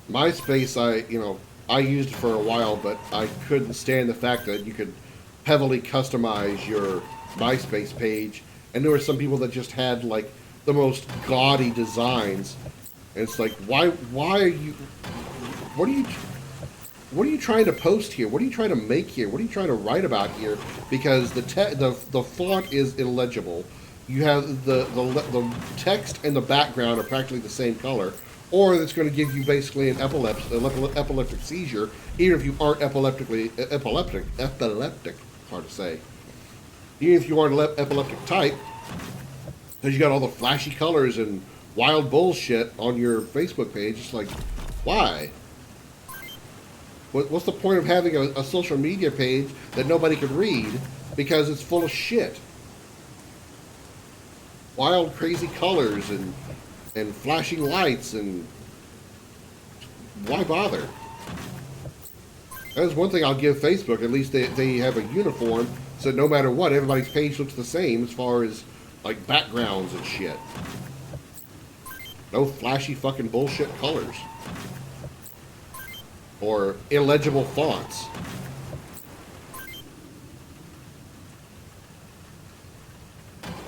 MySpace, I used it for a while, but I couldn't stand the fact that you could heavily customize your MySpace page, and there were some people that just had like the most gaudy designs. And it's like, why are you? What are you? What are you trying to post here? What are you trying to make here? What are you trying to write about here? Because the font is illegible. You have the text and the background are practically the same color, or it's going to give you basically an epileptic seizure, even if you aren't epileptic. Hard to say. Even if you aren't epileptic type, because you got all the flashy colors and wild bullshit on your Facebook page. It's like, why? What's the point of having a social media page that nobody can read because it's full of shit? Wild, crazy colors and flashing lights, and why bother? That's one thing I'll give Facebook. At least they have a uniform, so no matter what, everybody's page looks the same as far as like backgrounds and shit. No flashy fucking bullshit colors. Or illegible fonts.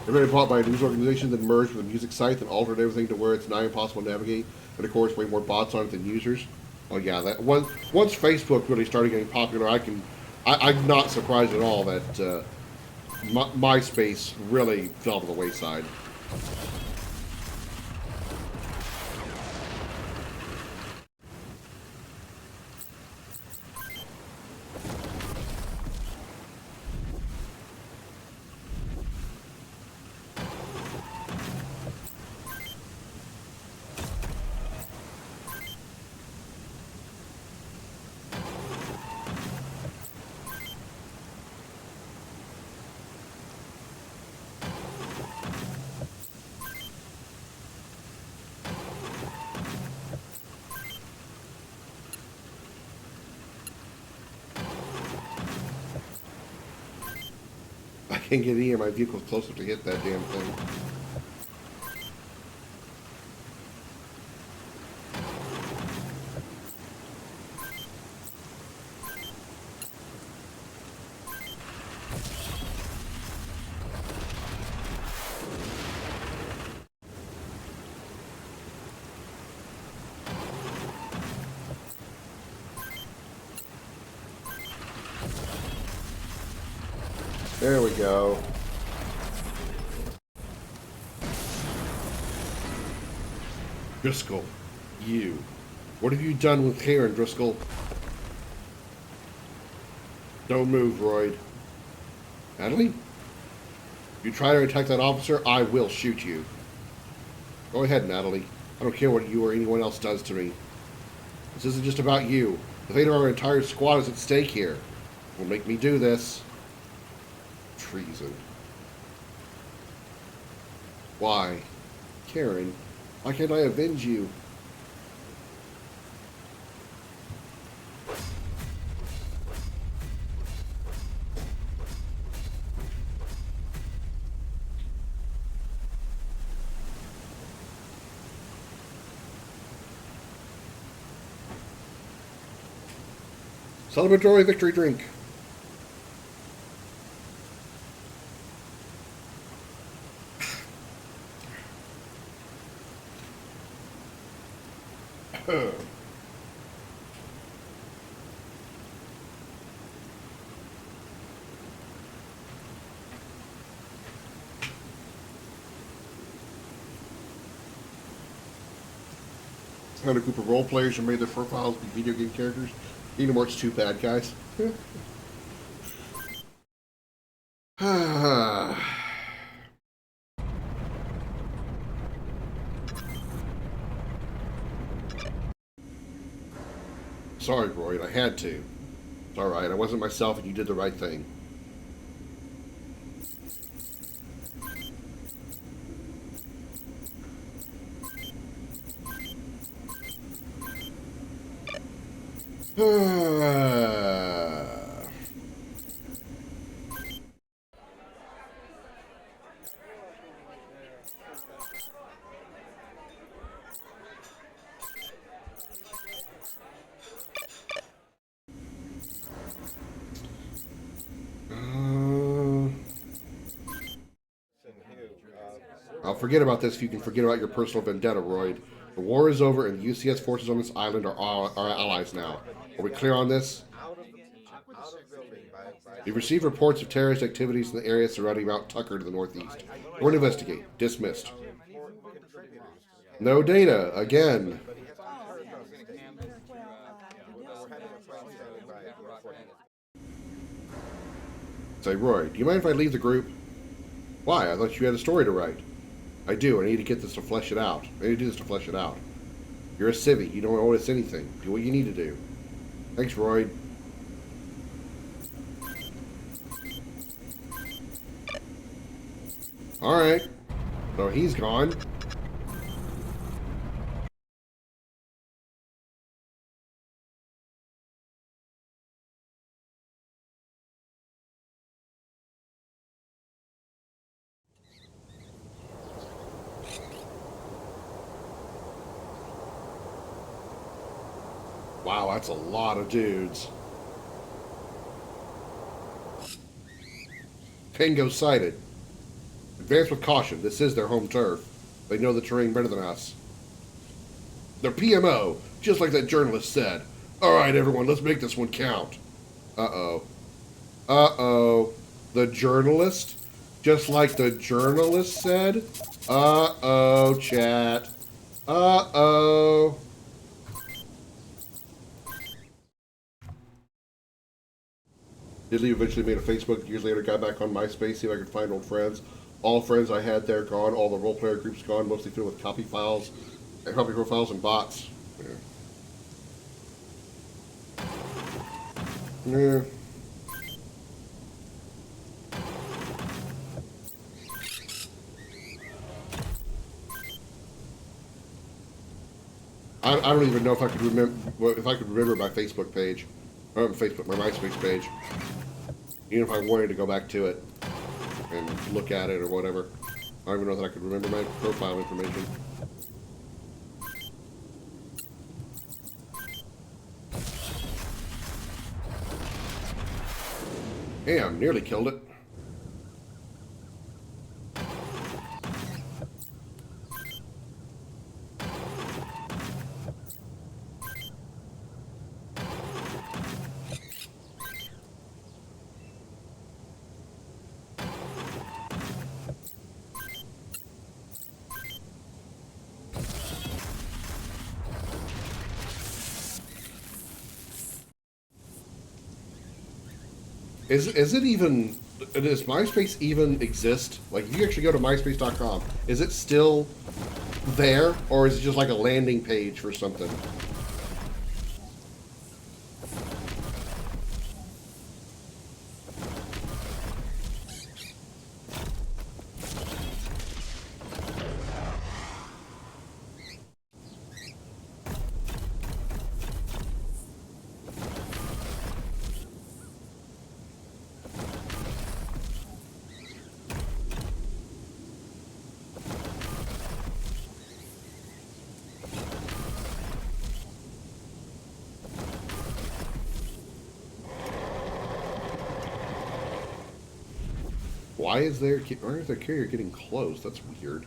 Everybody bought by a news organization that merged with a music site that altered everything to where it's now impossible to navigate, and of course way more bots on it than users. Oh yeah, that once Facebook really started getting popular, I'm not surprised at all that MySpace really fell to the wayside. I can't get any of my vehicles close enough to hit that damn thing. There we go. Driscoll, you. What have you done with Karen, Driscoll? Don't move, Royd. Natalie? If you try to attack that officer, I will shoot you. Go ahead, Natalie. I don't care what you or anyone else does to me. This isn't just about you. The fate of our entire squad is at stake here. Will make me do this. Treason. Why? Karen, why can't I avenge you? Celebratory victory drink. Found a group of role players who made their profiles be video game characters. Kingdom Hearts 2 bad guys. Sorry, Roy, I had to. It's alright, I wasn't myself and you did the right thing. I'll forget about this if you can forget about your personal vendetta, Royd. The war is over and the UCS forces on this island are our allies now. Are we clear on this? We've received reports of terrorist activities in the area surrounding Mount Tucker to the northeast. We're to investigate. Dismissed. No data. Again. Say, Roy, do you mind if I leave the group? Why? I thought you had a story to write. I do. I need to get this to flesh it out. I need to do this to flesh it out. You're a civvy. You don't owe us anything. Do what you need to do. Thanks, Roy. Alright. So he's gone. Wow, that's a lot of dudes. Tango sighted. Advance with caution. This is their home turf. They know the terrain better than us. They're PMO, just like that journalist said. Alright, everyone, let's make this one count. Uh-oh. Uh-oh. The journalist? Just like the journalist said? Uh-oh, chat. Uh-oh. Diddley eventually made a Facebook. Years later, got back on MySpace, see if I could find old friends. All friends I had there gone. All the role player groups gone, mostly filled with copy files, copy profiles, and bots. Yeah. I don't even know if I could remember my Facebook page, or my MySpace page. Even if I wanted to go back to it and look at it or whatever. I don't even know that I could remember my profile information. Damn, nearly killed it. Is it even, does MySpace even exist? Like, if you actually go to MySpace.com, is it still there, or is it just like a landing page for something? Why is their carrier getting close? That's weird.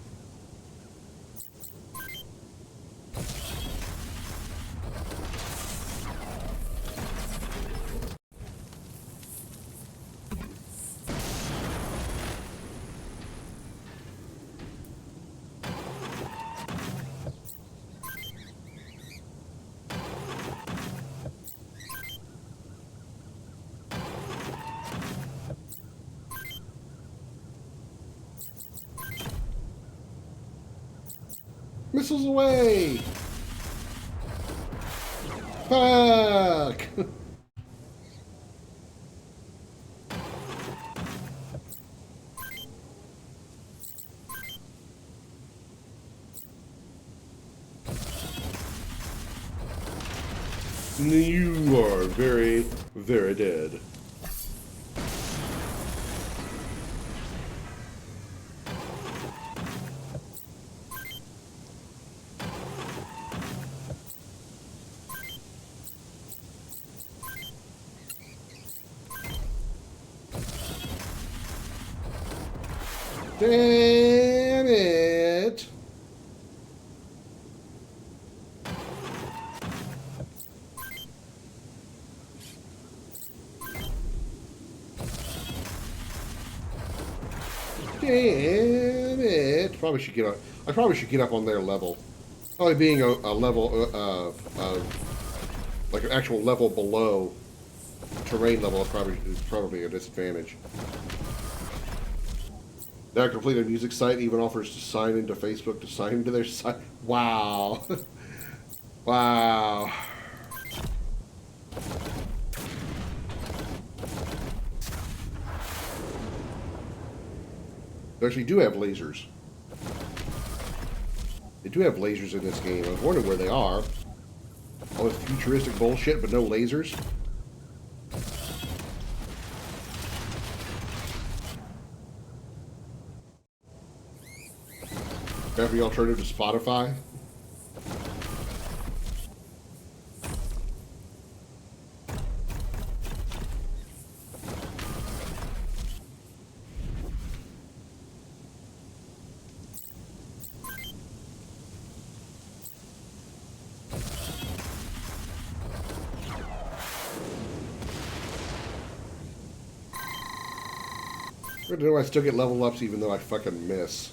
missiles away! Fuck! You are very, very dead. Damn it! Damn it! Probably should get up. I probably should get up on their level. Probably being a level, like an actual level below terrain level is probably a disadvantage. That completed music site even offers to sign into Facebook to sign into their site. Wow. Wow. They actually do have lasers. They do have lasers in this game. I was wondering where they are. All this futuristic bullshit, but no lasers. Every alternative to Spotify. I don't know, I still get level ups even though I fucking miss.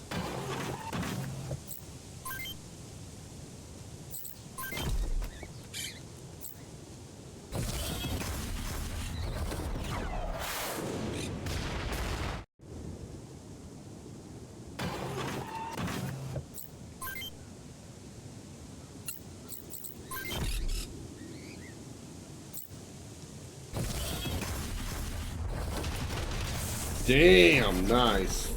Damn, nice.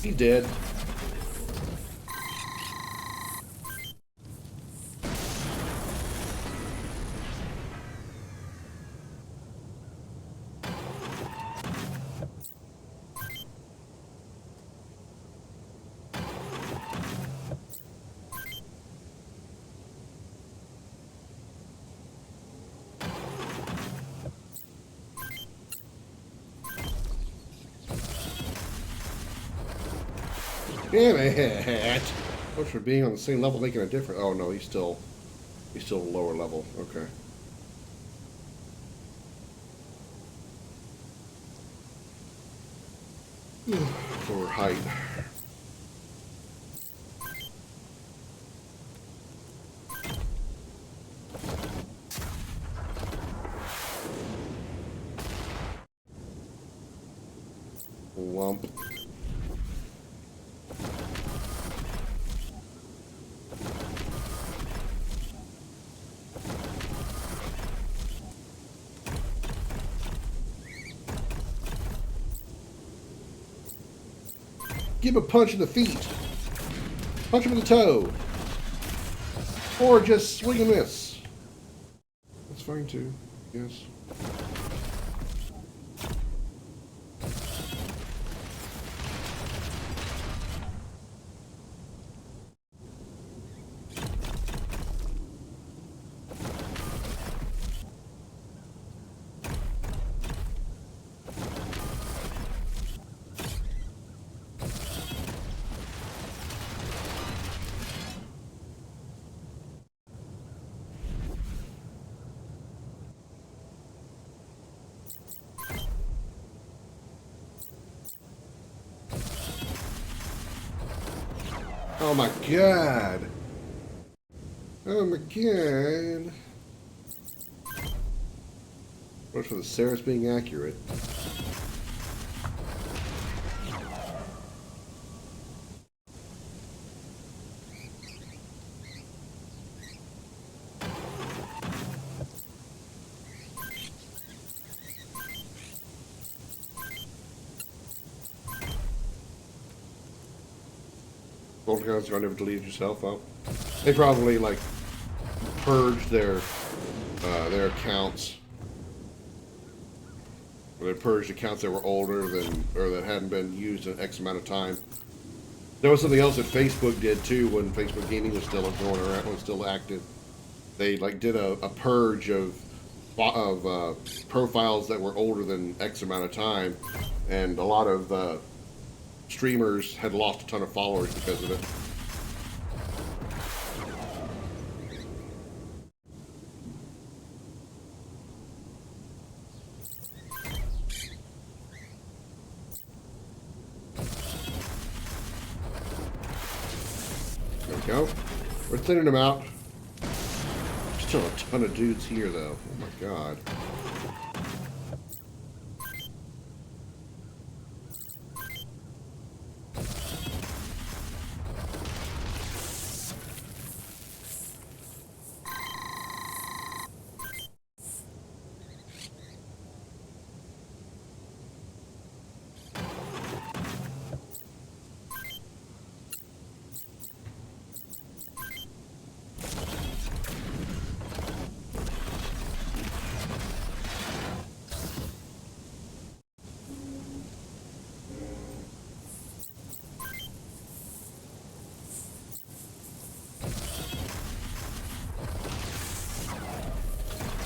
He did. Damn it! What's for being on the same level making a difference? Oh no, he's still lower level. Okay. Lower height. Lump. Give him a punch in the feet. Punch him in the toe. Or just swing and miss. That's fine too, yes. Oh my god. Oh my god. What's for the Sarah's being accurate? Gold accounts are never deleted yourself. Oh, they probably like purged their accounts. Or they purged accounts that were older than or that hadn't been used in X amount of time. There was something else that Facebook did too when Facebook Gaming was still going around, was still active. They like did a purge of profiles that were older than X amount of time, and a lot of streamers had lost a ton of followers because of it. There we go. We're thinning them out. Still a ton of dudes here, though. Oh my god.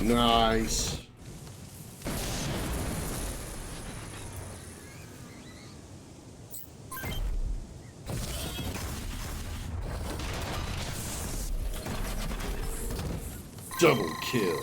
Nice. Double kill.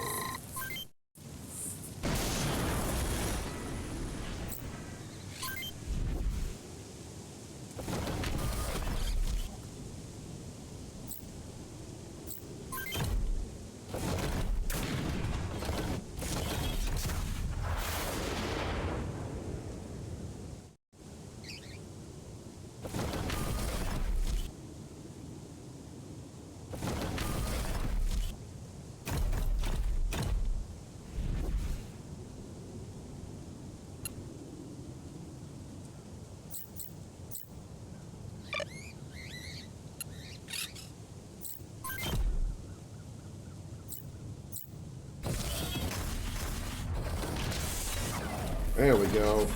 There we go.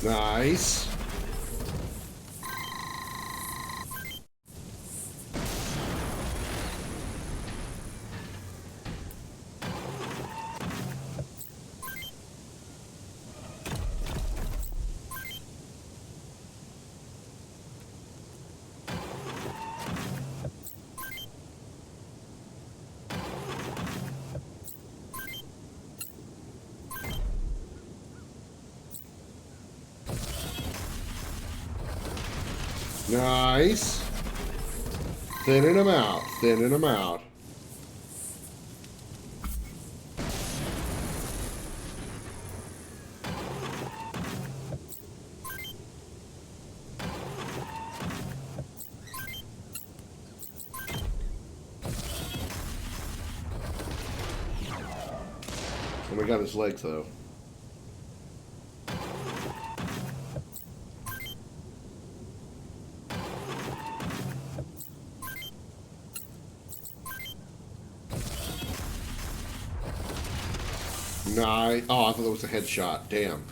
Nice. Nice. Thinning them out. Thinning them out. And we got his legs, though. Nice. Oh, I thought that was a headshot. Damn.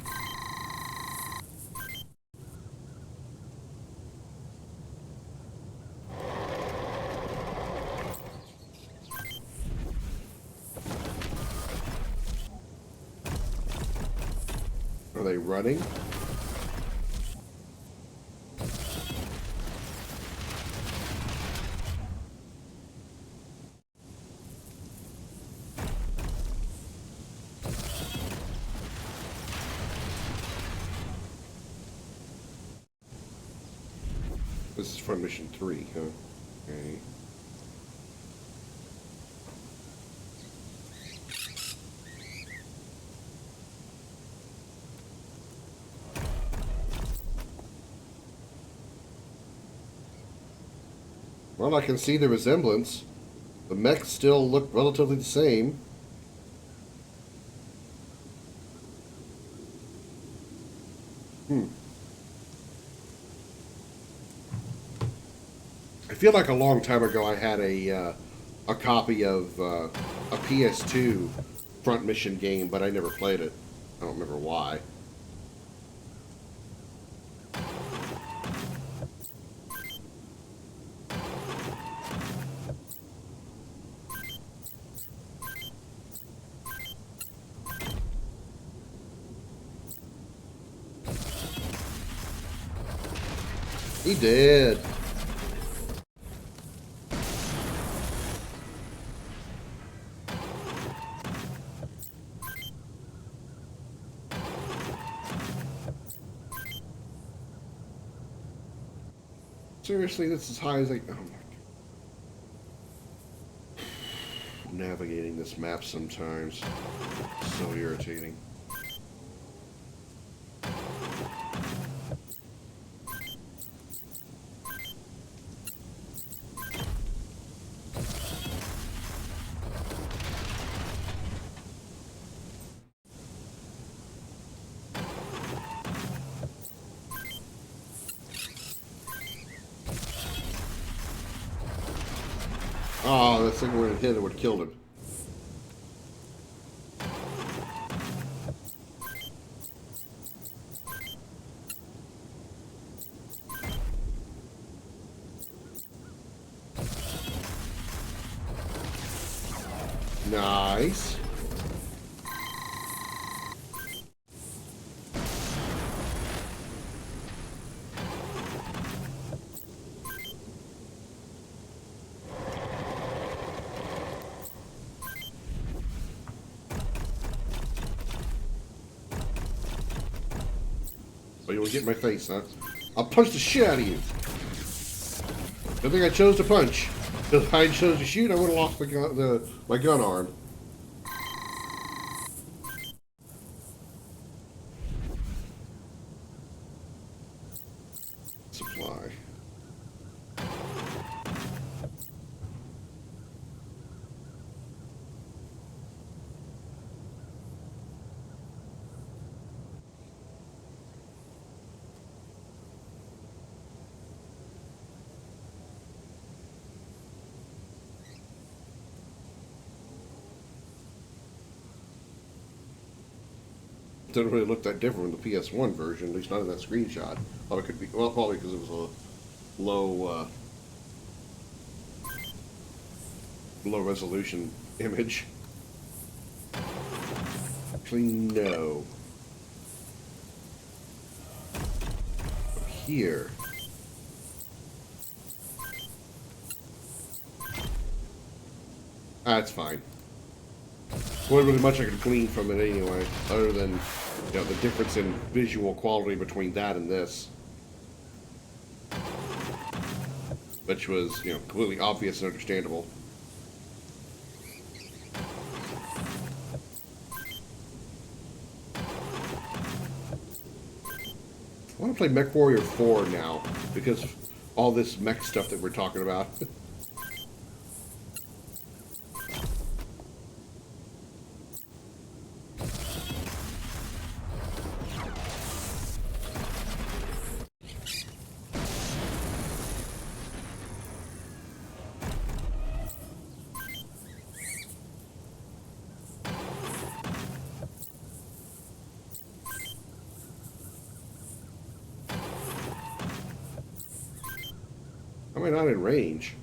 Are they running? This is from mission 3, huh? Okay. Well, I can see the resemblance. The mechs still look relatively the same. I feel like a long time ago I had a copy of a PS2 front mission game, but I never played it. I don't remember why. He did. Seriously, that's as high as I. Oh my God. Navigating this map sometimes. So irritating. Oh, that thing would have hit, it would have killed him. Nice. Oh, you want to get in my face, huh? I'll punch the shit out of you. Good thing I chose to punch. If I chose to shoot, I would have lost my gun arm. Supply. Doesn't really look that different from the PS1 version, at least not in that screenshot. Thought it could be, well, probably because it was a low resolution image. Actually, no. Here. That's fine. Wasn't really much I could glean from it anyway, other than the difference in visual quality between that and this, which was completely obvious and understandable. I want to play MechWarrior 4 now because all this mech stuff that we're talking about. Am I not in range?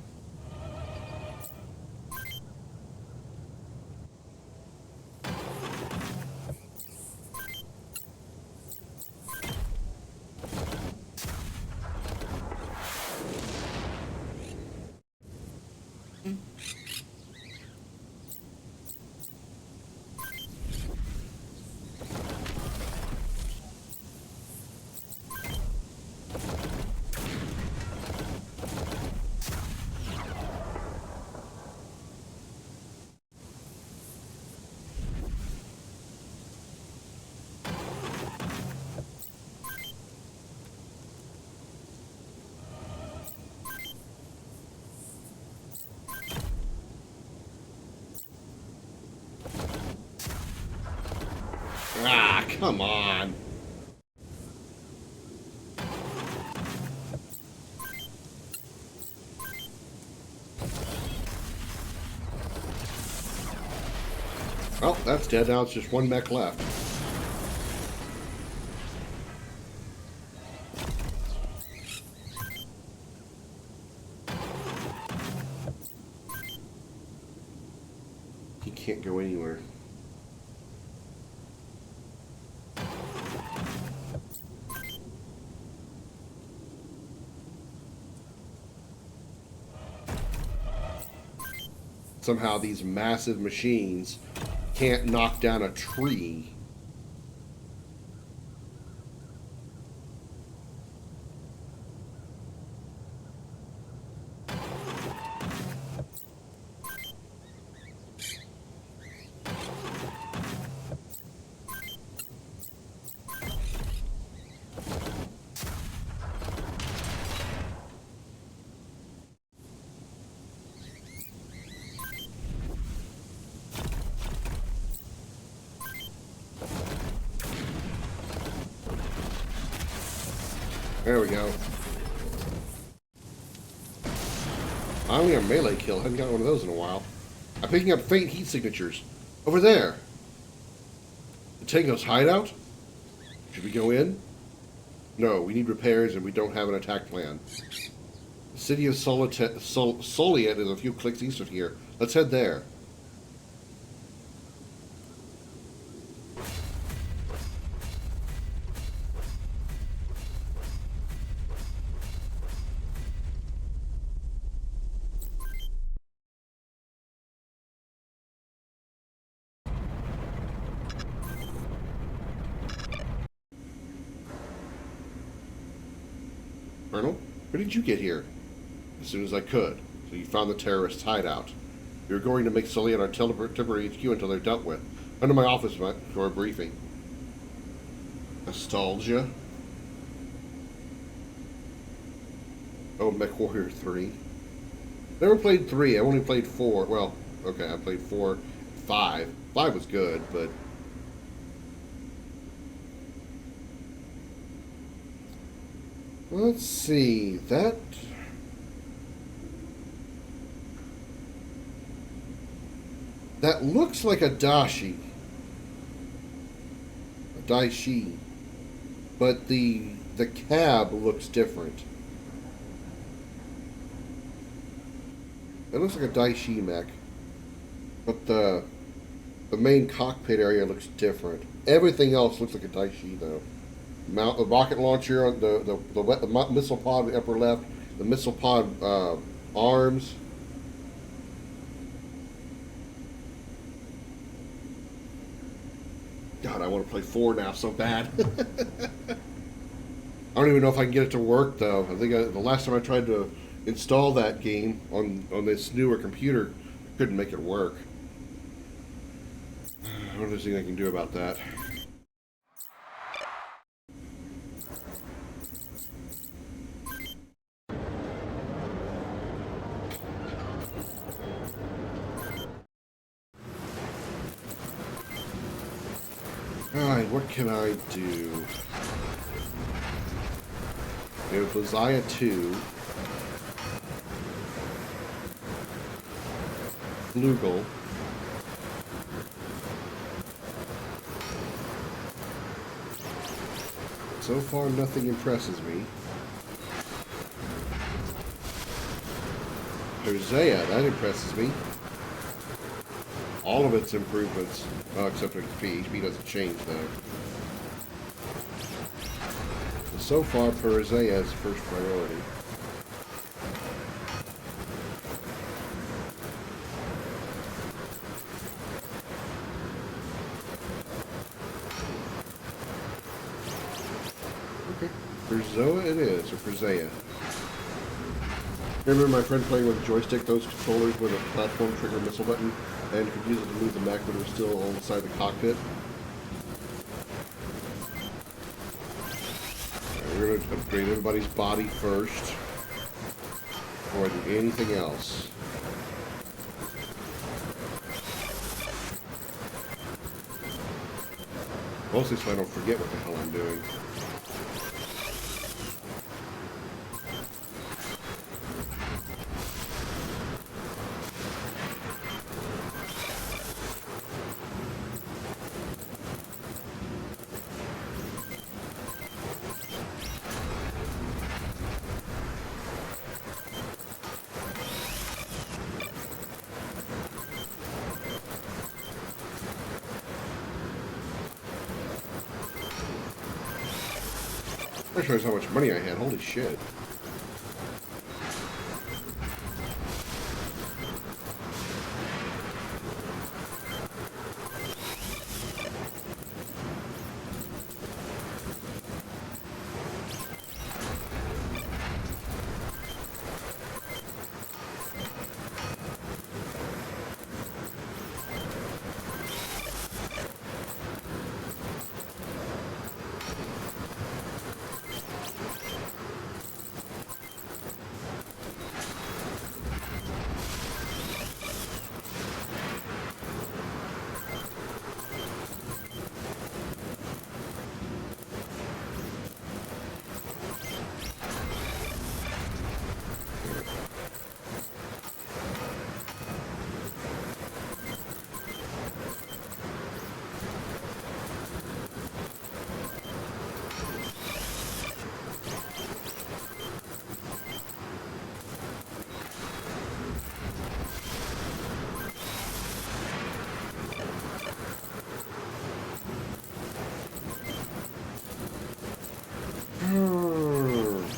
Ah, come on. Well, that's dead now. It's just one mech left. He can't go anywhere. Somehow these massive machines can't knock down a tree. There we go. I only got a melee kill. I haven't got one of those in a while. I'm picking up faint heat signatures. Over there. The Tango's hideout? Should we go in? No, we need repairs and we don't have an attack plan. The city of Soliet is a few clicks east of here. Let's head there. Colonel, where did you get here? As soon as I could. So you found the terrorists' hideout. We were going to make Soliet our temporary HQ until they're dealt with. Come to my office for a briefing. Nostalgia. Oh, Mech Warrior 3. Never played 3. I only played 4. Well, okay, I played 4, 5. 5 was good, but... Let's see, that... That looks like a dashi. A daishi. But the cab looks different. It looks like a daishi mech. But the main cockpit area looks different. Everything else looks like a daishi though. Mount the rocket launcher, the missile pod in the upper left, the missile pod arms. God, I want to play 4 now so bad. I don't even know if I can get it to work though. I think the last time I tried to install that game on this newer computer, I couldn't make it work. I wonder if there's anything I can do about that. Alright, what can I do? We have Bozaya 2. Flugel. So far, nothing impresses me. Hosea, that impresses me. All of its improvements, except for HP. HP doesn't change, though. So far, Perizea is first priority. Urzoa it is, or Frizea. Remember my friend playing with a joystick, those controllers with a platform trigger missile button, and could use it to move the mech when it was still inside the cockpit? Right, we're going to upgrade everybody's body first, before I do anything else. Mostly so I don't forget what the hell I'm doing. I just realized how much money I had. Holy shit.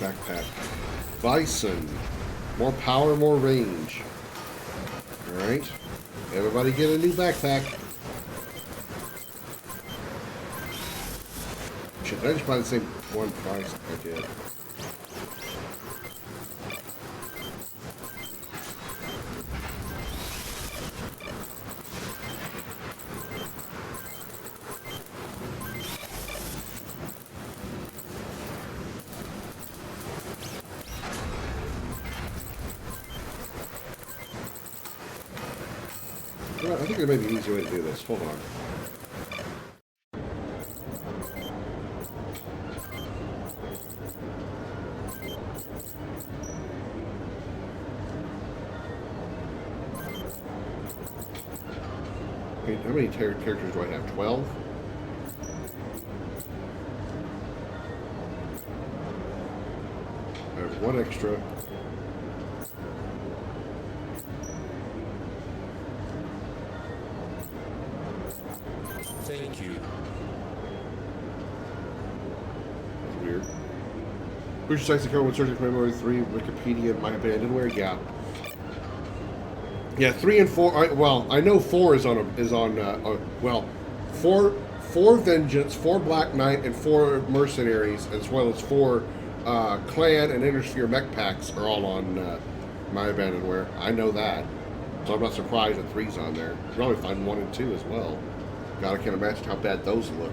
Backpack. Bison. More power, more range. Alright. Everybody get a new backpack. Shit, did I just buy the same one price? I did. Well, I think there may be an easier way to do this. Hold on. Okay, how many characters do I have? 12? I have one extra. Thank you. That's weird. Which sites to cover when searching for memory 3, Wikipedia, and My Abandonware? Yeah. Yeah, 3 and 4. Well, I know 4 is on. Well, 4 Vengeance, 4 Black Knight, and 4 Mercenaries, as well as 4 Clan and Intersphere mech packs are all on My Abandonware. I know that, so I'm not surprised that 3's on there. You probably find 1 and 2 as well. God, I can't imagine how bad those look.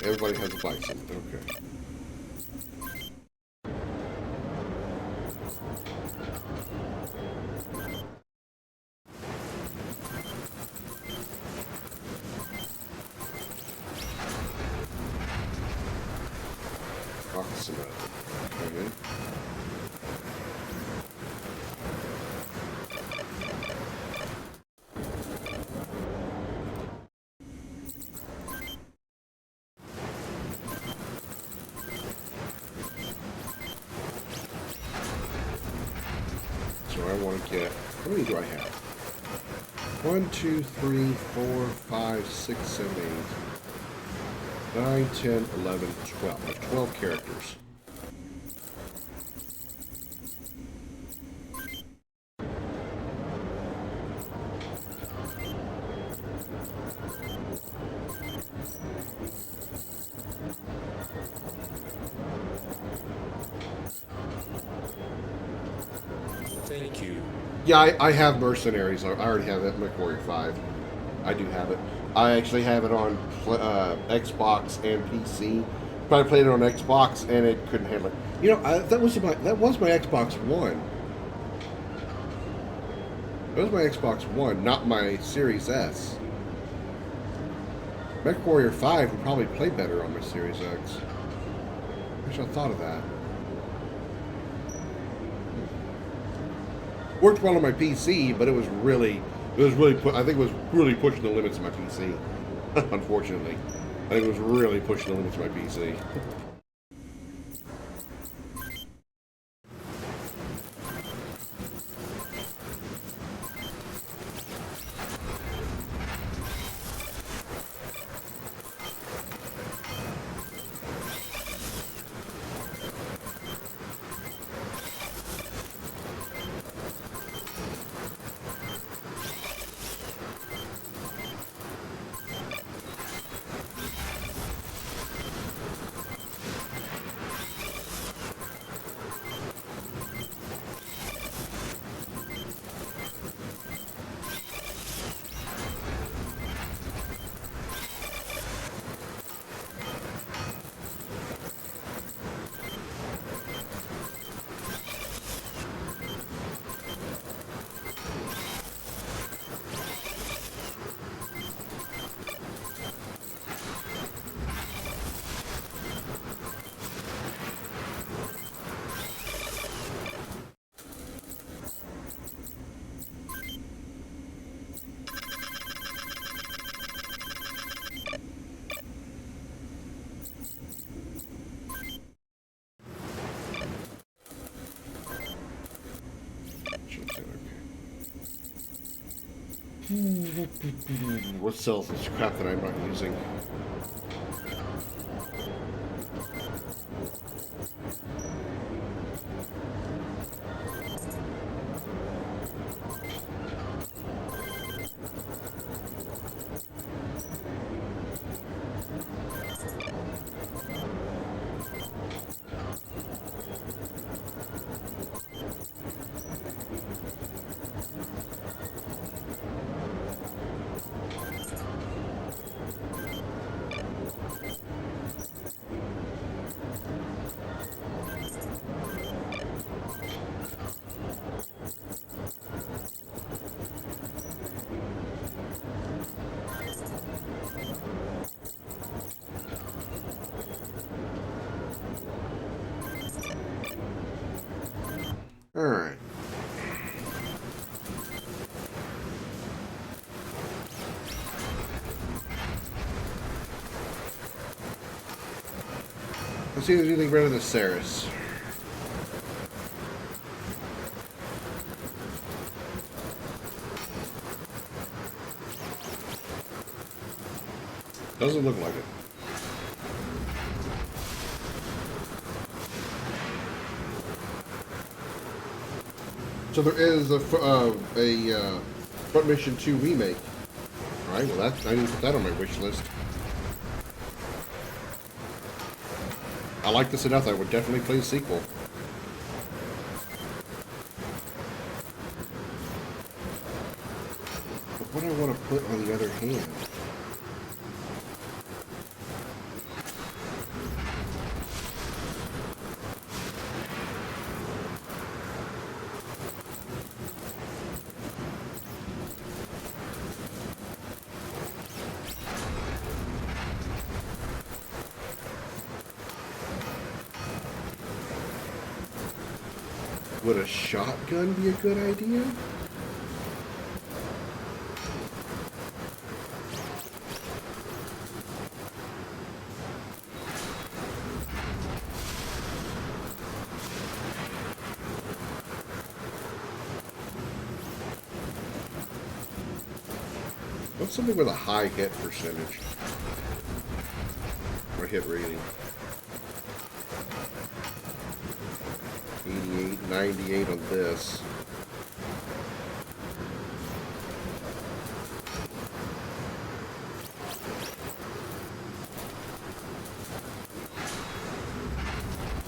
Everybody has a bison. Okay. Rock cement. Okay. So I want to get, how many do I have? 1, 2, 3, 4, 5, 6, 7, 8, 9, 10, 11, 12. I have 12 characters. Thank you. Yeah, I have mercenaries. I already have that MechWarrior 5. I do have it. I actually have it on Xbox and PC. But I played it on Xbox and it couldn't handle it. You know, that was my Xbox One. That was my Xbox One, not my Series S. MechWarrior 5 would probably play better on my Series X. Wish I thought of that. Worked well on my PC, but I think it was really pushing the limits of my PC. Unfortunately, I think it was really pushing the limits of my PC. What sells this crap that I'm not using? Alright. Let's see if there's anything better than Ceres. Doesn't look like it. So there is a Front Mission 2 remake. Alright, well I need to put that on my wish list. I like this enough, I would definitely play the sequel. But what do I want to put on the other hand? Would a shotgun be a good idea? What's something with a high hit percentage? Or hit rating? 88, 98 on this.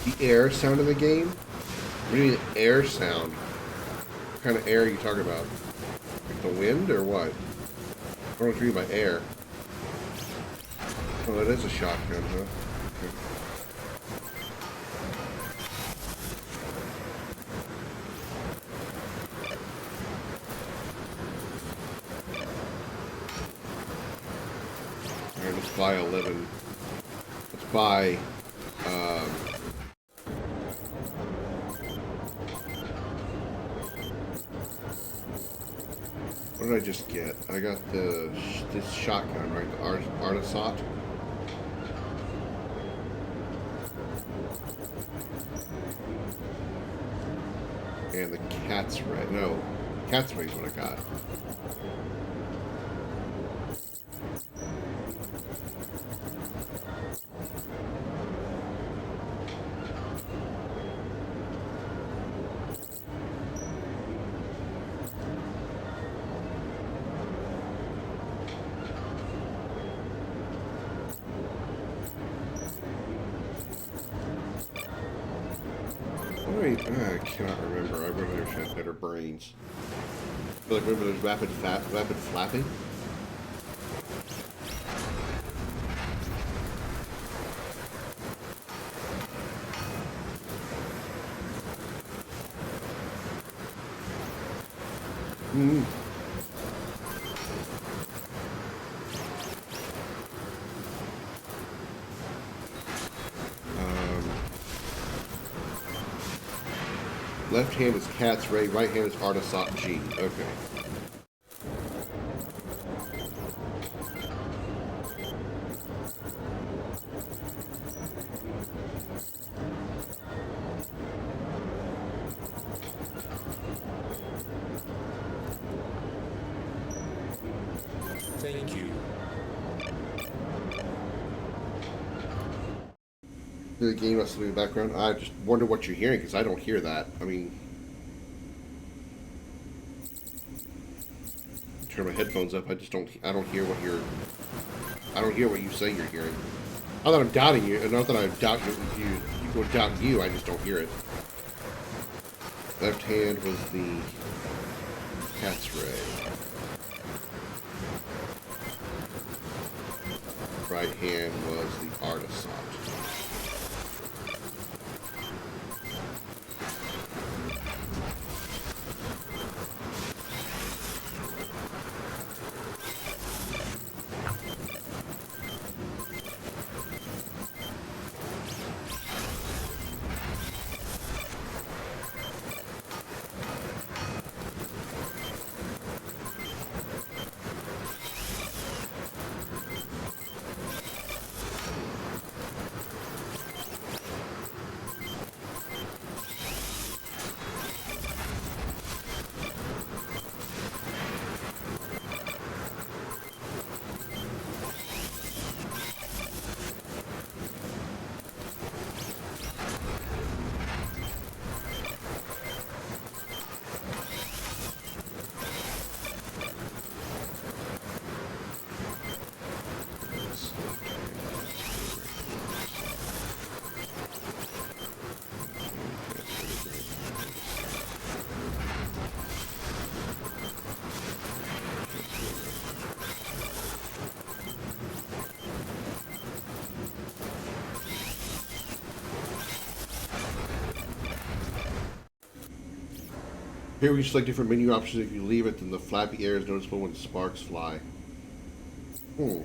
The air sound in the game? What do you mean air sound? What kind of air are you talking about? Like the wind or what? I don't know what you mean by air. Oh, that is a shotgun, huh? Okay. Alright, let's buy 11. Let's buy, what did I just get? I got this shotgun, right? The Artisat. And the cat's ray. No, cat's ray's what I got. I cannot remember. I really wish I had better brains. I feel like remember there's rapid flapping? Mm. Left hand is Cat's Ray, right hand is Artisat G. Okay. Thank you. The game has to in the background. I just wonder what you're hearing because I don't hear that. I mean, turn my headphones up. I don't hear what you're. I don't hear what you say you're hearing. Not that I'm doubting you. Not that I doubt you. People doubt you. I just don't hear it. Left hand was the Cat's Ray. Right hand was the Artisat. Here we select different menu options. If you leave it, then the flappy air is noticeable when sparks fly. Hmm.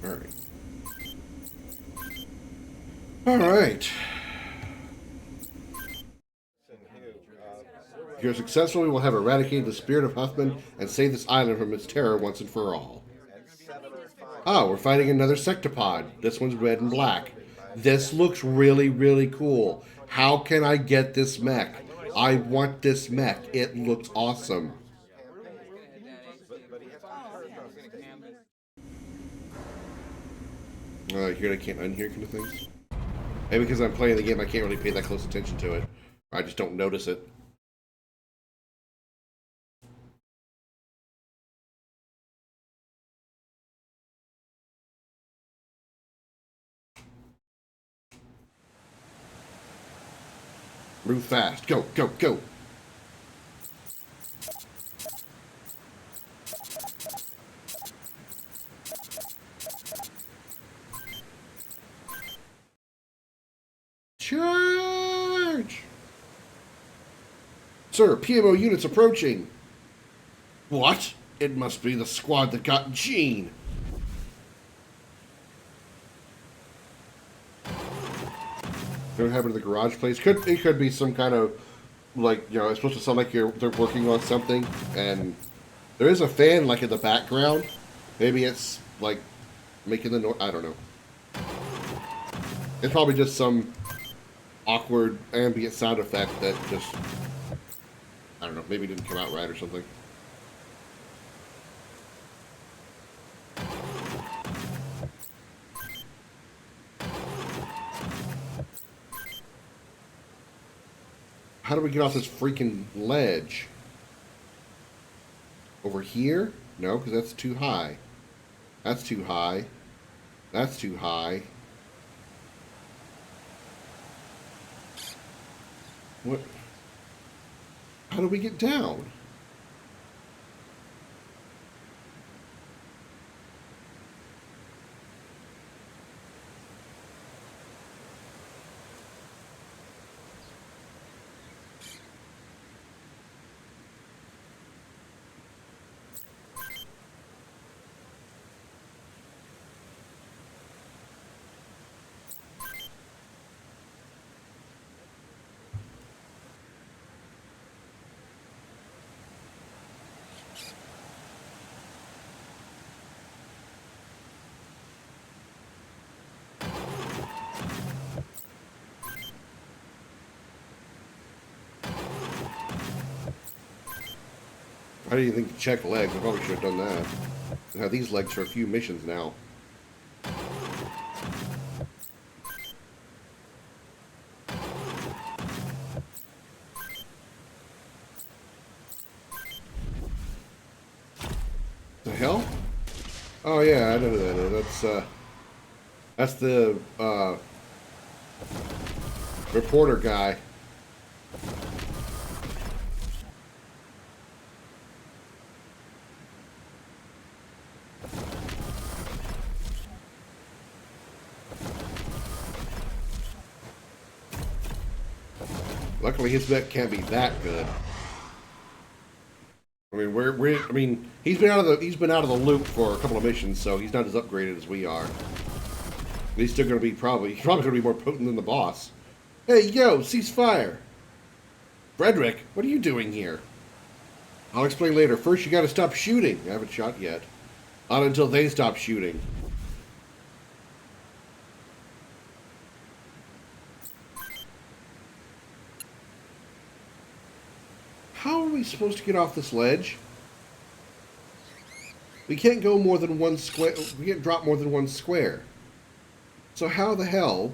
Alright. Alright. If you're successful, we will have eradicated the spirit of Huffman and save this island from its terror once and for all. Oh, we're fighting another sectopod. This one's red and black. This looks really, really cool. How can I get this mech? I want this mech. It looks awesome. Here I can't unhear kind of things. Maybe because I'm playing the game, I can't really pay that close attention to it. I just don't notice it. Move fast. Go, go, go. Charge! Sir, PMO units approaching. What? It must be the squad that got Gene. What happened to the garage place? It could be some kind of, like, you know, it's supposed to sound like they're working on something, and there is a fan like in the background. Maybe it's like making the noise. I don't know. It's probably just some awkward ambient sound effect that just, I don't know, maybe didn't come out right or something. How do we get off this freaking ledge? Over here? No, because that's too high. That's too high. That's too high. What? How do we get down? How do you think to check legs? I probably should have done that. I have these legs for a few missions now. The hell? Oh yeah, I know who that is. That's the reporter guy. Luckily, his mech can't be that good. I mean, I mean, he's been out of the loop for a couple of missions, so he's not as upgraded as we are. But he's still going to be he's probably going to be more potent than the boss. Hey, yo, cease fire! Frederick, what are you doing here? I'll explain later. First, you got to stop shooting. I haven't shot yet. Not until they stop shooting. How are we supposed to get off this ledge? We can't go more than one square. We can't drop more than one square. So how the hell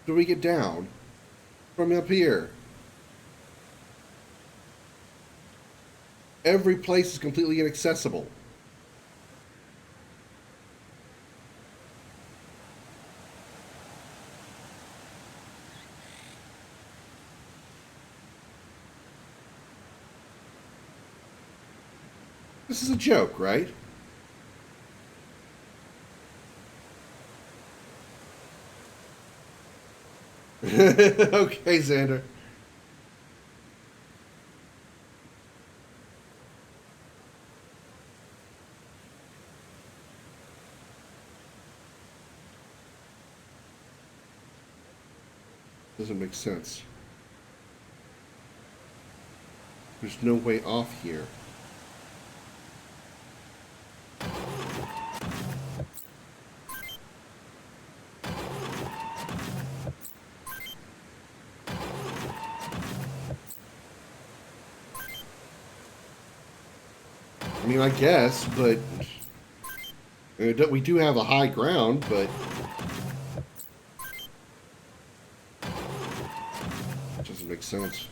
do we get down from up here? Every place is completely inaccessible. This is a joke, right? Okay, Xander. Doesn't make sense. There's no way off here. I mean, I guess, but we do have a high ground, but it doesn't make sense.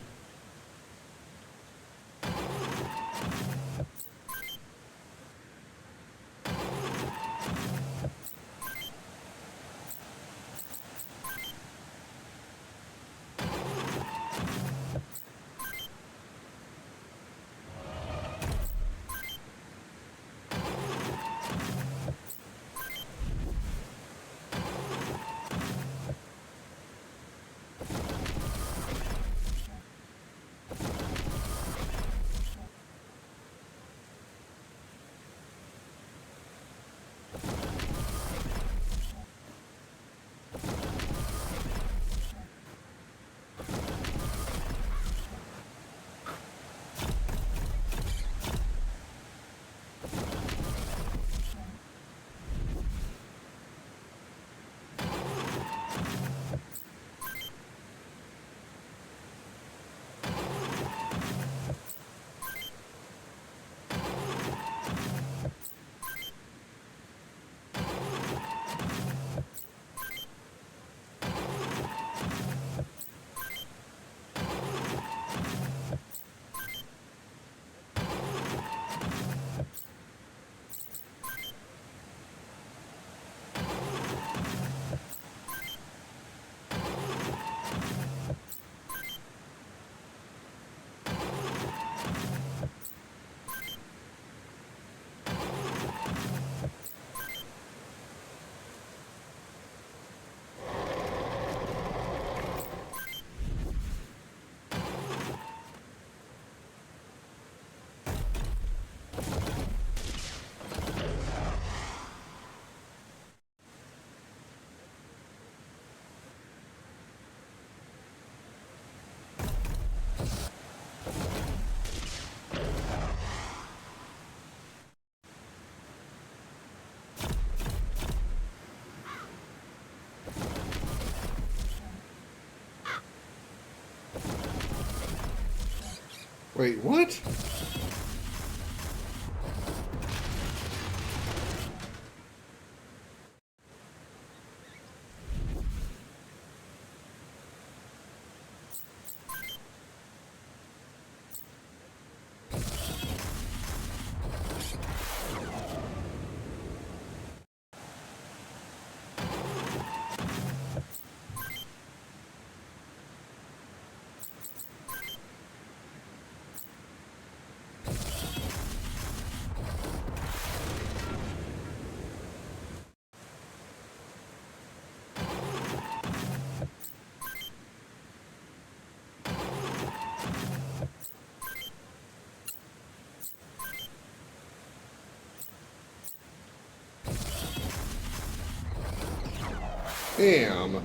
Wait, what? Damn.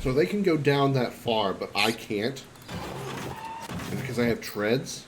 So they can go down that far, but I can't. And because I have treads.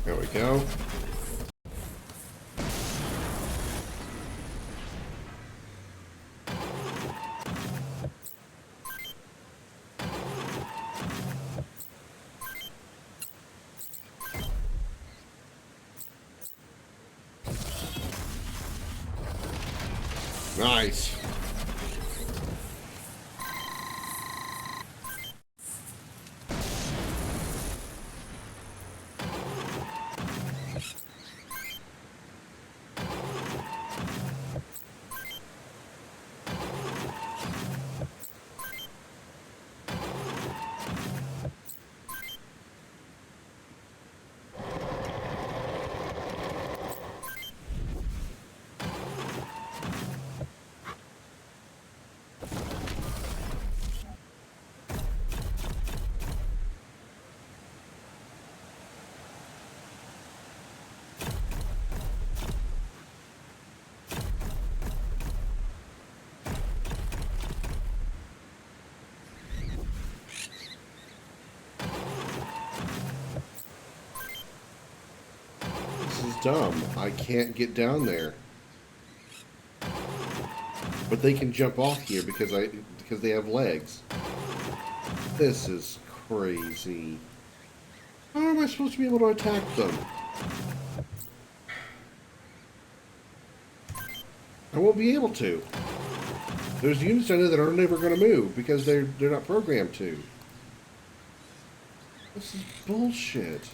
There we go. Nice. This is dumb. I can't get down there. But they can jump off here because they have legs. This is crazy. How am I supposed to be able to attack them? I won't be able to. There's units I know that are never going to move because they're not programmed to. This is bullshit.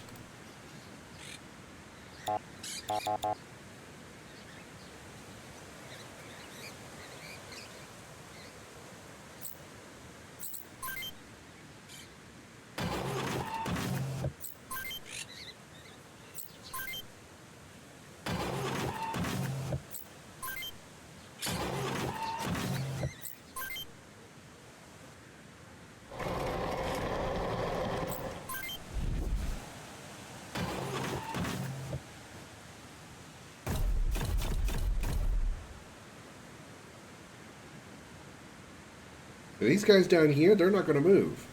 And these guys down here, they're not going to move.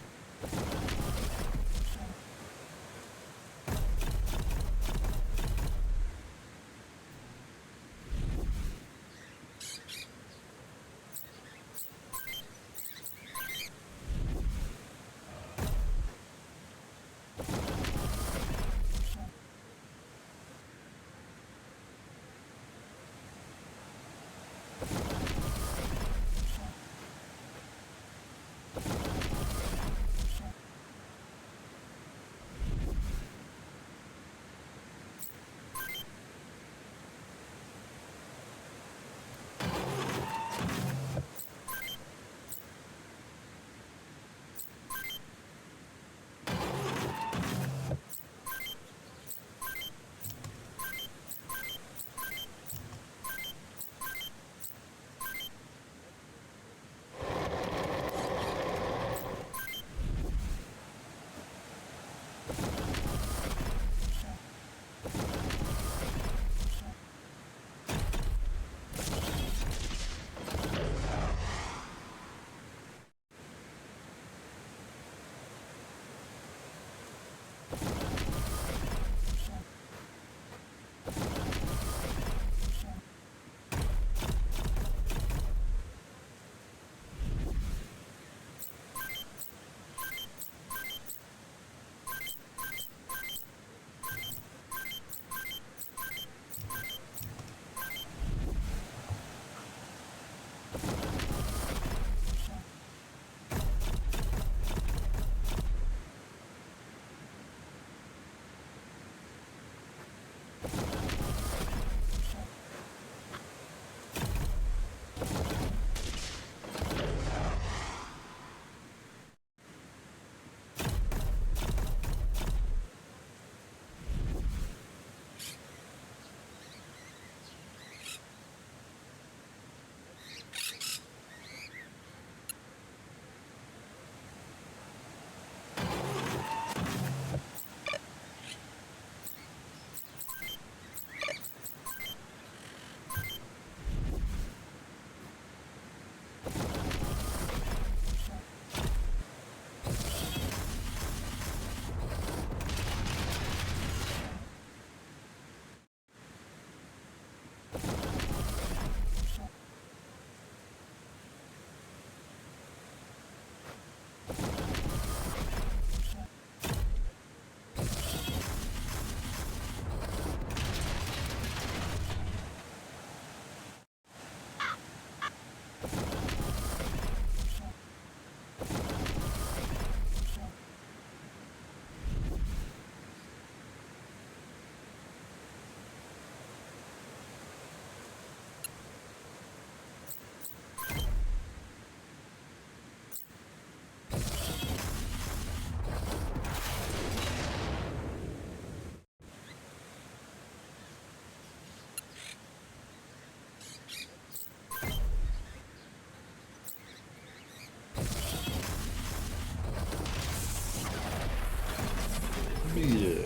Yeah.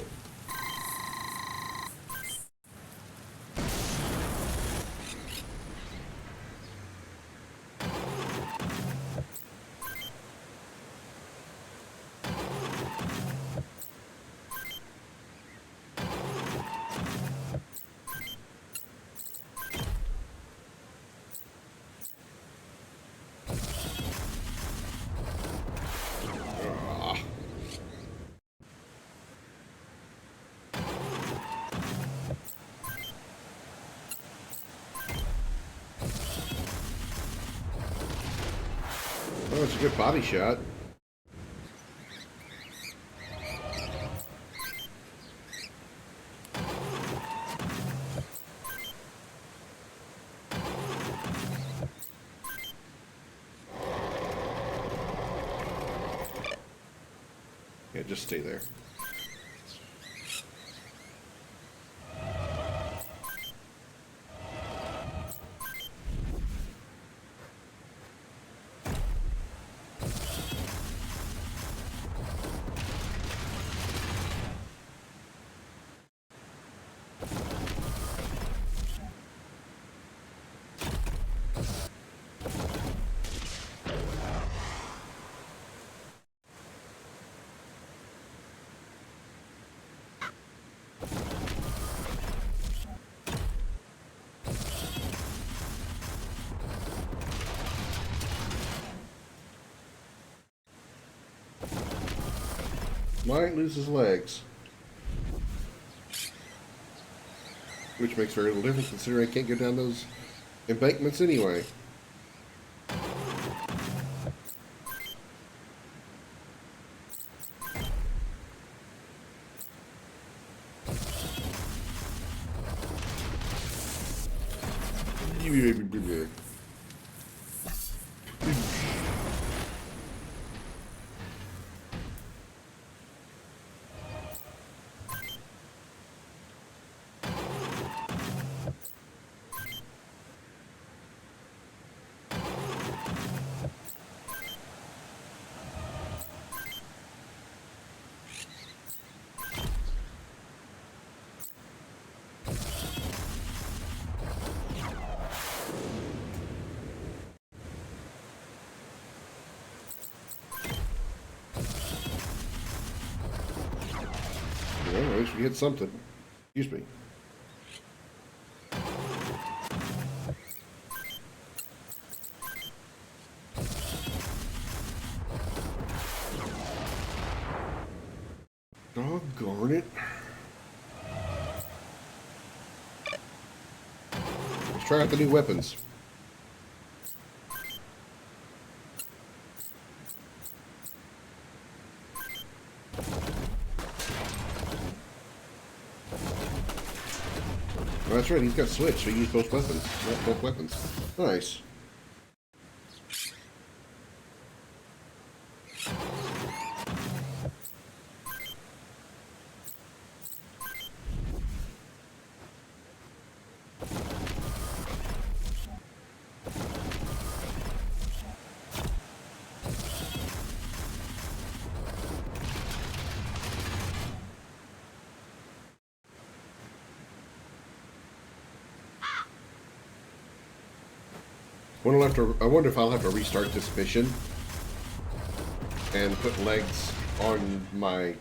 Oh, it's a good body shot. Yeah, just stay there. Might lose his legs. Which makes very little difference considering I can't go down those embankments anyway. Well, at least we hit something. Excuse me. Doggone it. Let's try out the new weapons. Oh, that's right, he's got switch, so he used both weapons. Both weapons. Nice. I wonder if I'll have to restart this mission and put legs on my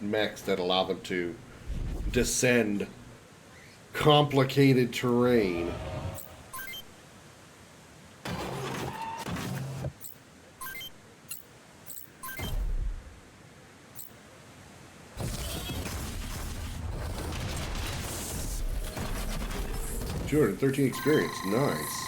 mechs that allow them to descend complicated terrain. 213 experience. Nice.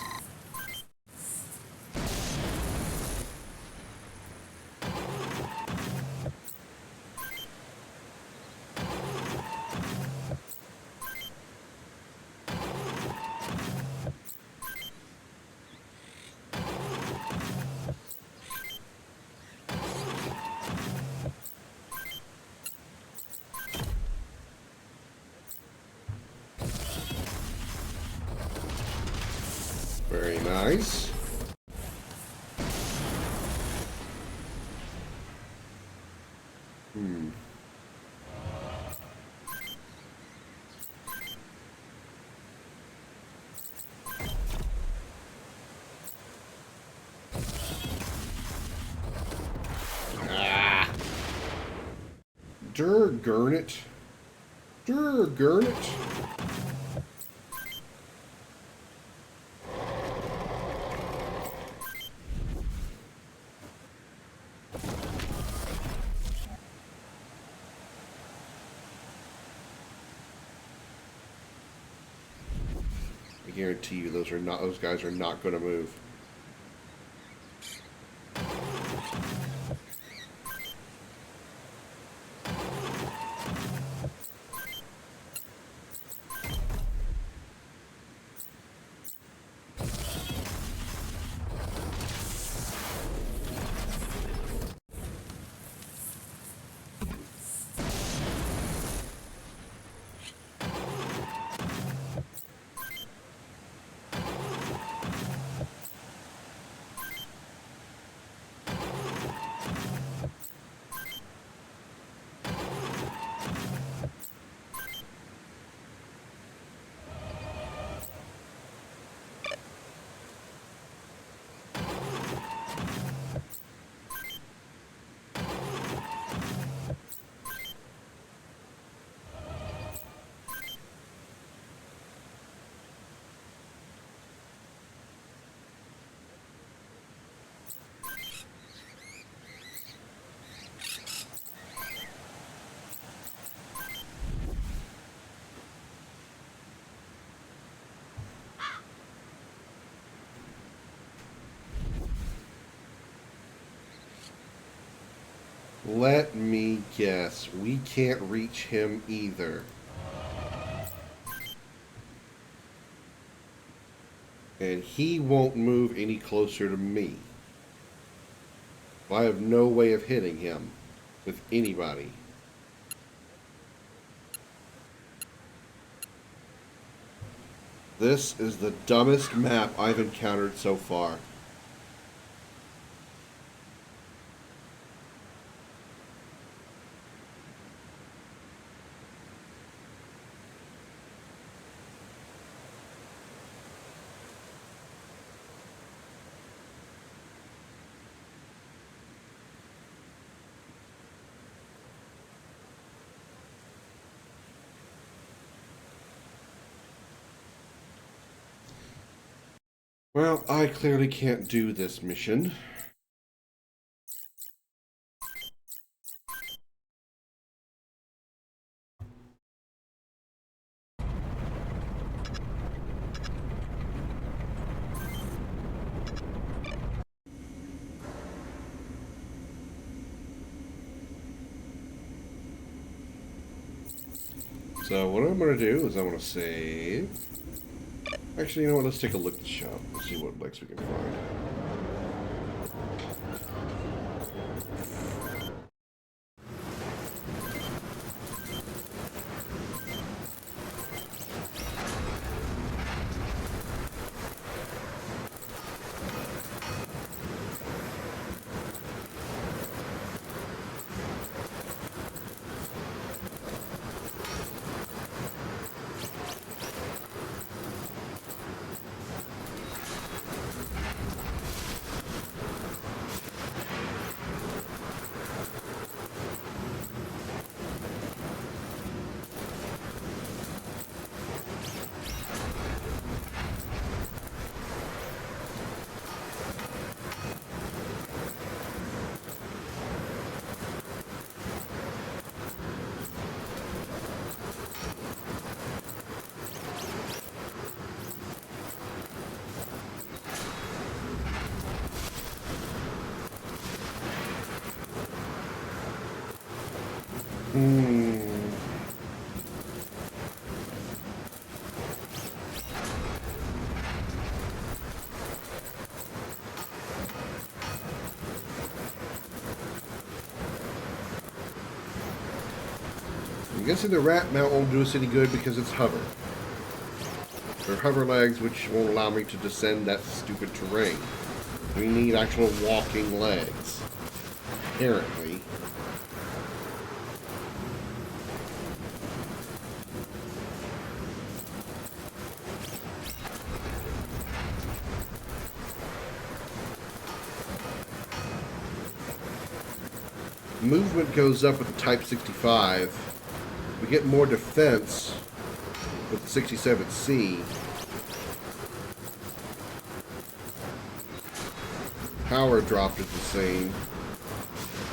Very nice. Durgurn it. I guarantee you those guys are not going to move. Let me guess. We can't reach him either. And he won't move any closer to me. I have no way of hitting him with anybody. This is the dumbest map I've encountered so far. Well, I clearly can't do this mission. So what I'm going to do is I want to save. Actually, you know what? Let's take a look at the shop. Let's see what legs we can find. I'm guessing the rat mount won't do us any good because it's hover. They're hover legs, which won't allow me to descend that stupid terrain. We need actual walking legs. Apparently. Movement goes up with the Type 65. We get more defense with the 67C. Power drop is the same.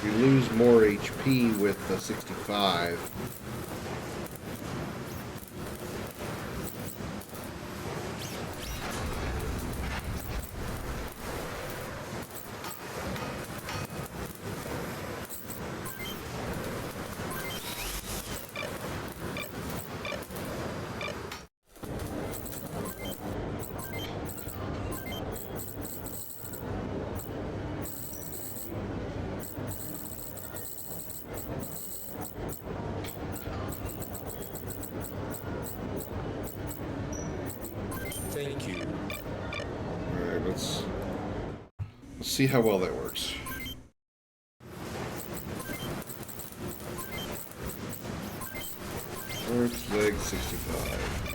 You lose more HP with the 65. Thank you. Alright, let's see how well that works. First leg 65.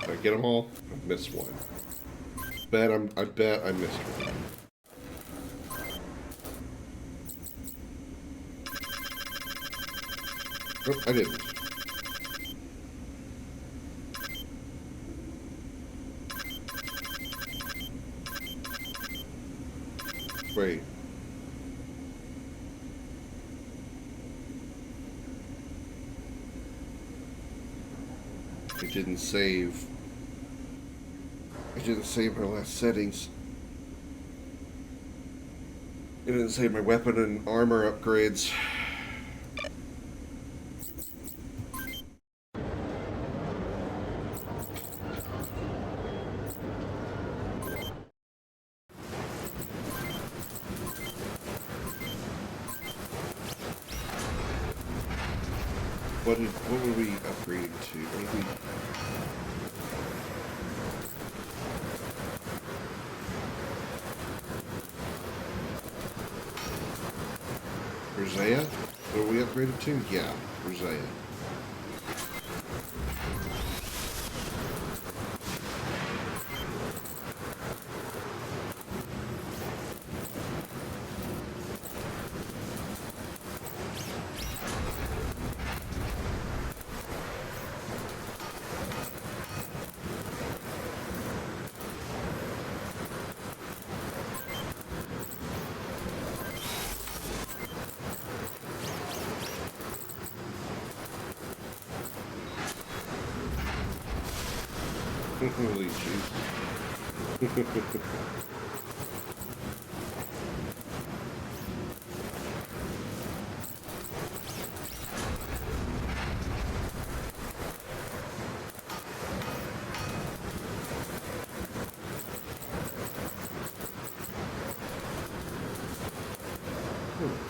Did I get them all? I missed one. I bet I missed one. Nope, I didn't. Wait. It didn't save. It didn't save my last settings. It didn't save my weapon and armor upgrades. What were we upgrading to? What did we... Rosea? What were we upgraded to? Yeah, Rosea. Holy jeez.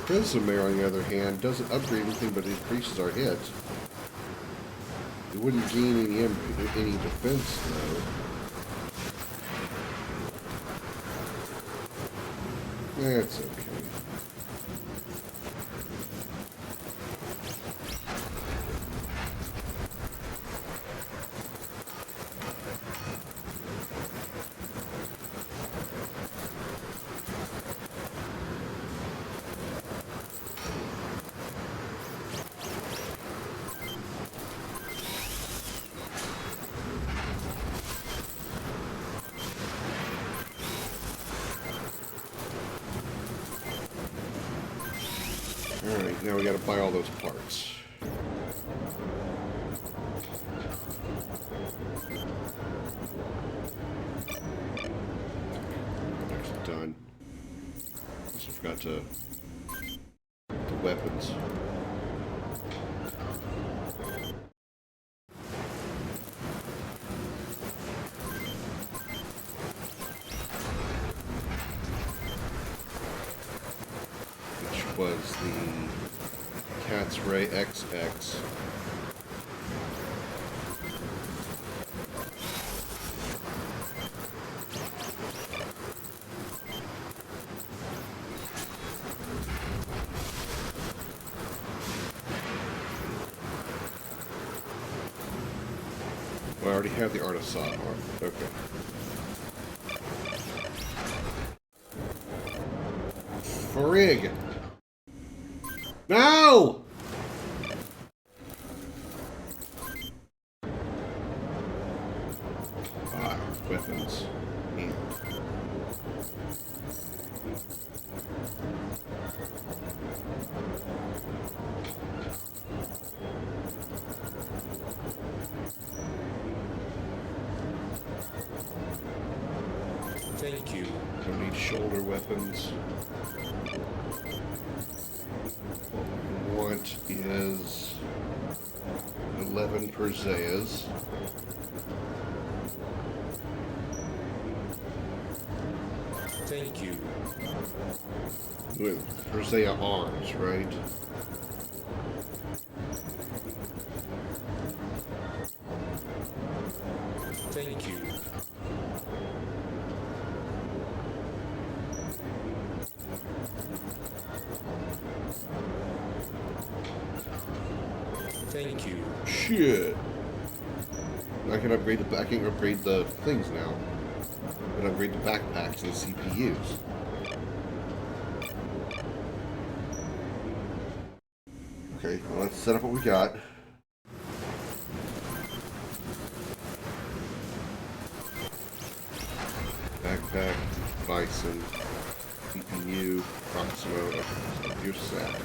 Prismare, on the other hand, doesn't upgrade anything but increases our hits. It wouldn't gain any defense, though. That's okay. Alright, now we gotta buy all those parts. Actually done. Also forgot to the weapons. Which was the Cat's Ray XX. Well, I already have the Artisan arm. Okay. Frig! No! Weapons. And Thank you. don't need shoulder weapons. What we want is 11 Perseas. Thank you. With Persea arms, right? Thank you. Thank you. Shit. I can upgrade the things now. I can upgrade the backpacks and the CPUs. Okay, well, let's set up what we got. Backpack, Bison, CPU, Proximo. Okay, so you're set.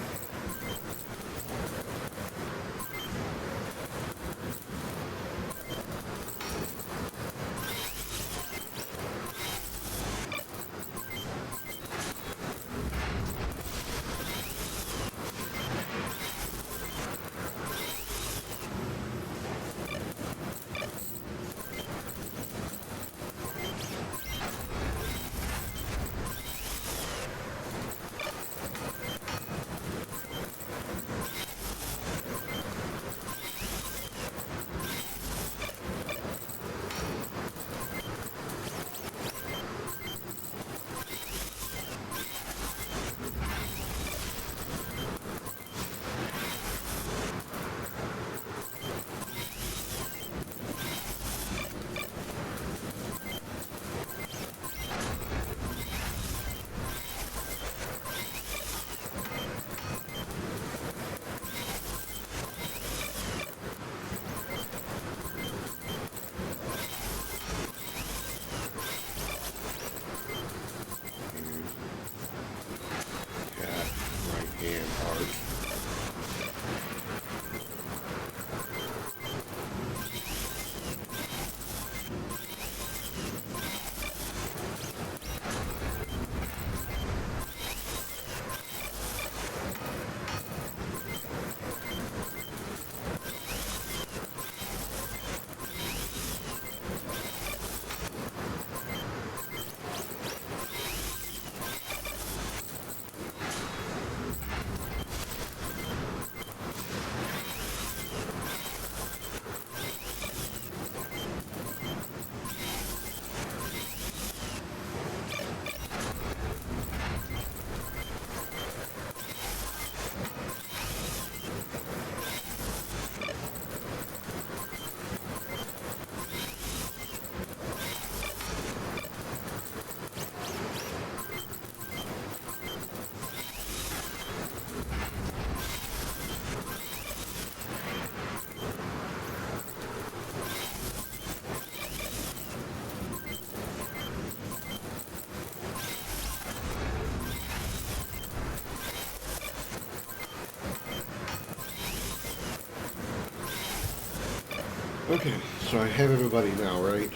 Okay, so I have everybody now, right?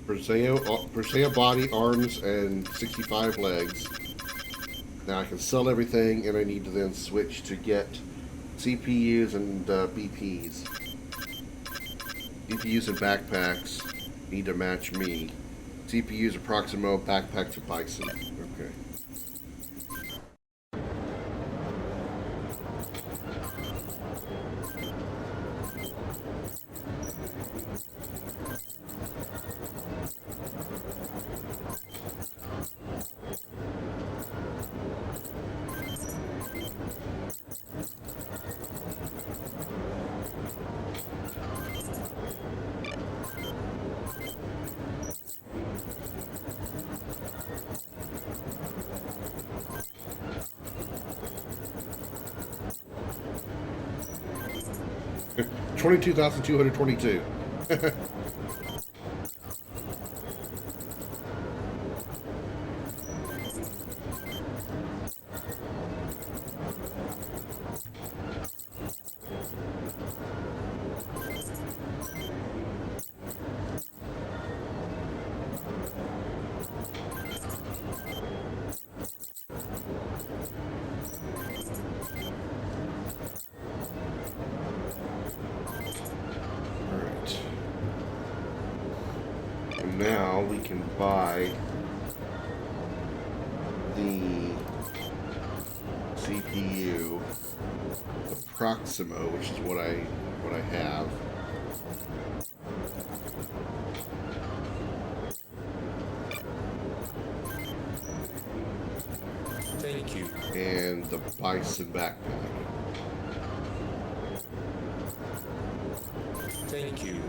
Persea body, arms, and 65 legs. Now I can sell everything, and I need to then switch to get CPUs and BPs. CPUs and backpacks need to match me. CPUs are Proximo, backpacks are Bison. Okay. $22,222. Alright. And now we can buy the CPU, the Proximo, which is what I have. Thank you. And the Bison backpack. Thank you.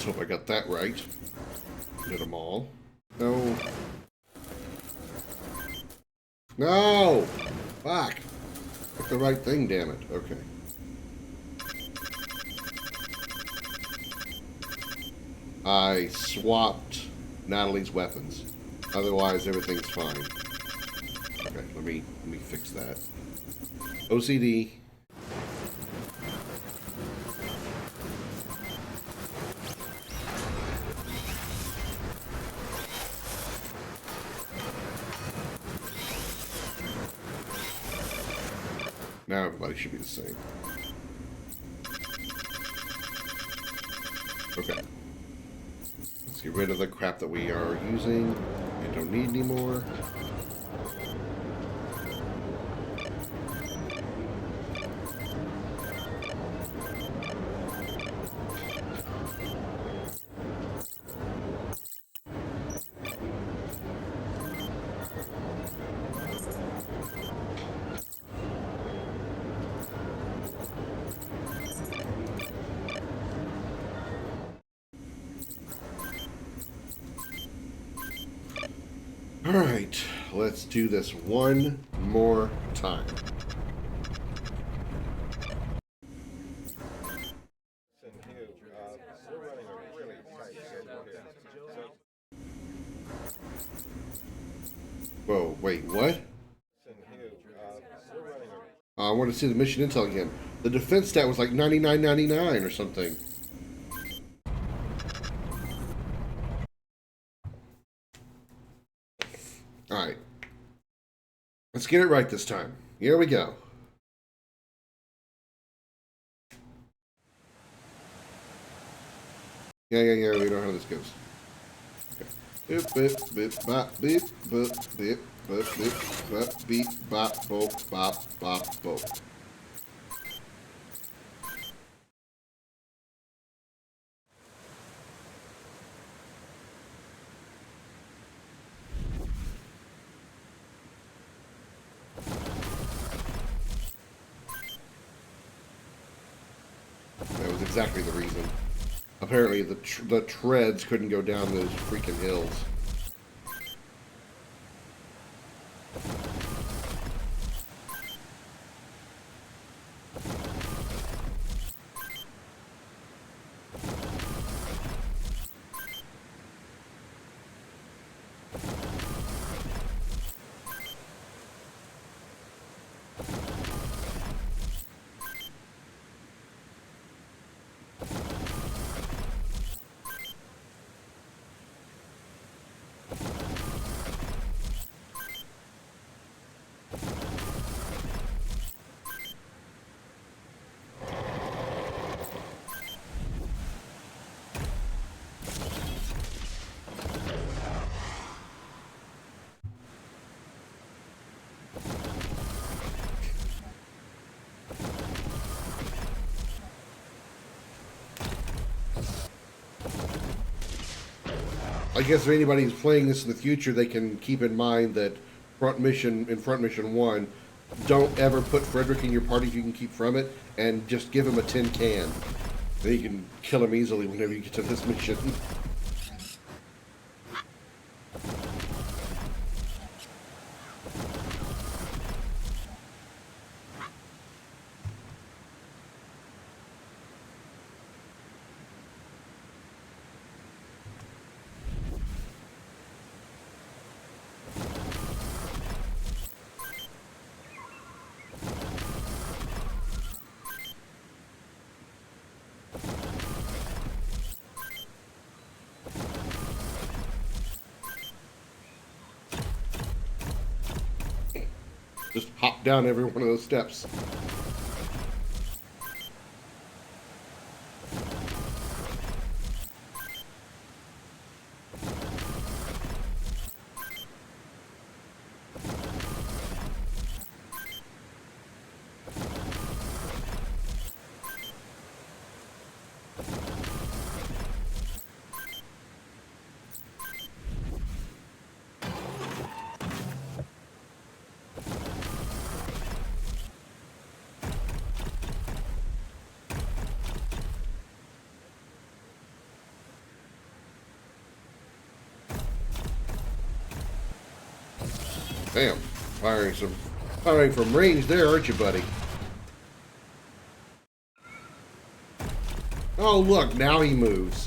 Let's hope I got that right. Did them all. No. No! Fuck! Pick the right thing, damn it. Okay. I swapped Natalie's weapons. Otherwise, everything's fine. Okay, let me fix that. OCD. Now everybody should be the same. Okay. Let's get rid of the crap that we are using and don't need anymore. Alright, let's do this one more time. Whoa, wait, what? I want to see the mission intel again. The defense stat was like 99.99 or something. Alright. Let's get it right this time. Here we go. Yeah, we know how this goes. Beep, beep, beep, bop, beep, boop, beep, boop, beep, bop, beep, bop, boop, bop, bop, boop. That was exactly the reason. Apparently, the treads couldn't go down those freaking hills. I guess if anybody's playing this in the future, they can keep in mind that front mission 1, don't ever put Frederick in your party if you can keep from it, and just give him a tin can. Then you can kill him easily whenever you get to this mission. Just hop down every one of those steps. Damn, firing from range there, aren't you, buddy? Oh, look, now he moves.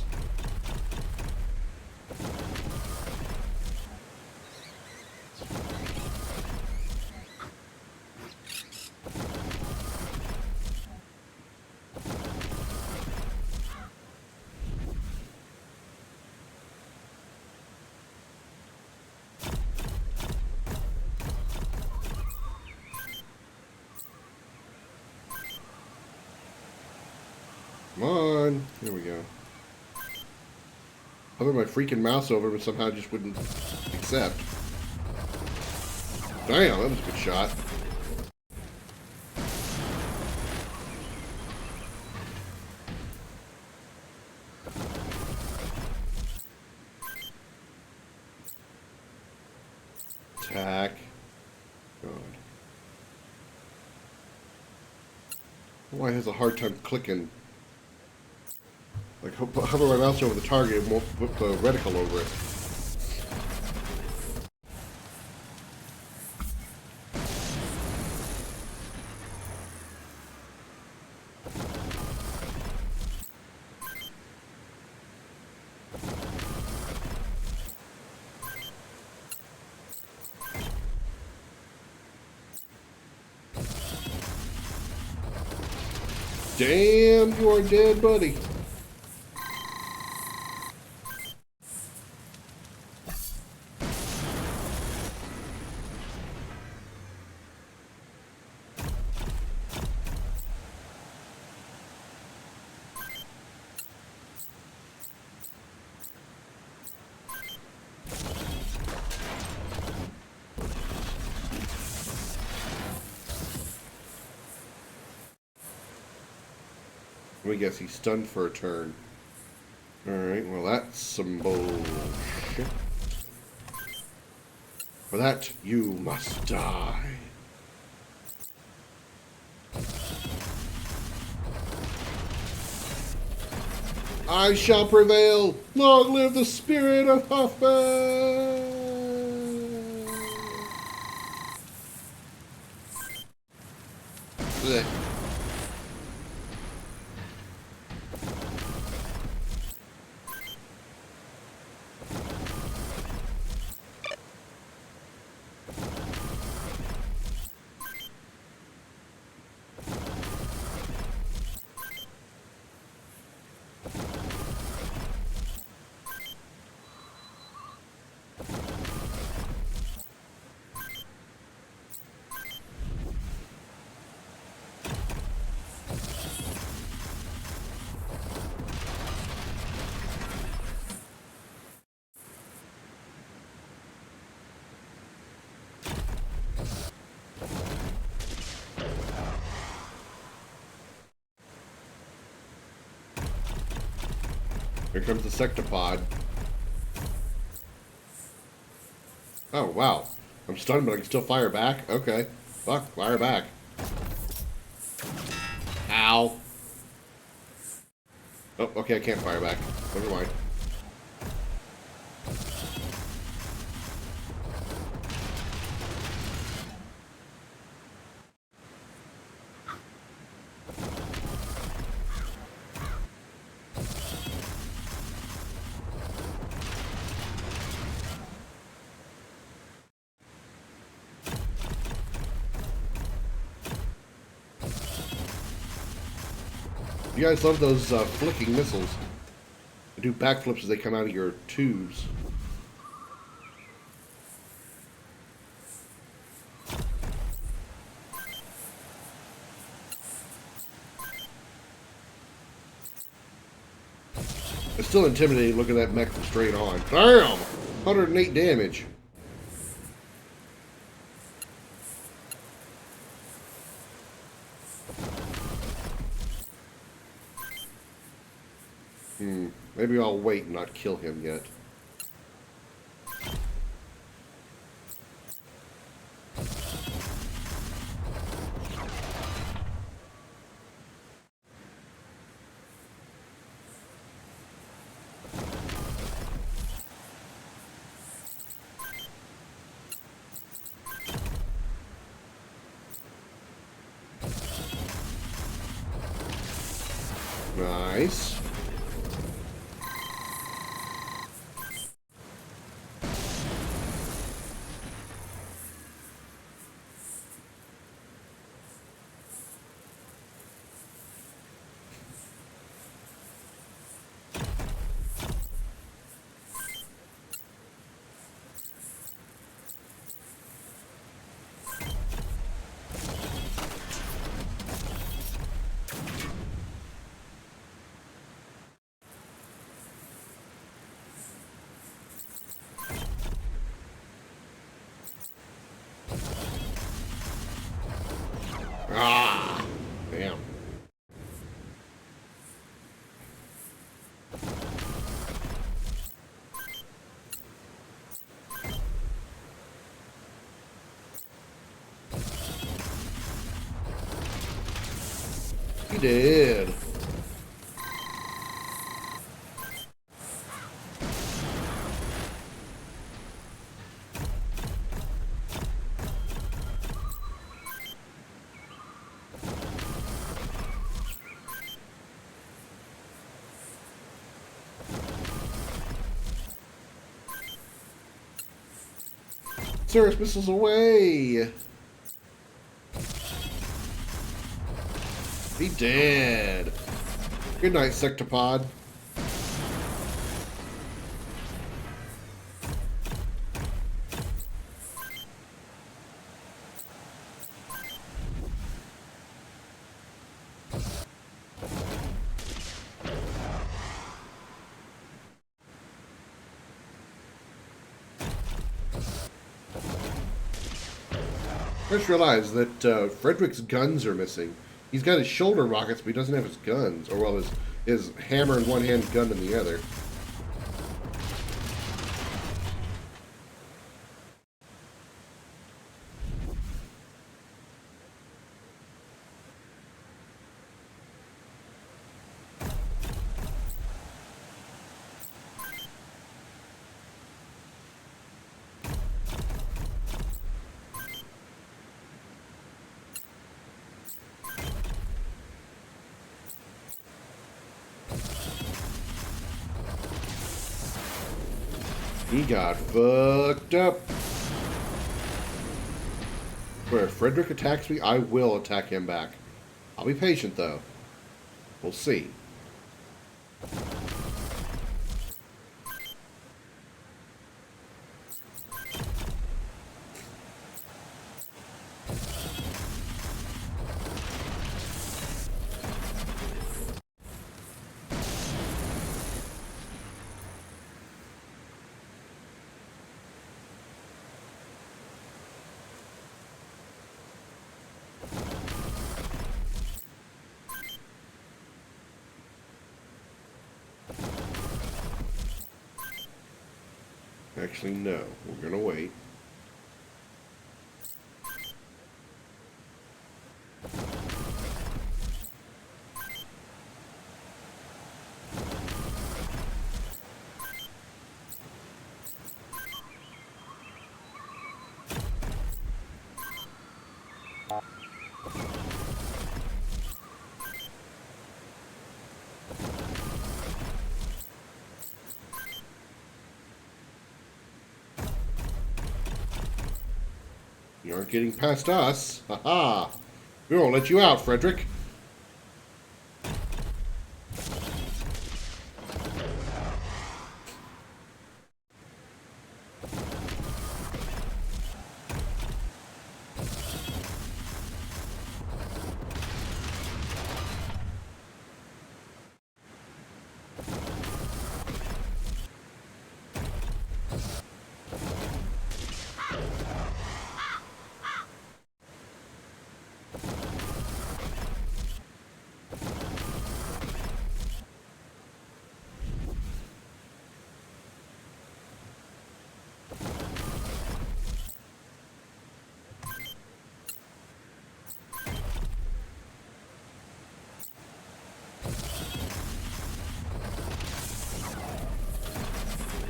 Come on. Here we go. Hover my freaking mouse over, but somehow just wouldn't accept. Damn, that was a good shot. Attack. God. Why has a hard time clicking? Like, hover my mouse over the target and won't put the reticle over it. Damn, you are dead, buddy. Let me guess, he's stunned for a turn. Alright, well that's some bullshit. For that, you must die. I shall prevail! Long live the spirit of Hoffman! Blech. Here comes the sectopod. Oh, wow. I'm stunned, but I can still fire back? Okay. Fuck, fire back. Ow. Oh, okay, I can't fire back. Never mind. You guys love those flicking missiles. They do backflips as they come out of your tubes. It's still intimidating looking at that mech from straight on. Damn! 108 damage. Maybe I'll wait and not kill him yet. Nice. Ah, damn. He did. Service missiles away! He did. Good night, Sectopod. I just realized that Frederick's guns are missing. He's got his shoulder rockets, but he doesn't have his guns. Or, well, his hammer in one hand, gun in the other. He got fucked up. Where if Frederick attacks me, I will attack him back. I'll be patient, though. We'll see. Actually, no. We're gonna wait. You aren't getting past us. Ha-ha! We won't let you out, Frederick.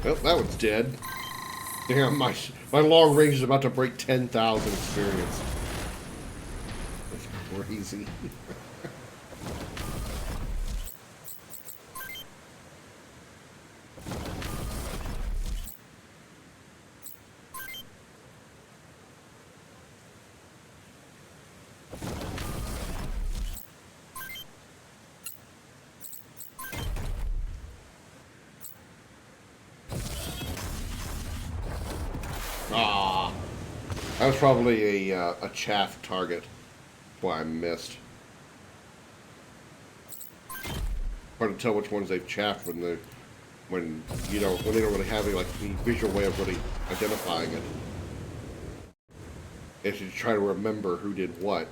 Well, that one's dead. Damn, my long range is about to break 10,000 experience. That's crazy. Ah, that was probably a chaff target. That's why I missed. Hard to tell which ones they've chaffed when they don't really have any visual way of really identifying it. They should try to remember who did what.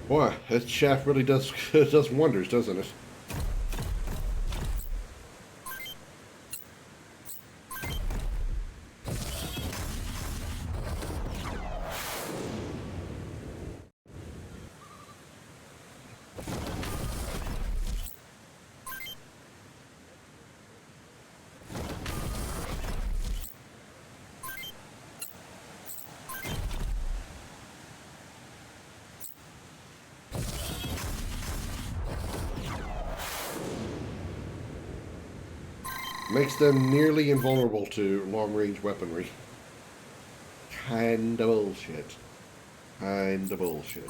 Boy, that shaft really does does wonders, doesn't it? Makes them nearly invulnerable to long-range weaponry. Kinda bullshit. Kinda bullshit.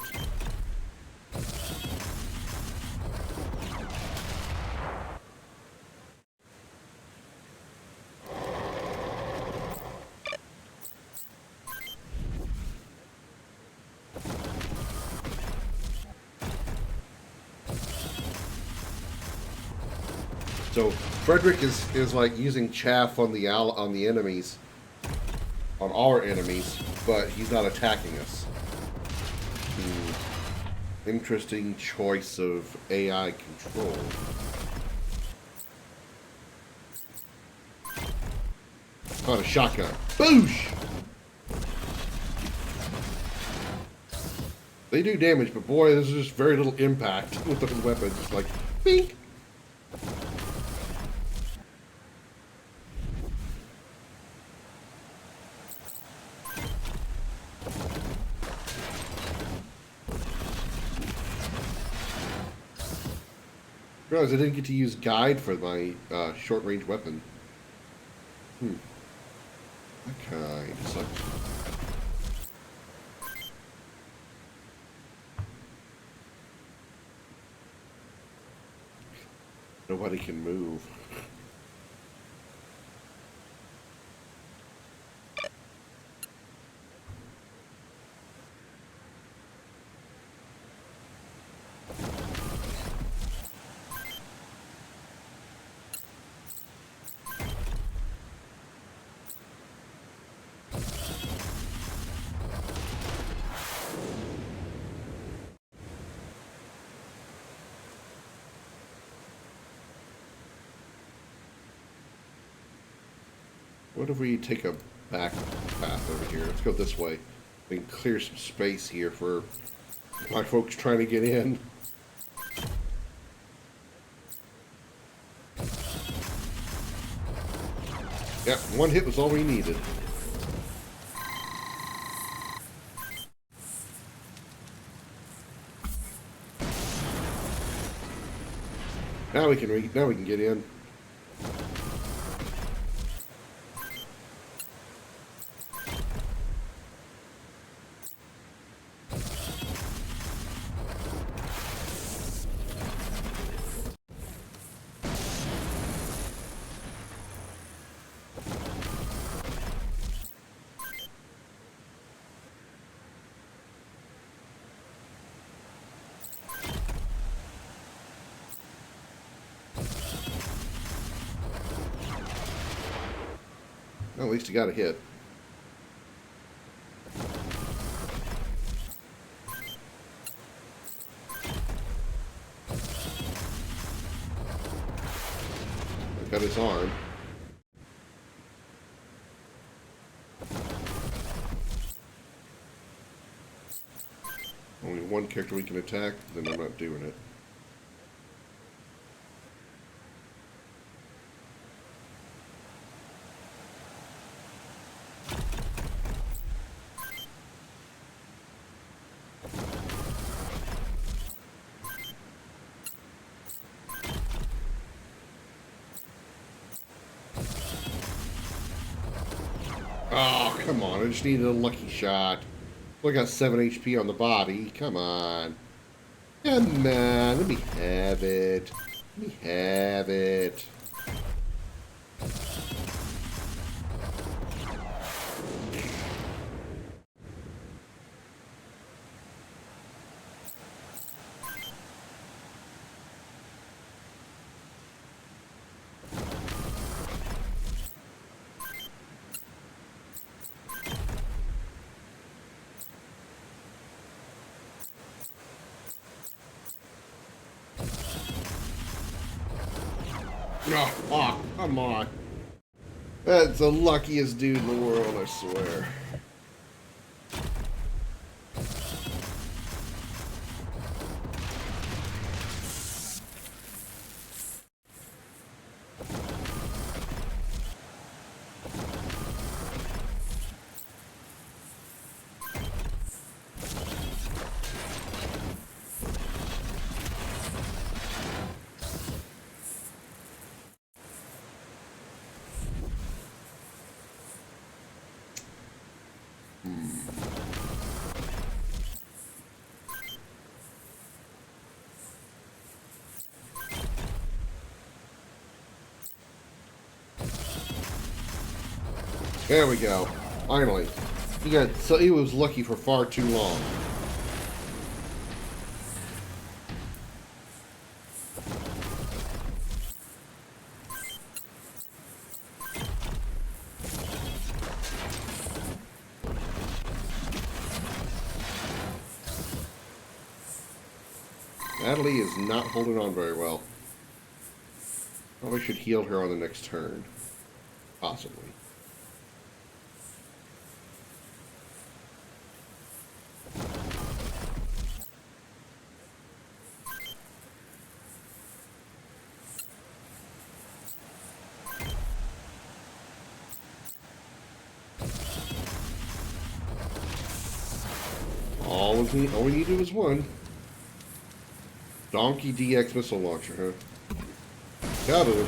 So Frederick is like using chaff on the enemies, on our enemies, but he's not attacking us. Interesting choice of AI control. On a shotgun. Boosh! They do damage, but boy, there's just very little impact with those weapons. It's like, bink! I realized I didn't get to use guide for my short-range weapon. That kind of sucks. Nobody can move. What if we take a back path over here? Let's go this way. We can clear some space here for my folks trying to get in. Yep, one hit was all we needed. Now we can get in. Well, at least he got a hit. Got his arm. Only one character we can attack, then I'm not doing it. Oh, come on. I just needed a lucky shot. Well, I got 7 HP on the body. Come on. Come on. Let me have it. Let me have it. Oh, come on. That's the luckiest dude in the world, I swear. There we go. Finally. He was lucky for far too long. Natalie is not holding on very well. Probably should heal her on the next turn. Possibly. All we need to do is one. Donkey DX missile launcher, huh? Got it.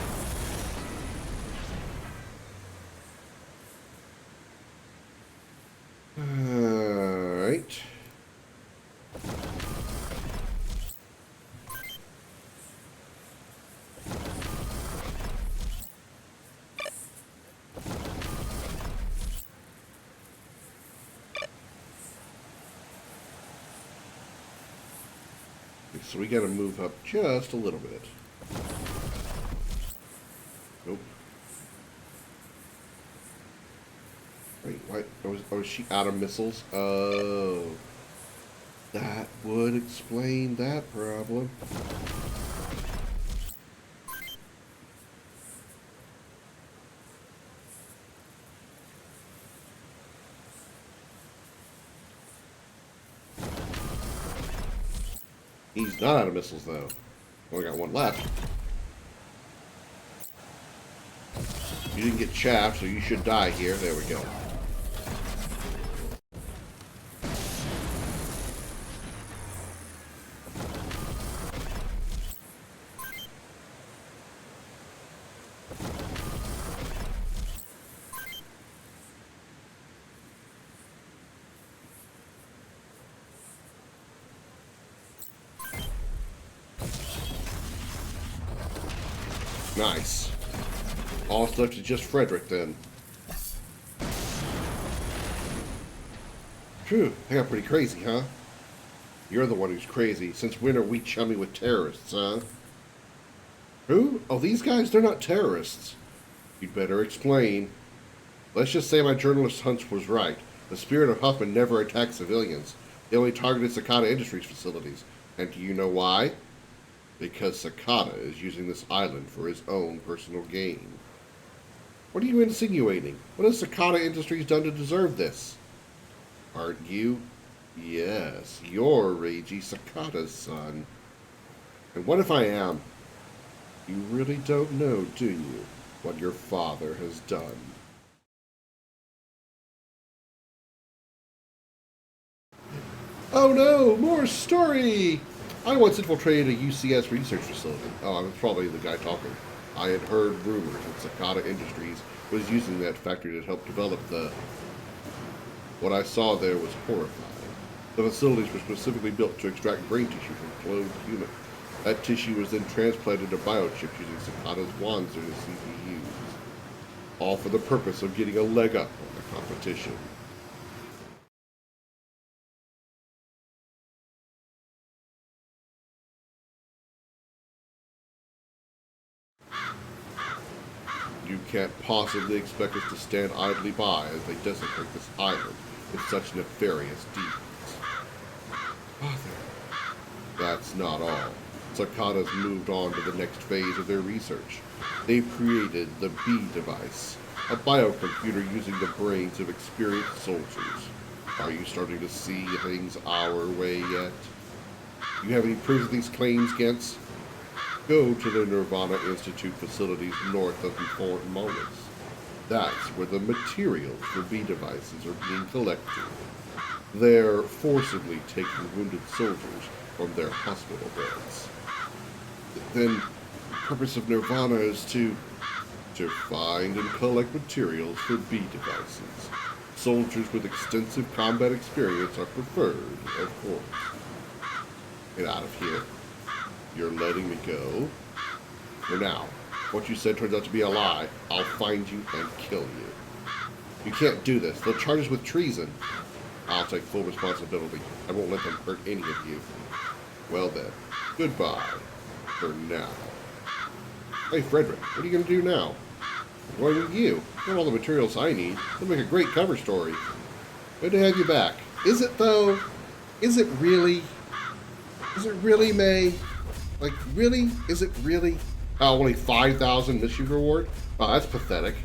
Alright. So we gotta move up just a little bit. Nope. Wait, what? Was she out of missiles? Oh. That would explain that problem. He's not out of missiles, though. Only got one left. You didn't get chaffed, so you should die here. There we go. Nice. All that's left is just Frederick, then. Phew, they got pretty crazy, huh? You're the one who's crazy. Since when are we chummy with terrorists, huh? Who? Oh, these guys? They're not terrorists. You'd better explain. Let's just say my journalist hunch was right. The Spirit of Huffman never attacked civilians. They only targeted Cicada Industries facilities. And do you know why? Because Cicada is using this island for his own personal gain. What are you insinuating? What has Cicada Industries done to deserve this? Aren't you? Yes, you're Reiji Cicada's son. And what if I am? You really don't know, do you, what your father has done? Oh no, more story! I once infiltrated a UCS research facility. Oh, I was probably the guy talking. I had heard rumors that Cicada Industries was using that factory to help develop the... What I saw there was horrifying. The facilities were specifically built to extract brain tissue from cloned humans. That tissue was then transplanted to biochips using Cicada's wands or CPUs. All for the purpose of getting a leg up on the competition. You can't possibly expect us to stand idly by as they desecrate this island with such nefarious deeds. Father, that's not all. Cicada's moved on to the next phase of their research. They've created the B device, a biocomputer using the brains of experienced soldiers. Are you starting to see things our way yet? You have any proof of these claims, Gents? Go to the Nirvana Institute facilities north of Fort Mollis. That's where the materials for B devices are being collected. They're forcibly taking wounded soldiers from their hospital beds. Then, the purpose of Nirvana is to find and collect materials for B devices. Soldiers with extensive combat experience are preferred, of course. Get out of here. You're letting me go? For now, what you said turns out to be a lie. I'll find you and kill you. You can't do this. They'll charge us with treason. I'll take full responsibility. I won't let them hurt any of you. Well then, goodbye. For now. Hey, Frederick, what are you going to do now? I'm going with you. I have all the materials I need. It'll make a great cover story. Good to have you back. Is it, though? Is it really? Is it really, May? Like, really? Is it really? Oh, only 5,000 mission reward? Oh, that's pathetic.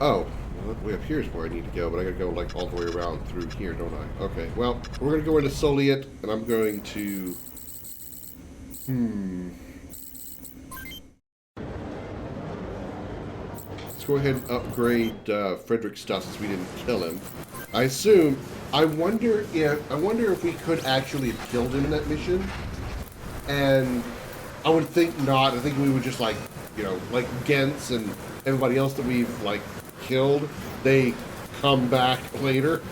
Oh. Well, way up here is where I need to go, but I gotta go, like, all the way around through here, don't I? Okay, well, we're gonna go into Soliet, and I'm going to... Let's go ahead and upgrade Frederick's stuff since we didn't kill him. I wonder if we could actually have killed him in that mission. And I would think not. I think we would just, like, you know, like Gents and everybody else that we've, like, killed, they come back later.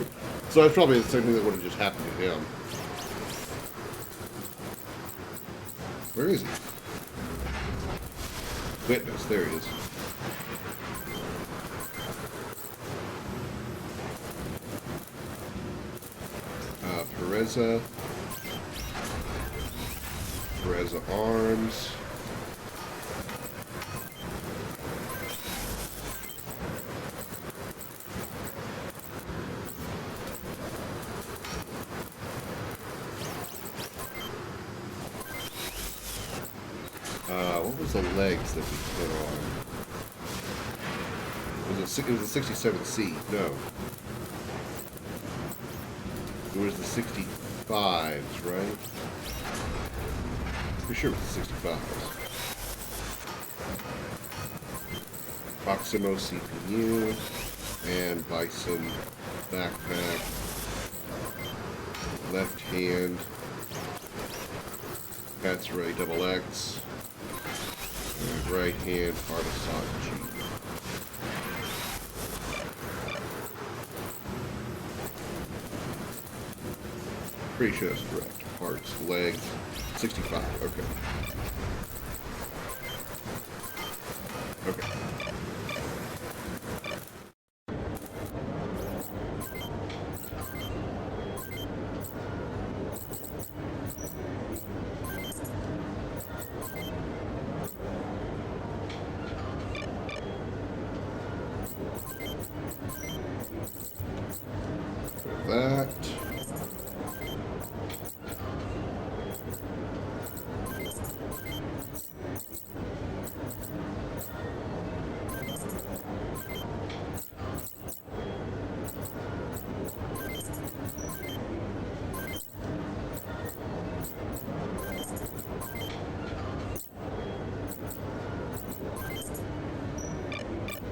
So that's probably the same thing that would have just happened to him. Where is he? Witness, there he is. Pereza Arms. What was the legs that we put on? It was a 67C. No. It was the 65s, right? For sure it was the 65s. Proximo CPU and Bison backpack. Left hand. Cat's Ray double X. And right hand Artisan G. Pretty sure that's correct. Parts, legs, 65. Okay. Okay. That.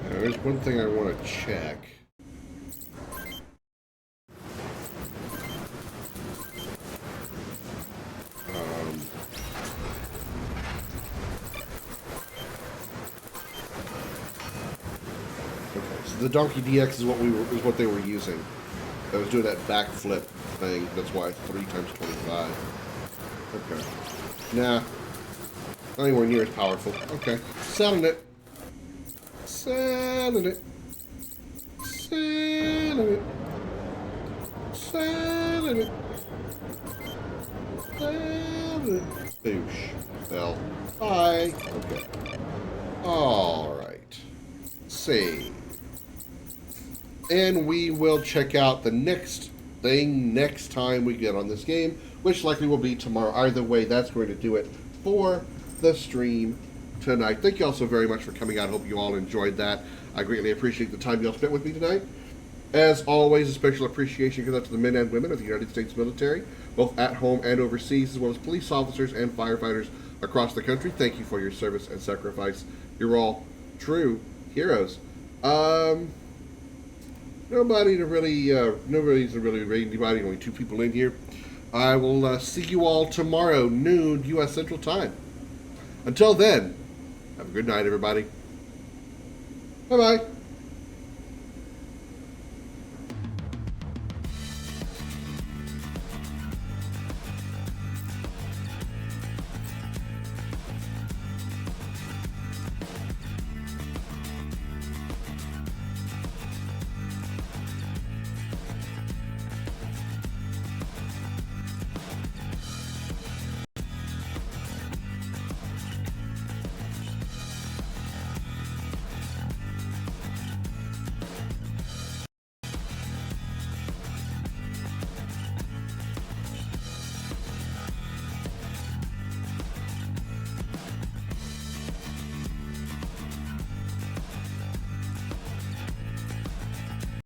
Now, there's one thing I want to check. The Donkey DX is what they were using. I was doing that backflip thing. That's why 3 times 25. Okay. Nah. Not anywhere near as powerful. Okay. Selling it. Selling it. Selling it. Selling it. Selling it. Boosh. Fell. Bye. Okay. Alright. Save. And we will check out the next thing next time we get on this game, which likely will be tomorrow. Either way, that's going to do it for the stream tonight. Thank you all so very much for coming out. I hope you all enjoyed that. I greatly appreciate the time you all spent with me tonight. As always, a special appreciation goes out to the men and women of the United States military, both at home and overseas, as well as police officers and firefighters across the country. Thank you for your service and sacrifice. You're all true heroes. Nobody's really anybody. Only 2 people in here. I will see you all tomorrow, noon, U.S. Central Time. Until then, have a good night, everybody. Bye-bye.